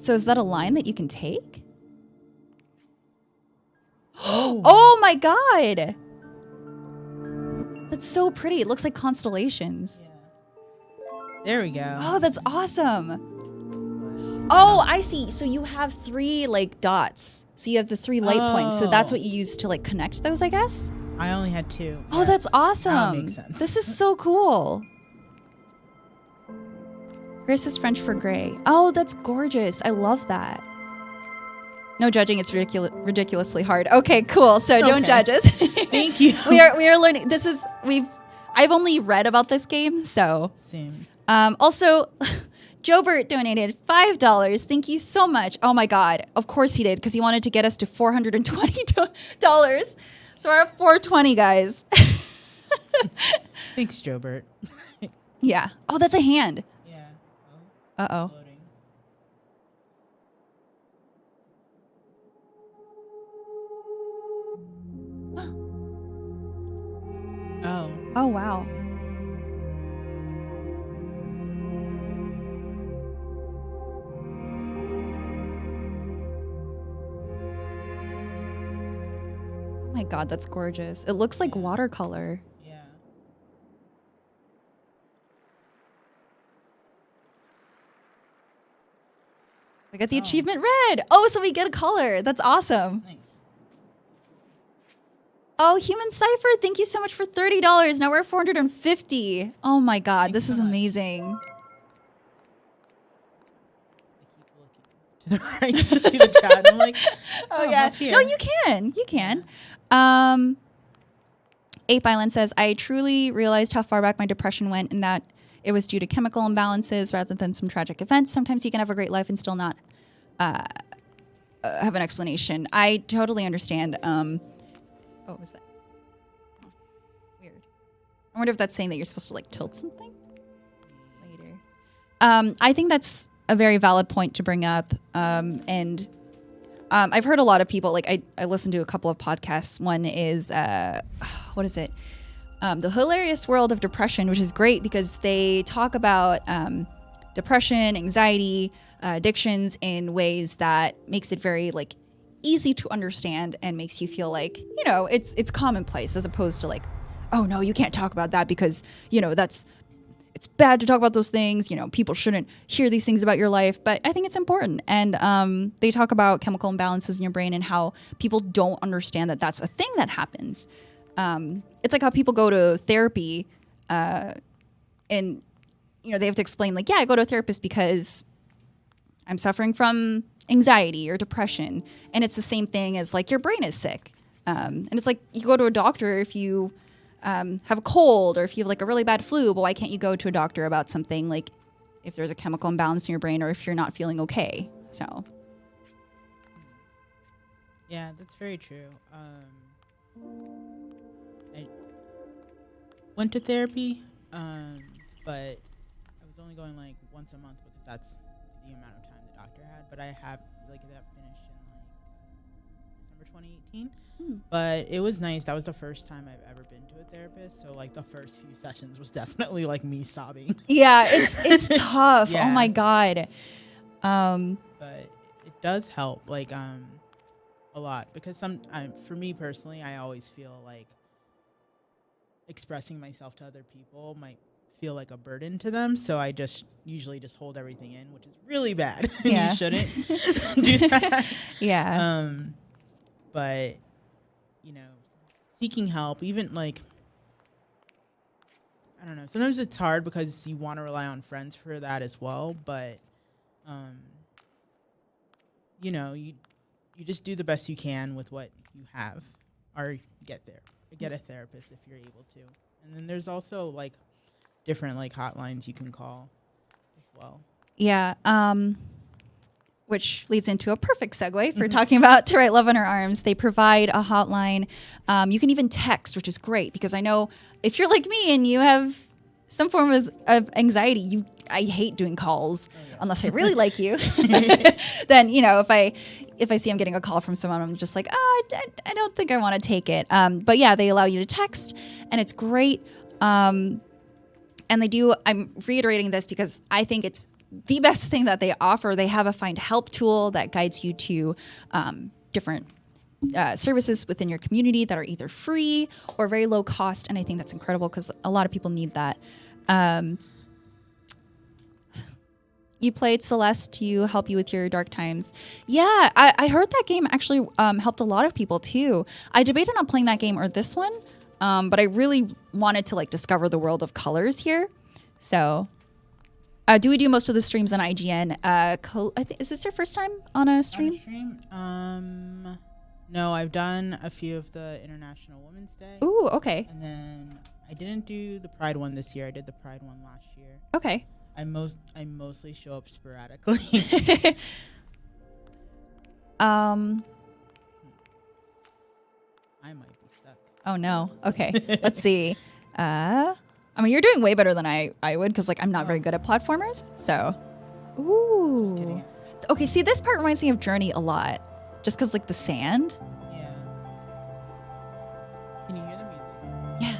So is that a line that you can take? Oh my god. That's so pretty. It looks like constellations. Yeah. There we go. Oh, that's awesome. Oh, I see. So you have 3 like dots. So you have the 3 light points. So that's what you use to like connect those, I guess. I only had 2. Oh, that's awesome. That makes sense. This is so cool. Gris is French for gray. Oh, that's gorgeous. I love that. No judging. It's ridiculously hard. Okay, cool. So don't Okay. judge us. Thank you. we are learning. I've only read about this game, so. Same. Also, Jobert donated $5. Thank you so much. Oh my God. Of course he did, because he wanted to get us to $420. So we're at $420, guys. Thanks, Jobert. Yeah. Oh, that's a hand. Yeah. Uh-oh. Loading. Oh. Oh, wow. Oh my God, that's gorgeous. It looks like watercolor. Yeah. We got the achievement red. Oh, so we get a color. That's awesome. Nice. Oh, Human Cipher, thank you so much for $30. Now we're at $450. Oh my God, this is amazing. To the right to see the chat. I'm like, Oh I'm yeah. up here. No, you can. You can. Ape Island says, I truly realized how far back my depression went and that it was due to chemical imbalances rather than some tragic events. Sometimes you can have a great life and still not have an explanation. I totally understand. Oh, what was that? Oh, weird. I wonder if that's saying that you're supposed to like tilt something later. I think that's a very valid point to bring up. And I've heard a lot of people, like I listened to a couple of podcasts. One is, what is it? The Hilarious World of Depression, which is great because they talk about depression, anxiety, addictions in ways that makes it very like easy to understand and makes you feel like, you know, it's commonplace as opposed to like, oh no, you can't talk about that because, you know, it's bad to talk about those things. You know, people shouldn't hear these things about your life, but I think it's important. And they talk about chemical imbalances in your brain and how people don't understand that that's a thing that happens. It's like how people go to therapy, and you know, they have to explain like, yeah, I go to a therapist because I'm suffering from anxiety or depression. And it's the same thing as like your brain is sick. And it's like you go to a doctor if you have a cold or if you have like a really bad flu, but why can't you go to a doctor about something like if there's a chemical imbalance in your brain or if you're not feeling okay? So. Yeah, that's very true. I went to therapy, but I was only going like once a month because that's the amount of time the doctor had. But I have like that finished in like December 2018. But it was nice. That was the first time I've ever been to a therapist. So like the first few sessions was definitely like me sobbing. Yeah, it's tough. Yeah. Oh my God. But it does help like a lot because for me personally, I always feel like expressing myself to other people might feel like a burden to them. So I just usually just hold everything in, which is really bad. Yeah. You shouldn't do that. Yeah. But you know, seeking help, even like, I don't know, sometimes it's hard because you want to rely on friends for that as well. But, you know, you just do the best you can with what you have or get a therapist if you're able to. And then there's also like different like hotlines you can call as well. Yeah. Which leads into a perfect segue for talking about To Write Love on Our Arms. They provide a hotline. You can even text, which is great because I know if you're like me and you have some form of anxiety, I hate doing calls unless I really like you. Then, you know, if I see I'm getting a call from someone, I'm just like, I don't think I want to take it. But yeah, they allow you to text and it's great. And they do, I'm reiterating this because I think it's the best thing that they offer. They have a find help tool that guides you to different services within your community that are either free or very low cost. And I think that's incredible because a lot of people need that. You played Celeste to help you with your dark times. Yeah, I heard that game actually helped a lot of people too. I debated on playing that game or this one, but I really wanted to like discover the world of colors here. So do we do most of the streams on IGN? I think, is this your first time on a stream? No, I've done a few of the International Women's Day. Ooh, okay. And then I didn't do the Pride one this year. I did the Pride one last year. Okay. I mostly show up sporadically. I might be stuck. Oh no. Okay. Let's see. I mean, you're doing way better than I would because like I'm not very good at platformers. So, ooh. Just kidding. Okay. See, this part reminds me of Journey a lot, just because like the sand. Yeah. Can you hear the music? Yeah.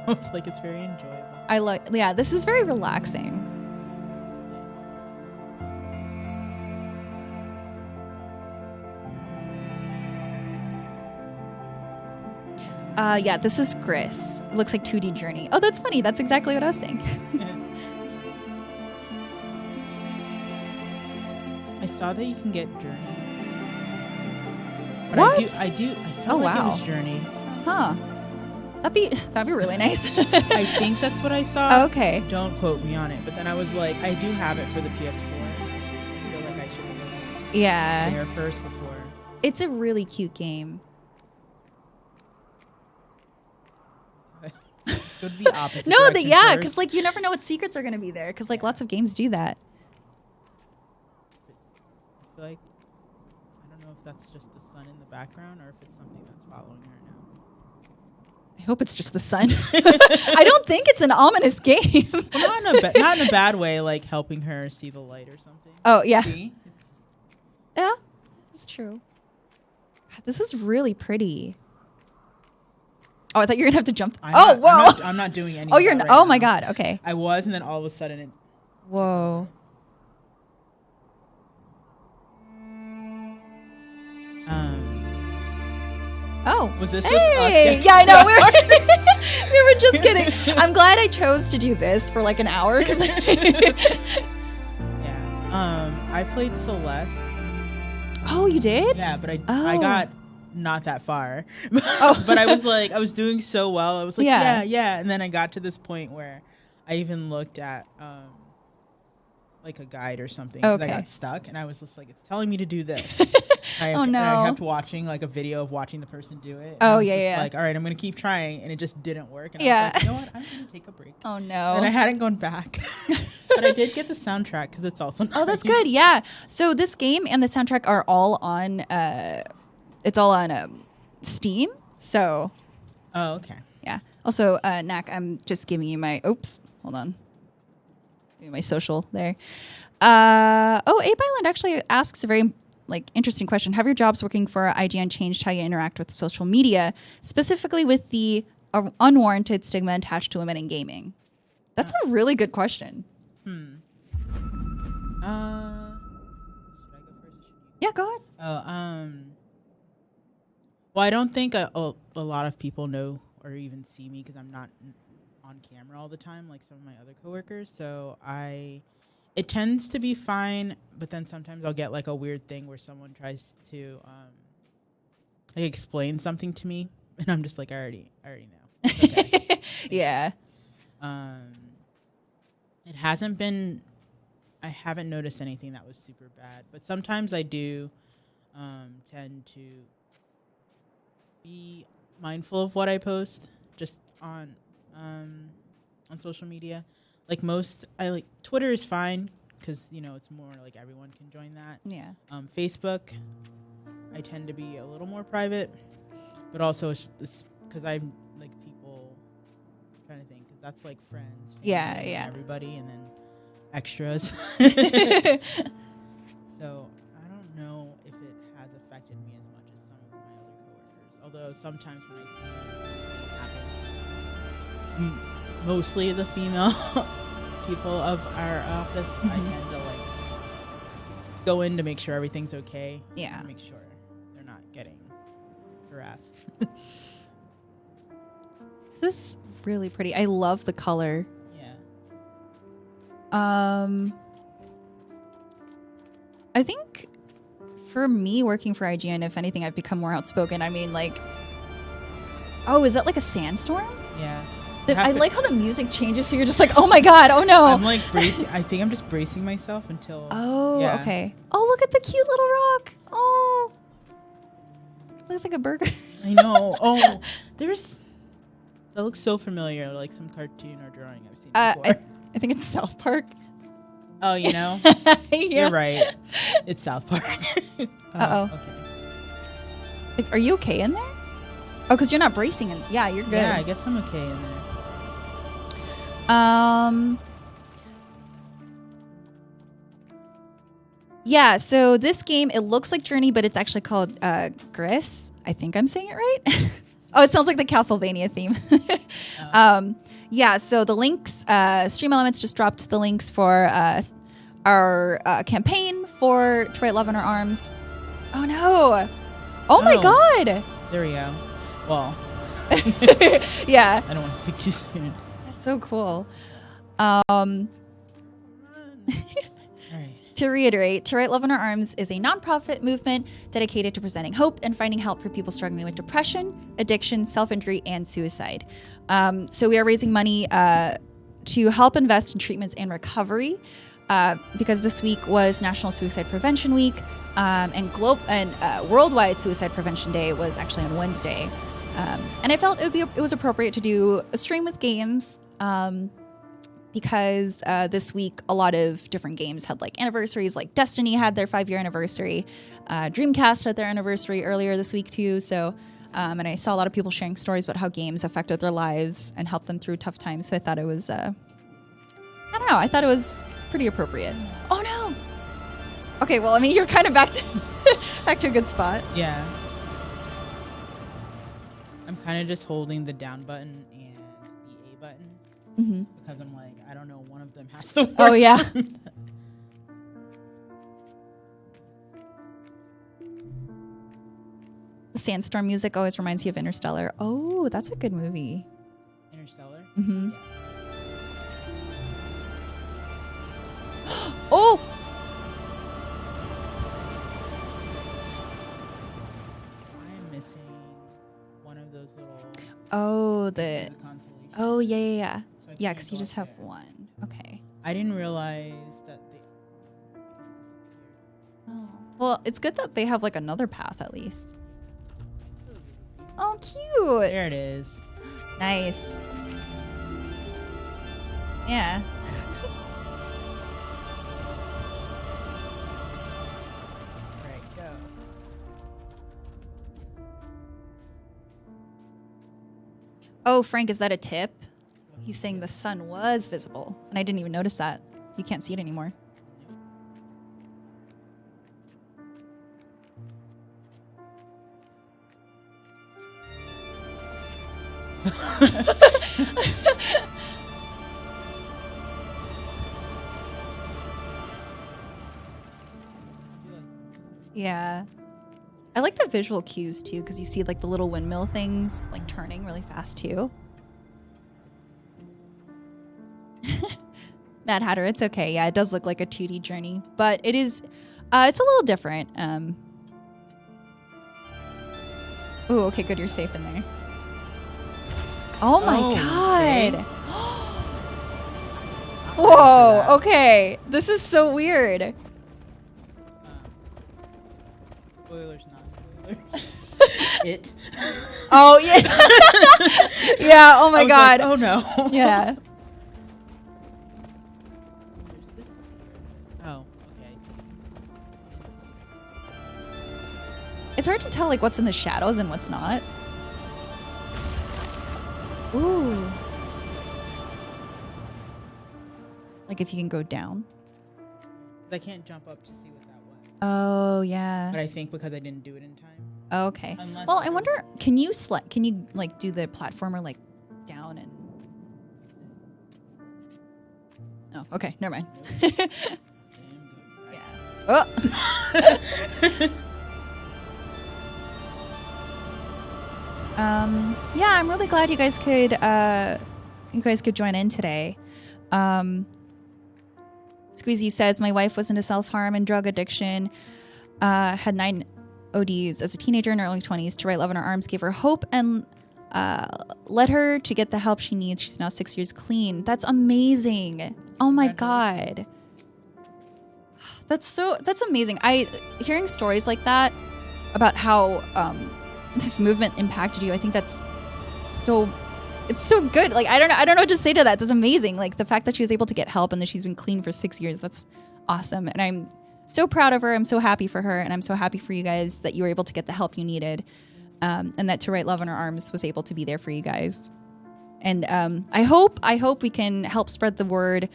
It's like it's very enjoyable. I like. Yeah. This is very relaxing. Yeah, this is Gris. It looks like 2D Journey. Oh, that's funny. That's exactly what I was saying. I saw that you can get Journey. But What? I feel Oh, like wow. it was Journey. Huh. That'd be really nice. I think that's what I saw. Okay. Don't quote me on it. But then I was like, I do have it for the PS4. I feel like I should have been Yeah. there first before. It's a really cute game. Go to the opposite No, direction yeah, first. because like you never know what secrets are gonna be there. Because like lots of games do that. I feel like I don't know if that's just the sun in the background or if it's something that's following her now. I hope it's just the sun. I don't think it's an ominous game. Well, not in a bad way, like helping her see the light or something. Oh yeah, See? yeah, it's true. God, this is really pretty. Oh, I thought you were gonna have to jump. Whoa! I'm not doing anything. Oh, you're. Oh my God. Okay. I was, and then all of a sudden it. Whoa. Oh. Was this Hey! just us? Yeah, I know. We were just kidding. I'm glad I chose to do this for like an hour. Yeah. I played Celeste. Oh, you did? Yeah, but I Oh. got not that far. Oh. But I was doing so well. I was like, Yeah. yeah. And then I got to this point where I even looked at like a guide or something. 'Cause Okay. I got stuck and I was just like, it's telling me to do this. Oh, And I no. kept watching like a video of watching the person do it. And Oh, I was yeah, just yeah. like, all right, I'm going to keep trying. And it just didn't work. And Yeah. I was like, you know what? I'm going to take a break. Oh, no. And I hadn't gone back. But I did get the soundtrack because it's also nice. Oh, that's good. Yeah. So this game and the soundtrack are all on. It's all on Steam. So Oh, okay. yeah. Also, Knack, I'm just giving you my. Oops. Hold on. Give you my social there. Ape Island actually asks a very interesting question. Have your jobs working for IGN changed how you interact with social media, specifically with the unwarranted stigma attached to women in gaming? That's a really good question. Should I go first? Or should you? Yeah, go ahead. Well, I don't think a lot of people know or even see me because I'm not on camera all the time like some of my other coworkers. So it tends to be fine, but then sometimes I'll get like a weird thing where someone tries to like explain something to me, and I'm just like, I already know. It's okay. Yeah. It hasn't been. I haven't noticed anything that was super bad, but sometimes I do tend to be mindful of what I post just on social media. Like Twitter is fine because it's more like everyone can join that. Yeah. Facebook, I tend to be a little more private, but also it's because I'm like people. I'm trying to think because that's like friends. Yeah, family, yeah. Everybody, and then extras. So I don't know if it has affected me as much as some of my other coworkers. Although sometimes when I see it happen, mostly the female people of our office, I tend to go in to make sure everything's okay. Yeah. And make sure they're not getting harassed. This is really pretty. I love the color. Yeah. I think for me working for IGN, if anything, I've become more outspoken. I mean, oh, is that like a sandstorm? Yeah. I like how the music changes, so you're just like, oh my god, oh no. I'm like bracing. I think I'm just bracing myself until. Oh, yeah. okay. Oh, look at the cute little rock. Oh, looks like a burger. I know. Oh, that looks so familiar, like some cartoon or drawing I've seen before. I think it's South Park. Oh, Yeah. You're right. It's South Park. Uh-oh. Okay. Are you okay in there? Oh, because you're not bracing. Yeah, you're good. Yeah, I guess I'm okay in there. Yeah, so this game, it looks like Journey, but it's actually called Gris. I think I'm saying it right. Oh, it sounds like the Castlevania theme. Yeah, so the links, Stream Elements just dropped the links for our campaign for Troy at Love in Our Arms. Oh, no. Oh, my God. There we go. Well, Yeah, I don't want to speak too soon. that's so cool. All right. To reiterate, To Write Love in Our Arms is a nonprofit movement dedicated to presenting hope and finding help for people struggling with depression, addiction, self-injury, and suicide. So we are raising money to help invest in treatments and recovery because this week was National Suicide Prevention Week and Worldwide Suicide Prevention Day was actually on Wednesday. And I felt it was appropriate to do a stream with games because this week a lot of different games had anniversaries. Like Destiny had their 5-year anniversary. Dreamcast had their anniversary earlier this week too. So, and I saw a lot of people sharing stories about how games affected their lives and helped them through tough times. So I thought it was, I don't know. I thought it was pretty appropriate. Oh no. Okay, well, I mean, you're kind of back to back to a good spot. Yeah. I'm kind of just holding the down button and the A button because I'm like, I don't know, one of them has to work. Oh yeah. The sandstorm music always reminds you of Interstellar. Oh, that's a good movie. Interstellar. Mm-hmm. Yes. Oh! I am missing one of those little. Oh, pieces of consolation. Oh, yeah, yeah, yeah. So I Yeah, can't because you go just up have there. one. Okay. I didn't realize that they. Oh. Well, it's good that they have like another path at least. Oh, cute. There it is. Nice. Yeah. Right, go. Oh, Frank, is that a tip? He's saying the sun was visible, and I didn't even notice that. You can't see it anymore. Yeah. I like the visual cues too, because you see like the little windmill things like turning really fast too. Mad Hatter, it's okay. Yeah, it does look like a 2D journey, but it is, it's a little different. Ooh, okay, good. You're safe in there. Oh my okay. god. Whoa, okay. This is so weird. Spoilers, not spoilers. It. Oh, yeah. Yeah, oh I my was god. like, oh no. Yeah. There's this here. Oh, okay, I see. It's hard to tell like what's in the shadows and what's not. Ooh. Like if you can go down. I can't jump up to see what that was. Oh, yeah. But I think because I didn't do it in time. Okay. Unless Well, it I was- wonder, can you like do the platformer like down and... Oh, okay. Never mind. Damn good. Yeah. Oh. Yeah, I'm really glad you guys could join in today. Squeezy says my wife was into self-harm and drug addiction, had 9 ODs as a teenager in her early 20s. To write Love in Her Arms gave her hope and led her to get the help she needs. She's now 6 years clean. That's amazing. Oh my god. That's amazing. Hearing stories like that about how this movement impacted you, I think it's so good. Like I don't know what to say to that. That's amazing. Like the fact that she was able to get help and that she's been clean for 6 years, that's awesome. And I'm so proud of her. I'm so happy for her, and I'm so happy for you guys that you were able to get the help you needed, and that To Write Love in Her Arms was able to be there for you guys. And I hope we can help spread the word,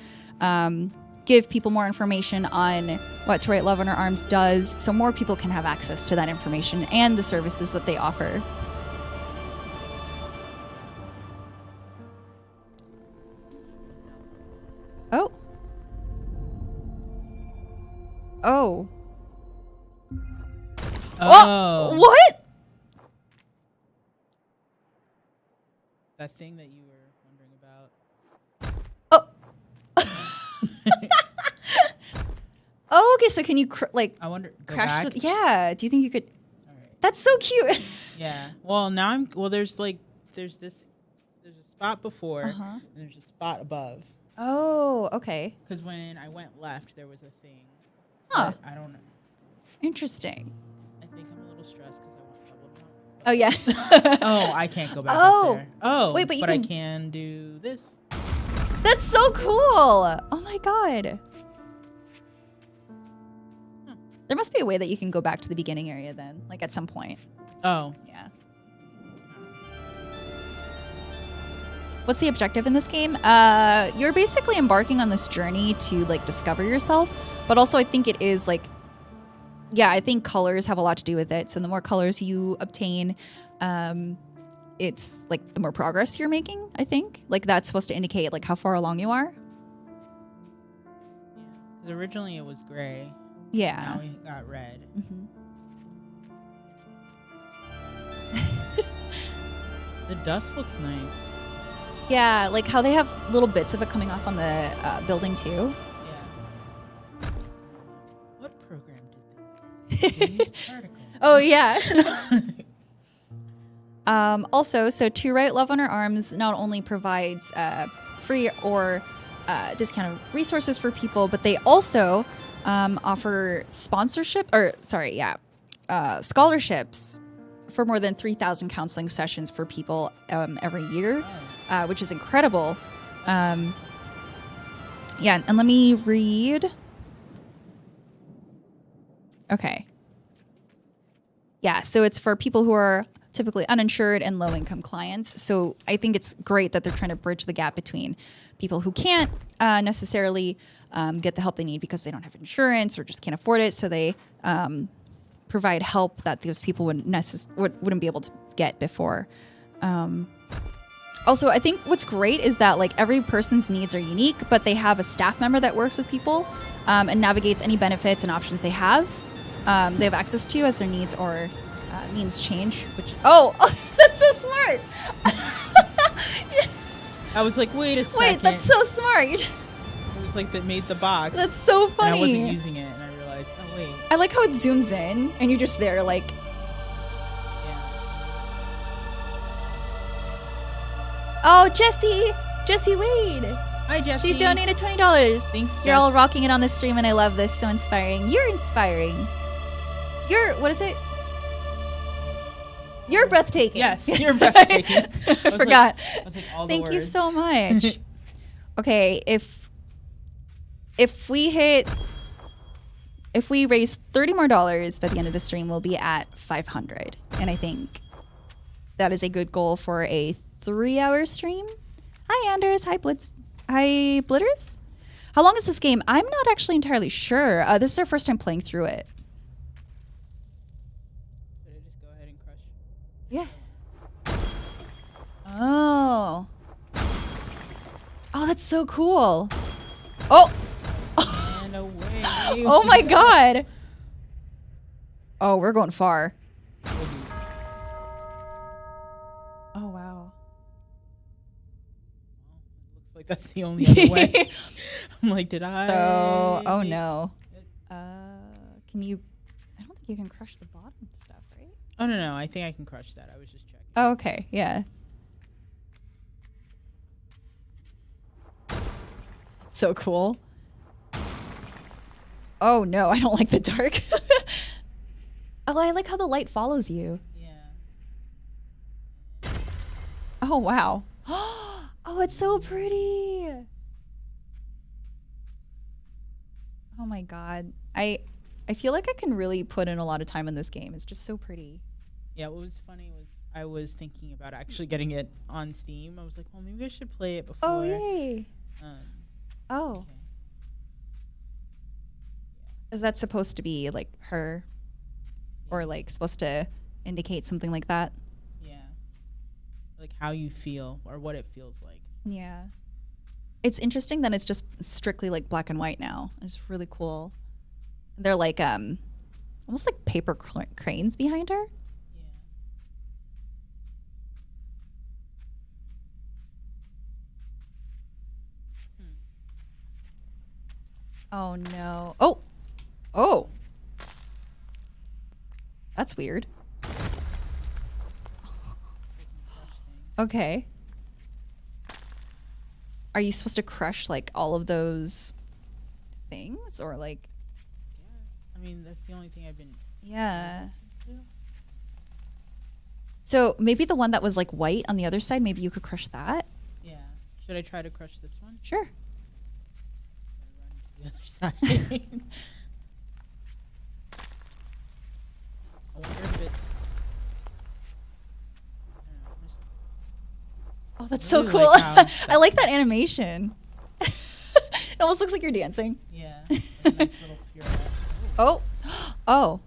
give people more information on what To Write Love in Her Arms does, so more people can have access to that information and the services that they offer. Oh. Oh. Oh. What? That thing that you were wondering about. Oh, okay. So can you I wonder. Go crash? back? Yeah. Do you think you could? All right. That's so cute. Yeah. Well, now there's a spot before, Uh-huh. and there's a spot above. Oh, okay. Because when I went left, there was a thing. Huh. But I don't know. Interesting. I think I'm a little stressed because I want double jump. Oh yeah. Oh, I can't go back Oh. up there. Oh, Wait, but you I can- can do this. That's so cool. Oh my god. There must be a way that you can go back to the beginning area then, like at some point. Oh. Yeah. What's the objective in this game? You're basically embarking on this journey to like discover yourself, but also I think it is like, yeah, I think colors have a lot to do with it. So the more colors you obtain, it's like the more progress you're making, I think. Like that's supposed to indicate like how far along you are. Yeah. Because originally it was gray. Yeah. Now we got red. Mhm. The dust looks nice. Yeah, like how they have little bits of it coming off on the building too. Yeah. What program did these particles? Oh yeah. Also, so To Write Love on Our Arms not only provides free or discounted resources for people, but they also offer scholarships for more than 3,000 counseling sessions for people every year, which is incredible. Yeah, and let me read. Okay. Yeah, so it's for people who are typically uninsured and low-income clients. So I think it's great that they're trying to bridge the gap between people who can't necessarily get the help they need because they don't have insurance or just can't afford it. So they provide help that those people wouldn't be able to get before. Also, I think what's great is that like every person's needs are unique, but they have a staff member that works with people and navigates any benefits and options they have access to as their needs or means change. Which that's so smart. I was like, wait a second. Wait, that's so smart. It was like that made the box. That's so funny. And I wasn't using it, and I realized, oh wait. I like how it zooms in and you're just there like. Yeah. Oh, Jesse Wade. Hi, Jesse. She donated $20. Thanks, You're all rocking it on the stream, and I love this. So inspiring. You're inspiring. What is it? You're breathtaking. Yes, you're breathtaking. I forgot. I was like, all the Thank you words. so much. Okay, if we raise $30 more by the end of the stream, we'll be at 500, and I think that is a good goal for a 3-hour stream. Hi, Anders. Hi, Hi, Blitters. How long is this game? I'm not actually entirely sure. This is our first time playing through it. Should I just go ahead and crush? Yeah. Oh. Oh, that's so cool. Oh. And away. Oh my god. Oh, we're going far. Oh wow. Looks like that's the only other way. I'm like, did I? So, oh no. Can you? I don't think you can crush the bottom stuff, right? Oh no, I think I can crush that. I was just checking. Oh, okay, yeah. That's so cool. Oh no, I don't like the dark. Oh, I like how the light follows you. Yeah. Oh wow. Oh, it's so pretty. Oh my god. I feel like I can really put in a lot of time in this game. It's just so pretty. Yeah, what was funny was I was thinking about actually getting it on Steam. I was like, well, maybe I should play it before. Oh yay. Oh. Okay. Is that supposed to be like her? Or like supposed to indicate something like that? Yeah. Like how you feel or what it feels like. Yeah. It's interesting that it's just strictly like black and white now. It's really cool. They're like almost like paper cranes behind her. Yeah. Oh no. Oh. Oh. That's weird. Okay. Are you supposed to crush like all of those things or like? Yes. I mean, that's the only thing I've been. Yeah. So maybe the one that was like white on the other side, maybe you could crush that? Yeah. Should I try to crush this one? Sure. Run to the other side. I wonder if it's. I don't know, just Oh, that's so really cool. like how I like that animation. It almost looks like you're dancing. yeah, like a nice little pirouette. Oh. Oh.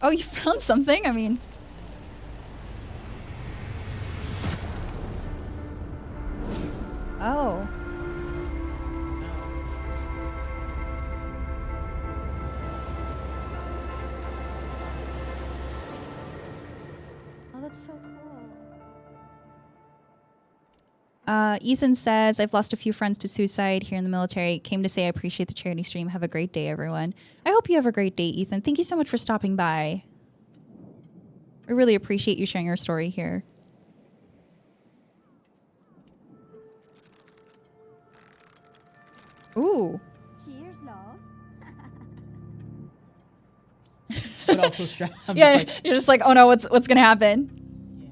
Oh, you found something? I mean. Oh. Oh, that's so cool. Ethan says, I've lost a few friends to suicide here in the military. Came to say I appreciate the charity stream. Have a great day, everyone. I hope you have a great day, Ethan. Thank you so much for stopping by. I really appreciate you sharing your story here. Ooh. Cheers, love. But also stressed. Yeah, you're just like, oh no, what's gonna happen? Yeah.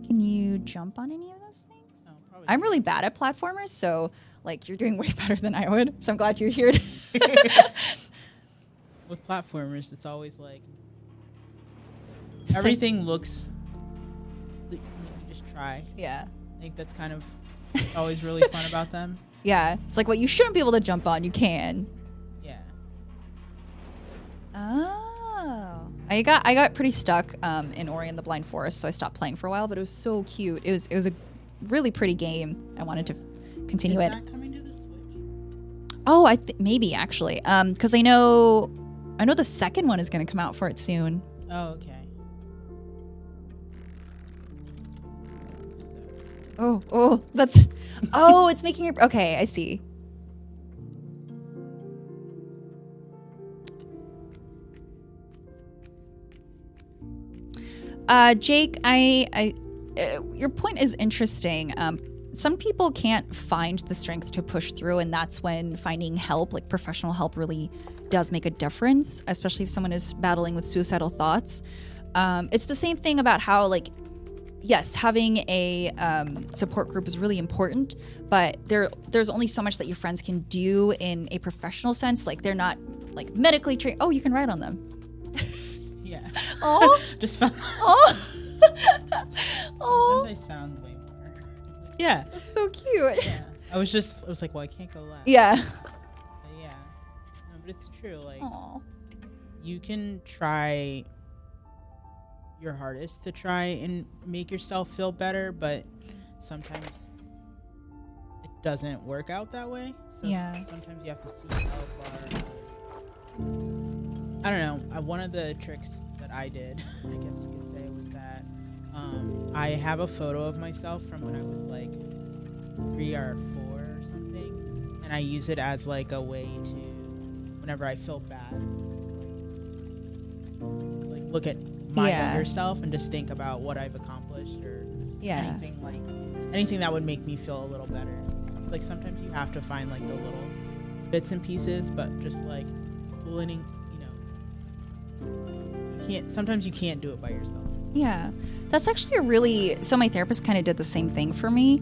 Can you jump on any of those things? No, probably I'm not. really bad at platformers, so like you're doing way better than I would. So I'm glad you're here. With platformers, it's always like It's like- everything looks. You just try. Yeah. I think that's kind of always really fun about them. Yeah. It's like what you shouldn't be able to jump on, you can. Yeah. Oh. I got pretty stuck in Ori and the Blind Forest, so I stopped playing for a while, but it was so cute. It was a really pretty game. I wanted to continue Is it. that coming to the Switch? Oh, maybe actually. Cuz I know the second one is going to come out for it soon. Oh, okay. That's oh, it's making it okay, I see. Jake, your point is interesting. Some people can't find the strength to push through, and that's when finding help, like professional help, really does make a difference, especially if someone is battling with suicidal thoughts. It's the same thing about how, like, yes, having a support group is really important, but there's only so much that your friends can do in a professional sense. Like, they're not like medically trained. Oh, you can ride on them. Yeah. Oh, Just felt. oh, oh, Sometimes I sound way more. Yeah. so cute. Yeah. I was like, well, I can't go left. Yeah. But yeah. No, but it's true. Like, Aw. you can try your hardest to try and make yourself feel better, but sometimes it doesn't work out that way. So Yeah. sometimes you have to seek help, or I don't know. One of the tricks that I did, I guess you could say, was that I have a photo of myself from when I was like 3 or 4 or something, and I use it as like a way to, whenever I feel bad, like look at my Yeah. younger self and just think about what I've accomplished, or Yeah. anything that would make me feel a little better. Like sometimes you have to find like the little bits and pieces, but just like pulling, sometimes you can't do it by yourself. Yeah, that's actually so my therapist kind of did the same thing for me,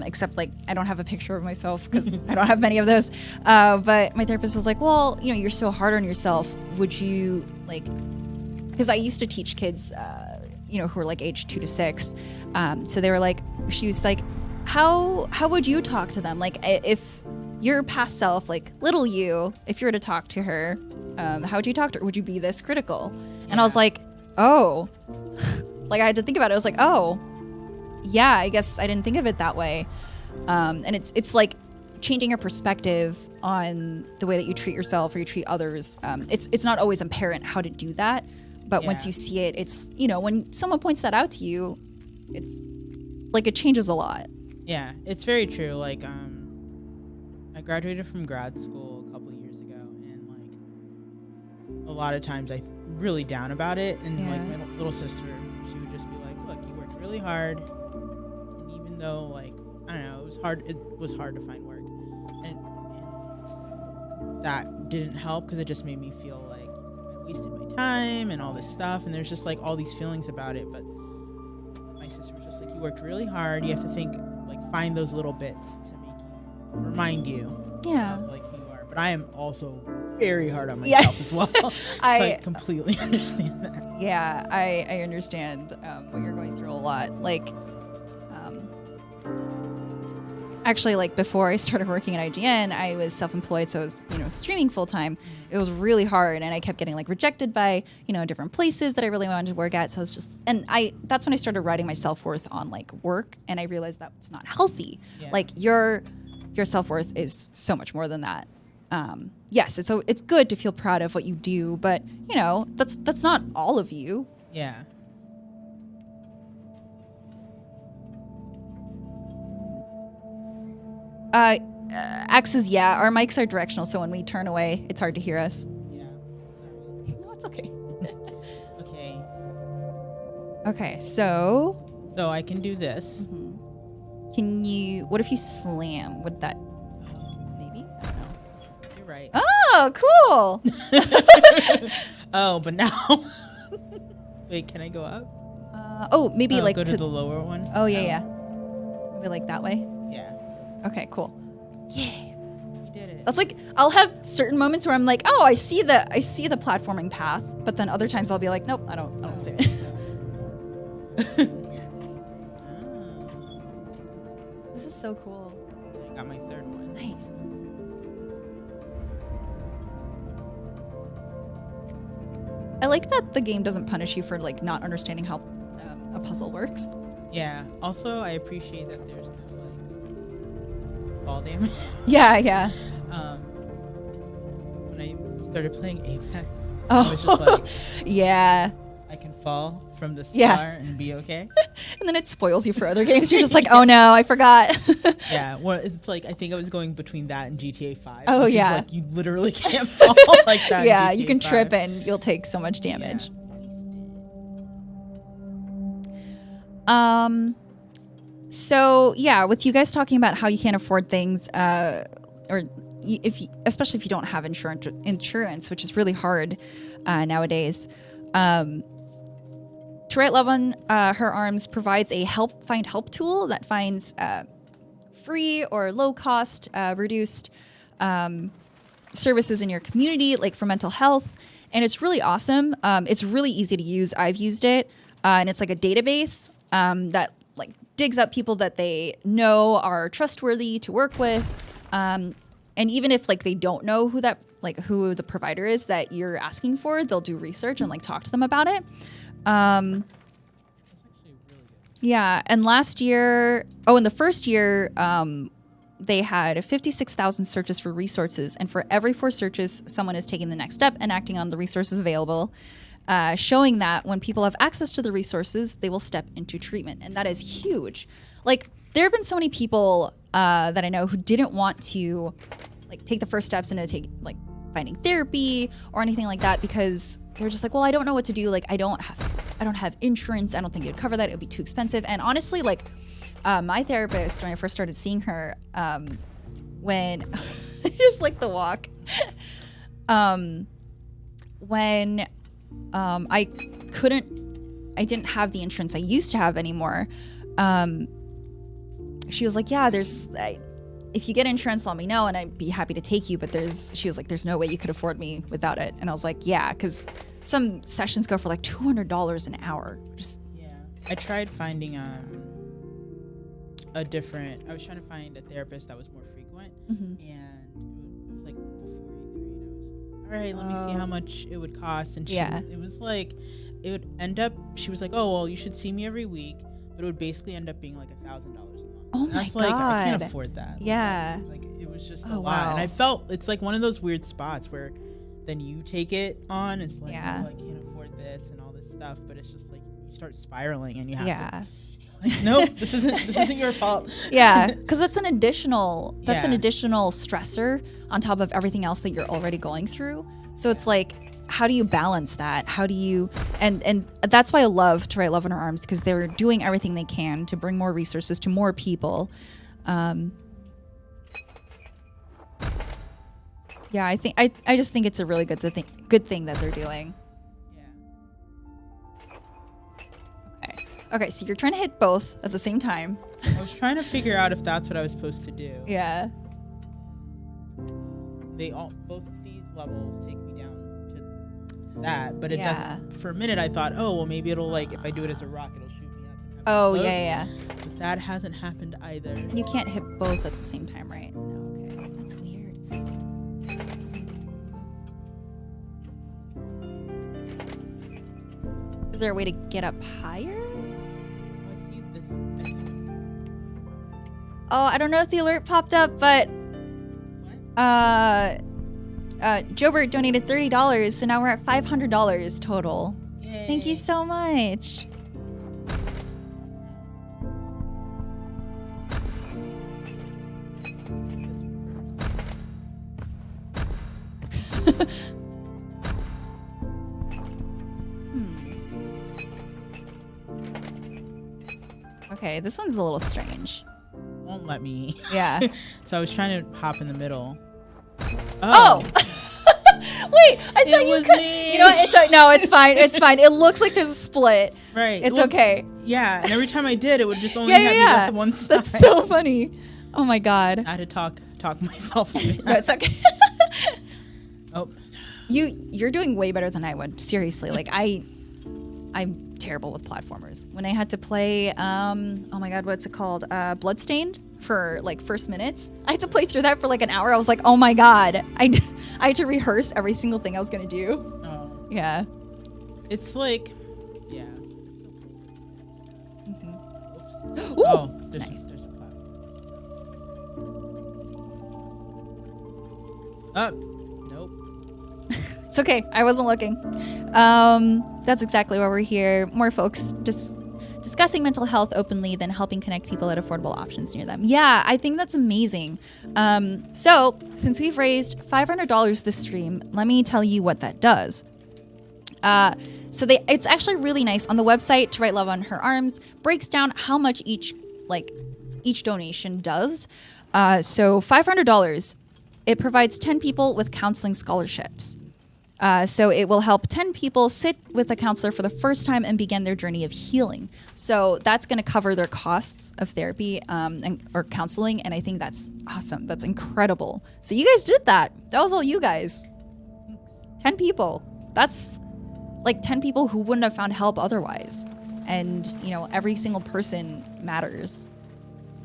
except like I don't have a picture of myself because I don't have many of those. But my therapist was like, well, you're so hard on yourself. Would you like, because I used to teach kids, who were like age 2 to 6. So they were like, she was like, how would you talk to them? Like if your past self, like little you, if you were to talk to her, how would you talk to her? Would you be this critical? And I was like, oh, like I had to think about it. I was like, oh, yeah, I guess I didn't think of it that way. And it's like changing your perspective on the way that you treat yourself or you treat others. It's not always apparent how to do that, but once Yeah. you see it, it's, when someone points that out to you, it's like it changes a lot. Yeah, it's very true. Like, I graduated from grad school a couple of years ago, and like a lot of times I really down about it, and Yeah. like my little sister, she would just be like, "Look, you worked really hard, and even though like I don't know, it was hard to find work, and that didn't help because it just made me feel like I wasted my time and all this stuff, and there's just like all these feelings about it, but." My sister was just like, you worked really hard. You have to think, like, find those little bits to make you, remind you Yeah. of, like, who you are. But I am also very hard on Yeah. myself as well. So I completely understand that. Yeah, I understand what you're going through a lot. Like, actually, like before I started working at IGN, I was self-employed, so I was, streaming full time. It was really hard, and I kept getting like rejected by, different places that I really wanted to work at. So I was just, that's when I started writing my self-worth on like work, and I realized that it's not healthy. Yeah. Like your self-worth is so much more than that. Yes, it's good to feel proud of what you do, but that's not all of you. Yeah. X is yeah. Our mics are directional, so when we turn away, it's hard to hear us. Yeah. No, it's okay. Okay. Okay, so So I can do this. can you? What if you slam? Would that maybe? I don't know. You're right. Oh, cool. Oh, but now. Wait, can I go up? Maybe like go to to. the lower one. Oh yeah. Maybe like that way. Yeah. Okay, cool. Yeah. We did it. That's like I'll have certain moments where I'm like, oh, I see the platforming path, but then other times I'll be like, nope, I don't see it. This is so cool. I got my third one. Nice. I like that the game doesn't punish you for like not understanding how a puzzle works. Yeah. Also, I appreciate that there's no like fall damage. Yeah. When I started playing Apex, Oh, I was just like, yeah. I can fall from this Yeah. car and be okay. And then it spoils you for other games. You're just like, oh no, I forgot. Yeah. Well, it's like I think I was going between that and GTA 5. Oh, which is, yeah. like you literally can't fall like that. in Yeah, GTA you can 5. trip and you'll take so much damage. So yeah, with you guys talking about how you can't afford things, especially if you don't have insurance, which is really hard nowadays. TWLOHA, Her Arms provides a find help tool that finds free or low cost, reduced services in your community, like for mental health, and it's really awesome. It's really easy to use. I've used it, and it's like a database that like digs up people that they know are trustworthy to work with, and even if like they don't know who the provider is that you're asking for, they'll do research and like talk to them about it. Yeah, and in the first year, they had 56,000 searches for resources, and for every 4 searches, someone is taking the next step and acting on the resources available, showing that when people have access to the resources, they will step into treatment, and that is huge. Like, there have been so many people that I know who didn't want to like take the first steps into finding therapy or anything like that because they're just like, well, I don't know what to do. Like, I don't have insurance. I don't think it would cover that. It would be too expensive. And honestly, like, my therapist, when I first started seeing her, when just like the walk, when I didn't have the insurance I used to have anymore. She was like, yeah, if you get insurance, let me know, and I'd be happy to take you. But she was like, there's no way you could afford me without it. And I was like, yeah, because some sessions go for like $200 an hour. Yeah, I tried finding I was trying to find a therapist that was more frequent, and it was like before E3, and I was all right, let me see how much it would cost. And it was like, it would end up, she was like, oh, well, you should see me every week, but it would basically end up being like $1,000 a month. Oh my God. Like, I can't God. afford that. Yeah. Like it was just a lot. Wow. And I felt it's like one of those weird spots where then you take it on. It's like, Yeah. oh, I can't afford this and all this stuff. But it's just like you start spiraling and you have Yeah. to, like, nope, this isn't your fault. Yeah, because that's an additional Yeah. stressor on top of everything else that you're already going through. So it's like, how do you balance that? How do you and that's why I love TWLOHA in Her Arms, because they're doing everything they can to bring more resources to more people. Yeah, I just think it's a really good thing that they're doing. Yeah. Okay, so you're trying to hit both at the same time. I was trying to figure out if that's what I was supposed to do. Yeah. Both of these levels take me down to that, but it Yeah. doesn't. For a minute, I thought, oh well, maybe it'll like if I do it as a rock, it'll shoot me up. And have me Oh, float. yeah. But that hasn't happened either. And you can't hit both at the same time, right? No, okay. That's weird. Is there a way to get up higher? Oh, I see this. Oh, I don't know if the alert popped up, but Jobert donated $30, so now we're at $500 total. Yay. Thank you so much. Okay, this one's a little strange. Won't let me. Yeah. So I was trying to hop in the middle. Oh! Wait, I thought It you was could. me. You know what? No, it's fine. It's fine. It looks like there's a split. Right. It's Well, okay. Yeah, and every time I did, it would just only Yeah, have me yeah, go to one side. That's so funny. Oh my god. I had to talk myself through No, that. it's okay. Oh, You're doing way better than I would. Seriously, like I'm terrible with platformers. When I had to play, oh my god, what's it called? Bloodstained for like first minutes. I had to play through that for like an hour. I was like, oh my god, I had to rehearse every single thing I was gonna do. oh. Yeah. It's like, yeah. Ooh, Oh, there's nice. there's a platform. Nope. It's okay. I wasn't looking. That's exactly why we're here. More folks just discussing mental health openly than helping connect people at affordable options near them. Yeah, I think that's amazing. So since we've raised $500 this stream, let me tell you what that does. It's actually really nice on the website. To Write Love on Her Arms breaks down how much each donation does. So $500, it provides 10 people with counseling scholarships. So it will help 10 people sit with a counselor for the first time and begin their journey of healing. So that's going to cover their costs of therapy or counseling, and I think that's awesome. That's incredible. So you guys did that. That was all you guys. 10 people. That's like 10 people who wouldn't have found help otherwise. And, every single person matters.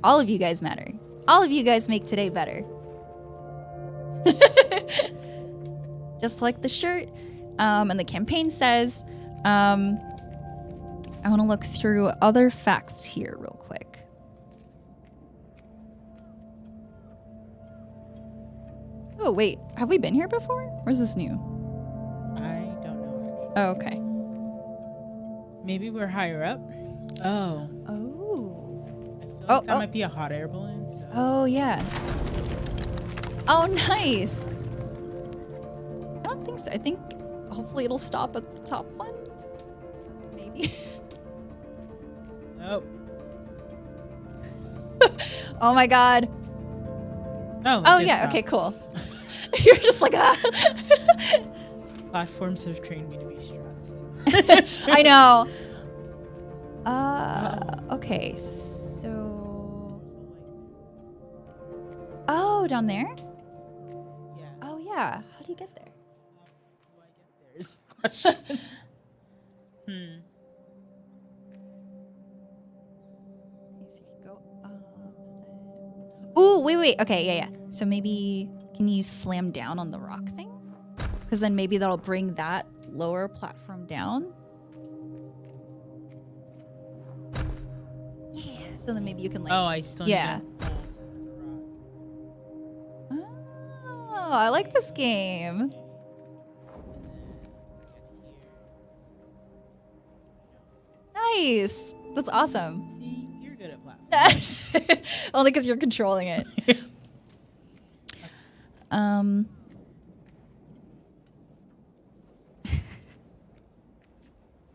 All of you guys matter. All of you guys make today better. Just like the shirt and the campaign says. I want to look through other facts here real quick. Oh, wait. Have we been here before? Or is this new? I don't know. Oh, okay. Maybe we're higher up. Oh. Oh. I feel like Oh, that might be a hot air balloon. So. Oh, yeah. Oh, nice. I don't think so. I think hopefully it'll stop at the top one. Maybe. Nope. Oh my god. Oh, Oh, yeah. Okay, cool. You're just like, ah. Platforms have trained me to be stressed. I know. Okay, so. Oh, down there? Yeah. Oh, yeah. How do you get there? How do I get there is the question. Okay, so you go up. Ooh, wait. Okay, yeah. So maybe, can you slam down on the rock thing? Because then maybe that'll bring that lower platform down. Yeah. So then maybe you can like. Oh, I still Yeah. need to hold as a rock. Oh, I like this game. Nice. That's awesome. See, you're good at platforms. Only because you're controlling it.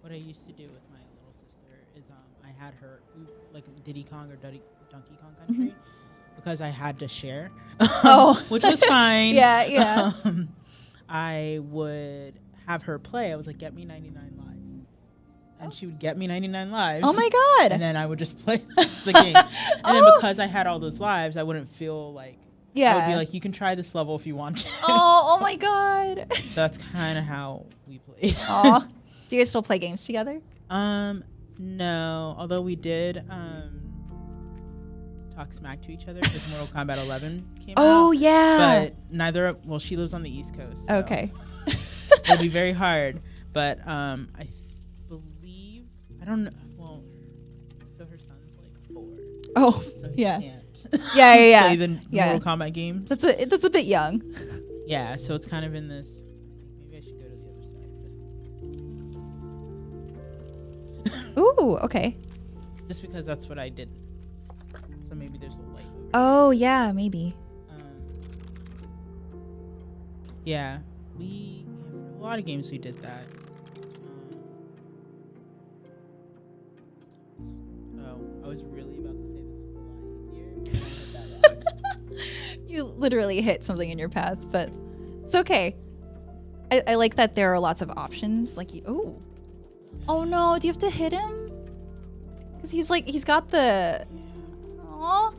What I used to do with my little sister is I had her like Diddy Kong or Donkey Kong Country because I had to share. Oh. Which was fine. Yeah. I would have her play. I was like, get me 99 lives. And she would get me 99 lives. Oh my god. And then I would just play the game. And then because I had all those lives, I wouldn't feel like, I would be like, you can try this level if you want to. Oh my god. That's kind of how we played. Aw. Do you guys still play games together? No. Although we did talk smack to each other because Mortal Kombat 11 came out. Oh yeah. But she lives on the East Coast. So Okay. it'll be very hard. But I believe, I don't know. Well, so her son's like 4. Oh So he yeah. can't Yeah. play the Yeah. Mortal Kombat games. That's a bit young. Yeah, so it's kind of in this. Maybe I should go to the other side. Ooh, okay. Just because that's what I did. So maybe there's a light over Oh yeah, maybe. Yeah. for a lot of games we did that. I was really about to say this was a lot easier. I hit that rock. You literally hit something in your path, but it's okay. I like that there are lots of options. Like, oh no, do you have to hit him? Because he's got the. Aw.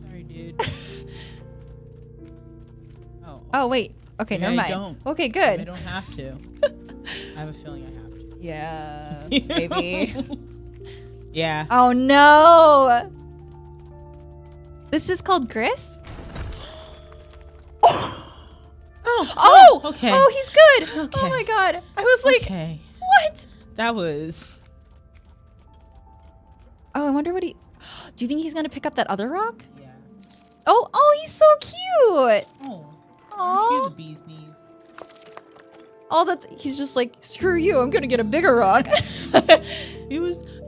Sorry, dude. Oh wait. Okay, Maybe never I mind. don't. Okay, I good. don't have to. I have a feeling I have to. Yeah, maybe. Yeah. Oh no. This is called Gris? Oh! Okay. Oh, he's good. Okay. Oh my god. I was like, Okay. what? That was. Oh, I wonder what he. Do you think he's gonna pick up that other rock? Yeah. Oh, he's so cute. Oh. Aw. She's bee's knees. Oh, he's just like, screw you, I'm gonna get a bigger rock. I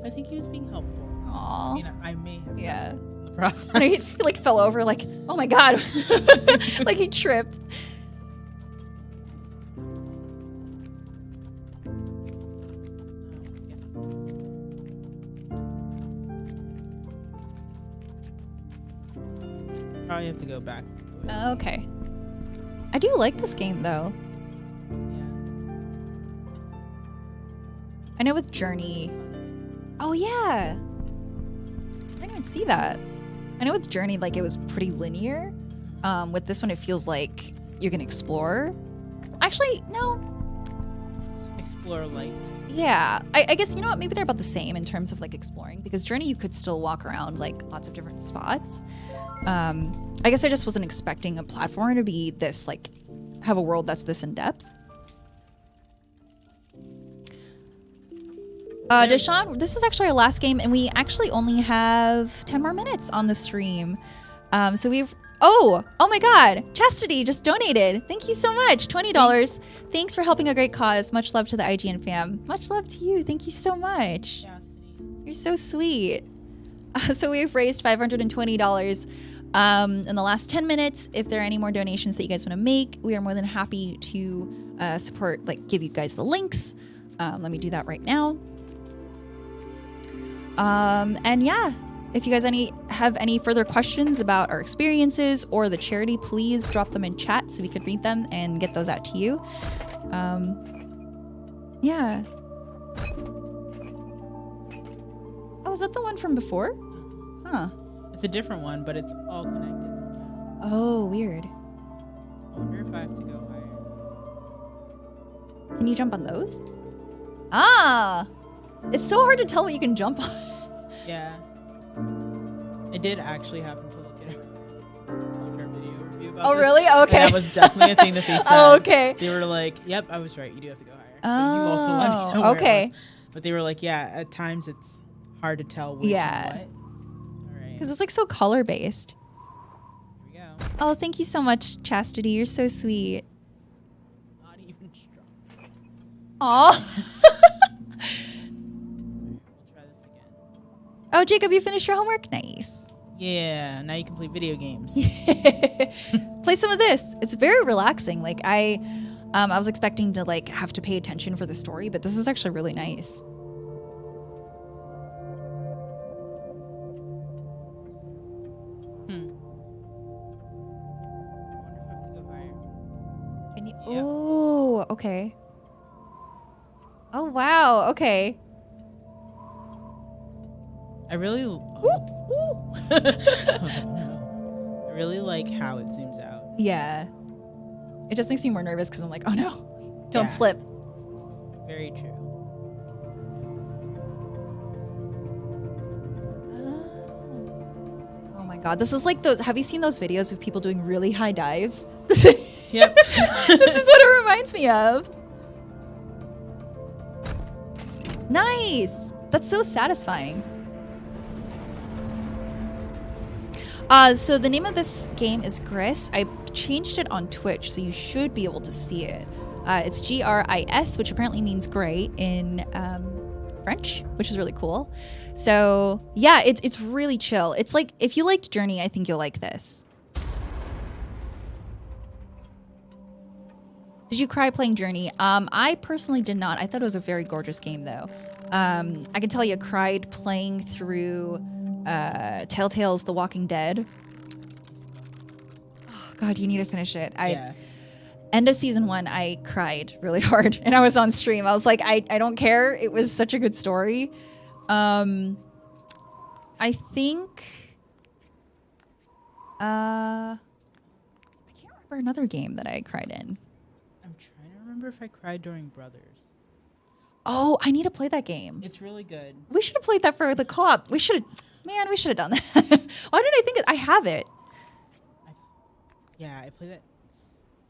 think he was being helpful. Aw. I mean, I may have Yeah. in the process. And he like fell over, like, oh my god. Like he tripped. Probably have to go back. Okay. I do like this game though. Yeah. I know with Journey. Oh yeah. I didn't even see that. I know with Journey, like it was pretty linear. With this one, it feels like you can explore. Actually, no. Explore light. Yeah, I guess, you know what, maybe they're about the same in terms of like exploring, because Journey you could still walk around like lots of different spots. I guess I just wasn't expecting a platformer to be this, like, have a world that's this in depth. Deshaun, this is actually our last game, and we actually only have 10 more minutes on the stream. So we've, oh my god, Chastity just donated. Thank you so much, $20. Thanks for helping a great cause. Much love to the IGN fam. Much love to you. Thank you so much. Chastity. You're so sweet. So we've raised $520 in the last 10 minutes. If there are any more donations that you guys want to make, we are more than happy to support, like give you guys the links. Let me do that right now. And yeah, if you guys have any further questions about our experiences or the charity, please drop them in chat so we could read them and get those out to you. Yeah. Oh, is that the one from before? Huh. It's a different one, but it's all connected this time. Oh, weird. I wonder if I have to go higher. Can you jump on those? Ah! It's so hard to tell what you can jump on. Yeah. I did actually happen to look at her video review about Oh, this. really? And Okay. that was definitely a thing that they said. Oh, okay. They were like, yep, I was right. You do have to go higher. Oh, But you also let me know where it okay. was. But they were like, yeah, at times it's hard to tell which Yeah. and what. All right. Because it's like so color based. Here we go. Oh, thank you so much, Chastity. You're so sweet. Not even strong. Aw. We'll try this again. Oh, Jacob, you finished your homework? Nice. Yeah, now you can play video games. Play some of this. It's very relaxing. Like I was expecting to like have to pay attention for the story, but this is actually really nice. I wonder if I have to go higher. Can you? Yep. Oh, okay. Oh wow. Okay. I really, Ooh. I really like how it zooms out. Yeah. It just makes me more nervous because I'm like, oh no, don't Yeah. slip. Very true. Oh my god, this is like those. Have you seen those videos of people doing really high dives? Yep. This is what it reminds me of. Nice. That's so satisfying. So the name of this game is Gris. I changed it on Twitch, so you should be able to see it. It's Gris, which apparently means gray in French, which is really cool. So yeah, it's really chill. It's like, if you liked Journey, I think you'll like this. Did you cry playing Journey? I personally did not. I thought it was a very gorgeous game, though. I can tell you, I cried playing through Telltale's The Walking Dead. Oh, God, you need to finish it. Yeah. End of season 1, I cried really hard, and I was on stream. I was like, I don't care. It was such a good story. I think... I can't remember another game that I cried in. I'm trying to remember if I cried during Brothers. Oh, I need to play that game. It's really good. We should have played that for the co-op. We should have... Man, we should have done that. Why didn't I think I have it? Yeah, I played that.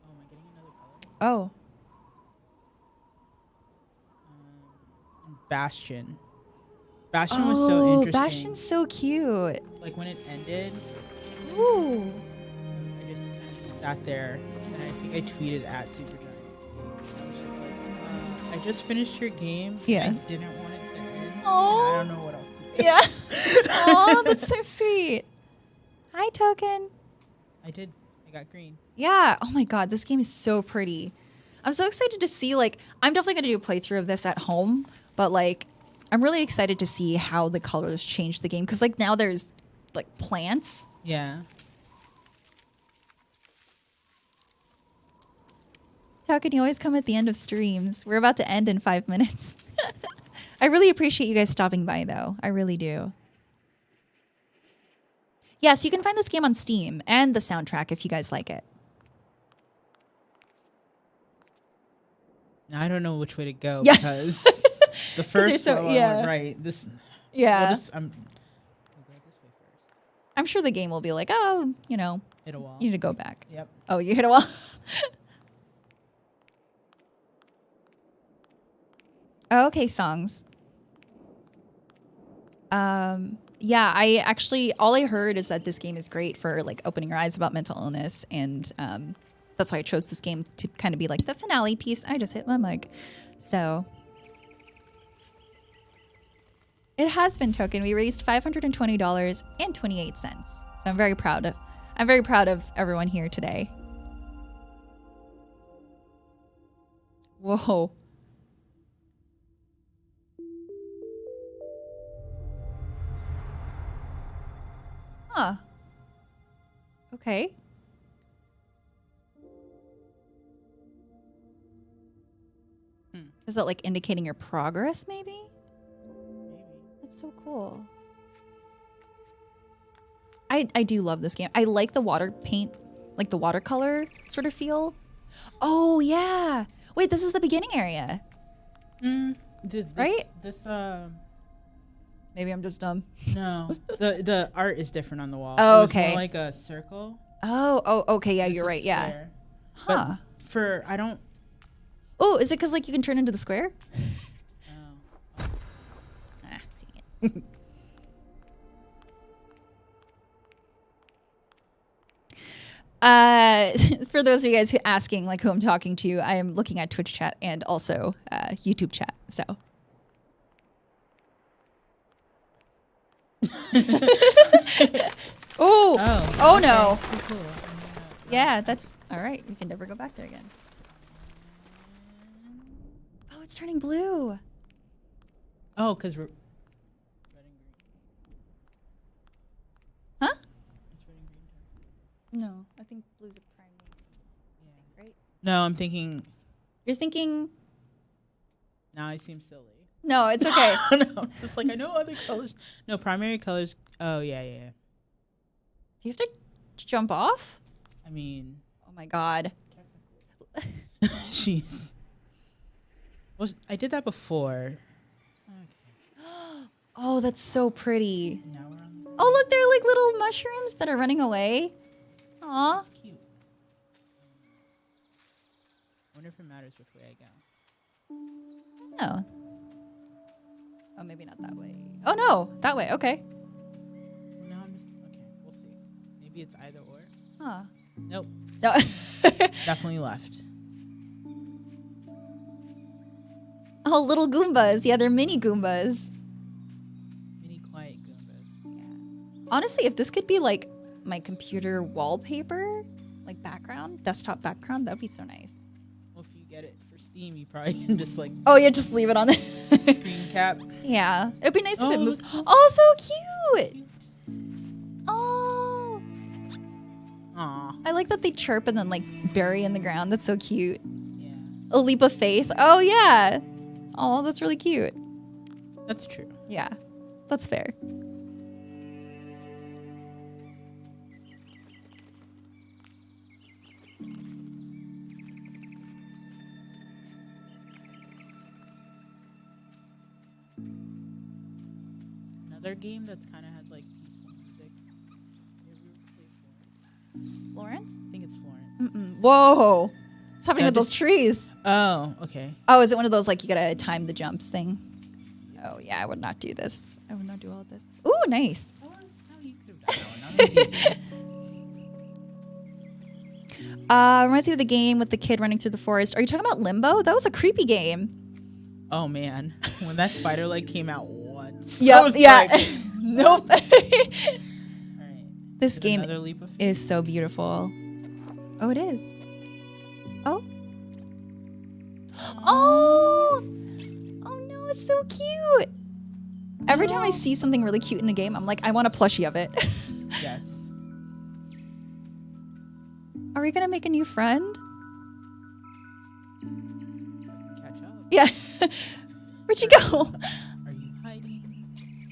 Oh, am I getting another color? Oh. And Bastion. Bastion was so interesting. Bastion's so cute. Like when it ended, Ooh. I just kind of sat there and I think I tweeted at Supergiant. I was just like, I just finished your game. Yeah. I didn't want it to end. Aw. And I don't know what else to do. Yeah. Oh, that's so sweet. Hi, Token. I did. I got green. Yeah. Oh my God, this game is so pretty. I'm so excited to see, like, I'm definitely going to do a playthrough of this at home, but like, I'm really excited to see how the colors change the game. Cause like now there's like plants. Yeah. How can you always come at the end of streams? We're about to end in 5 minutes. I really appreciate you guys stopping by though. I really do. Yes, you can find this game on Steam and the soundtrack if you guys like it. Now I don't know which way to go Yeah. because the first so- one yeah. I went right. This. Yeah. We'll just, I'll go this way first. I'm sure the game will be like, oh, you know, Hit a wall. you need to go back. Yep. Oh, you hit a wall? Okay, songs. Yeah, I actually, all I heard is that this game is great for like opening your eyes about mental illness, and that's why I chose this game to kind of be like the finale piece. I just hit my mic. So it has been Token. We raised $520.28. So I'm very proud of everyone here today. Whoa. Huh. Okay. Is that like indicating your progress, maybe? Maybe. That's so cool. I do love this game. I like the water paint, like the watercolor sort of feel. Oh, yeah. Wait, this is the beginning area. Right? This Maybe I'm just dumb. no. the art is different on the wall. Oh, It was okay. more like a circle. Oh, okay. Yeah, This you're is right. Yeah. square. Huh. For I don't. Oh, is it because like you can turn into the square? Oh. Ah, dang it. For those of you guys who asking like who I'm talking to, I am looking at Twitch chat and also YouTube chat. So. Ooh. Oh okay. no. Pretty cool. Yeah, that's all right. You can never go back there again. Oh, it's turning blue. Oh, because we're. Red and green. Huh? It's red and green. No, I think blue's a primary. Yeah. Right? No, I'm thinking. You're thinking. Now I seem silly. No, it's okay. No, I'm just like I know other colors. No, primary colors. Oh yeah. Do you have to jump off? I mean, Oh my god. jeez. Well, I did that before. Okay. Oh, that's so pretty. Now we're on. Oh, look, they're like little mushrooms that are running away. Aw. That's cute. I wonder if it matters which way I go. No. Oh, maybe not that way. Oh no, that way. Okay. Well, now I'm just okay. We'll see. Maybe it's either or. Huh. Nope. No. Definitely left. Oh, little Goombas. Yeah, they're mini Goombas. Mini quiet Goombas. Yeah. Honestly, if this could be like my computer wallpaper, like background, desktop background, that'd be so nice. Well, if you Steam, you probably can just like Oh yeah, just leave it on the screen cap. Yeah, it'd be nice if it Oh, moves. so Oh, so cute. Oh, Aw. I like that they chirp and then like bury in the ground. That's so cute. Yeah. A leap of faith. Oh yeah. Oh, that's really cute. That's true. Yeah, that's fair. Another game that's kind of has like peaceful music. Have you ever played Florence? Lawrence? I think it's Florence. Mm-mm. Whoa. What's happening Yeah, with those this- trees? Oh, okay. Oh, is it one of those like you gotta time the jumps thing? Oh yeah, I would not do this. I would not do all of this. Ooh, nice. Oh, you could have done that one. That one's easy. Reminds me of the game with the kid running through the forest. Are you talking about Limbo? That was a creepy game. Oh man, when that spider leg came out once. I Yep. was Yeah. like, Nope. all right. This Did game another leap of faith. is so beautiful. Oh, it is. Oh. Oh. Oh no, it's so cute. Every time I see something really cute in a game, I'm like, I want a plushie of it. Yes. Are we gonna make a new friend? Catch up. Yeah. Where'd you go? Are you hiding?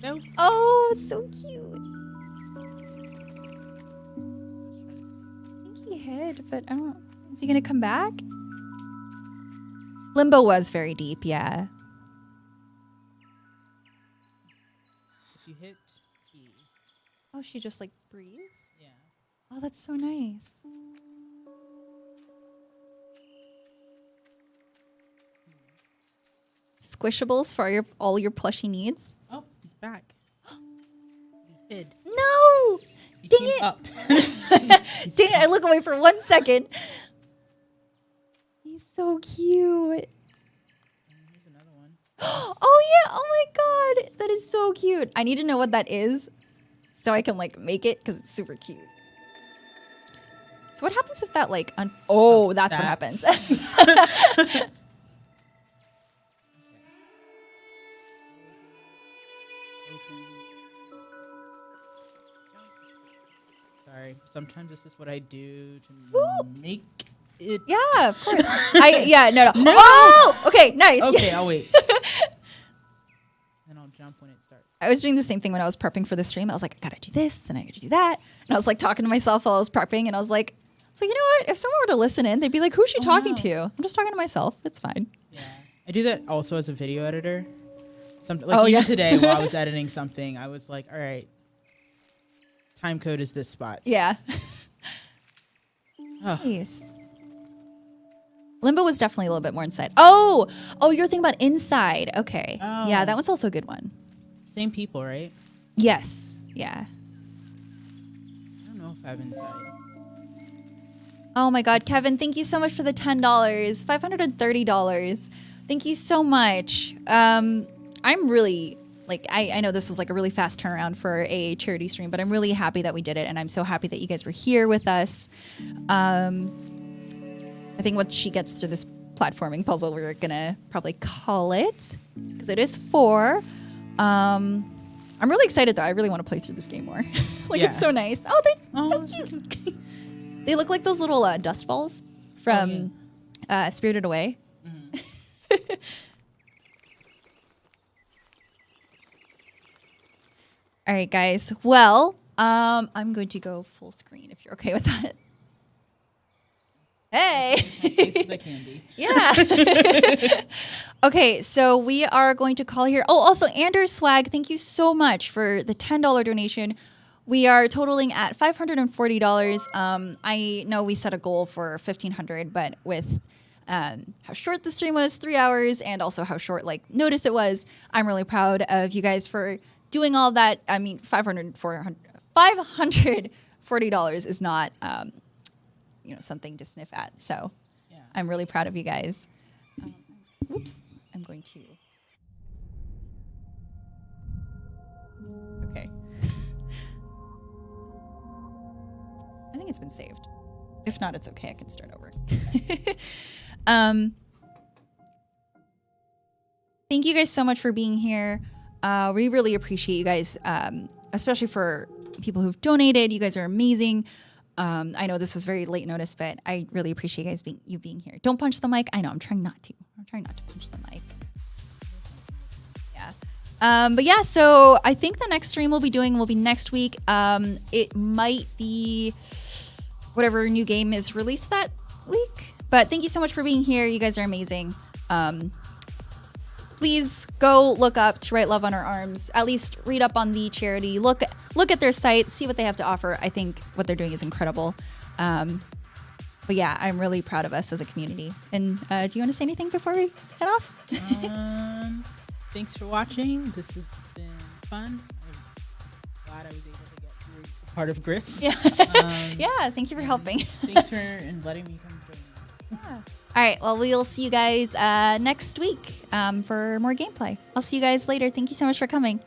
No. Oh, so cute. I think he hid, but I don't. Is he gonna come back? Limbo was very deep, yeah. If you hit E, Oh, she just like breathes. yeah. Oh, that's so nice. Squishables for all your plushie needs. Oh, he's back. He hid. No! He Dang came it. up. Dang it, I look away for 1 second. He's so cute. Here's another one. Oh yeah, oh my god. That is so cute. I need to know what that is so I can like make it because it's super cute. So what happens if that like oh, that's what That- happens. Sorry. Sometimes this is what I do to Ooh. make it. Yeah, of course. No. Oh, okay, nice. Okay, I'll wait. Then I'll jump when it starts. I was doing the same thing when I was prepping for the stream. I was like, I gotta do this, and I gotta do that. And I was like talking to myself while I was prepping, and I was like, you know what? If someone were to listen in, they'd be like, who's she talking no. to? I'm just talking to myself. It's fine. Yeah. I do that also as a video editor. Oh, Even yeah. today while I was editing something, I was like, all right, time code is this spot. Yeah. Ugh. Nice. Limbo was definitely a little bit more inside. Oh, you're thinking about inside. Okay. Yeah, Oh. that one's also a good one. Same people, right? Yes. Yeah. I don't know if I have inside. Oh my God, Kevin, thank you so much for the $10, $530. Thank you so much. I'm really like, I know this was like a really fast turnaround for a charity stream, but I'm really happy that we did it. And I'm so happy that you guys were here with us. I think once she gets through this platforming puzzle, we're gonna probably call it because it is 4. I'm really excited though. I really want to play through this game more. Like Yeah. it's so nice. Oh, they're Oh, so cute. They look like those little dust balls from Spirited Away. All right, guys. Well, I'm going to go full screen if you're okay with that. Hey. Taste the candy. Yeah. Okay, so we are going to call here. Oh, also, Anders Swag, thank you so much for the $10 donation. We are totaling at $540. I know we set a goal for $1,500, but with how short the stream was, 3 hours, and also how short like notice it was, I'm really proud of you guys for doing all that. I mean, $540 is not something to sniff at. So Yeah. I'm really proud of you guys. Whoops, I'm going to. Okay. I think it's been saved. If not, it's okay. I can start over. Thank you guys so much for being here. We really appreciate you guys, especially for people who've donated. You guys are amazing. I know this was very late notice, but I really appreciate you guys being here. Don't punch the mic. I know, I'm trying not to. I'm trying not to punch the mic. Yeah. But yeah, so I think the next stream we'll be doing will be next week. It might be whatever new game is released that week. But thank you so much for being here. You guys are amazing. Please go look up To Write Love on Our Arms. At least read up on the charity. Look at their site. See what they have to offer. I think what they're doing is incredible. But yeah, I'm really proud of us as a community. And do you want to say anything before we head off? Thanks for watching. This has been fun. I'm glad I was able to get through part of Gris. Yeah. Yeah. Thank you for helping. Thanks for letting me come join you. Yeah. All right. Well, we'll see you guys next week for more gameplay. I'll see you guys later. Thank you so much for coming.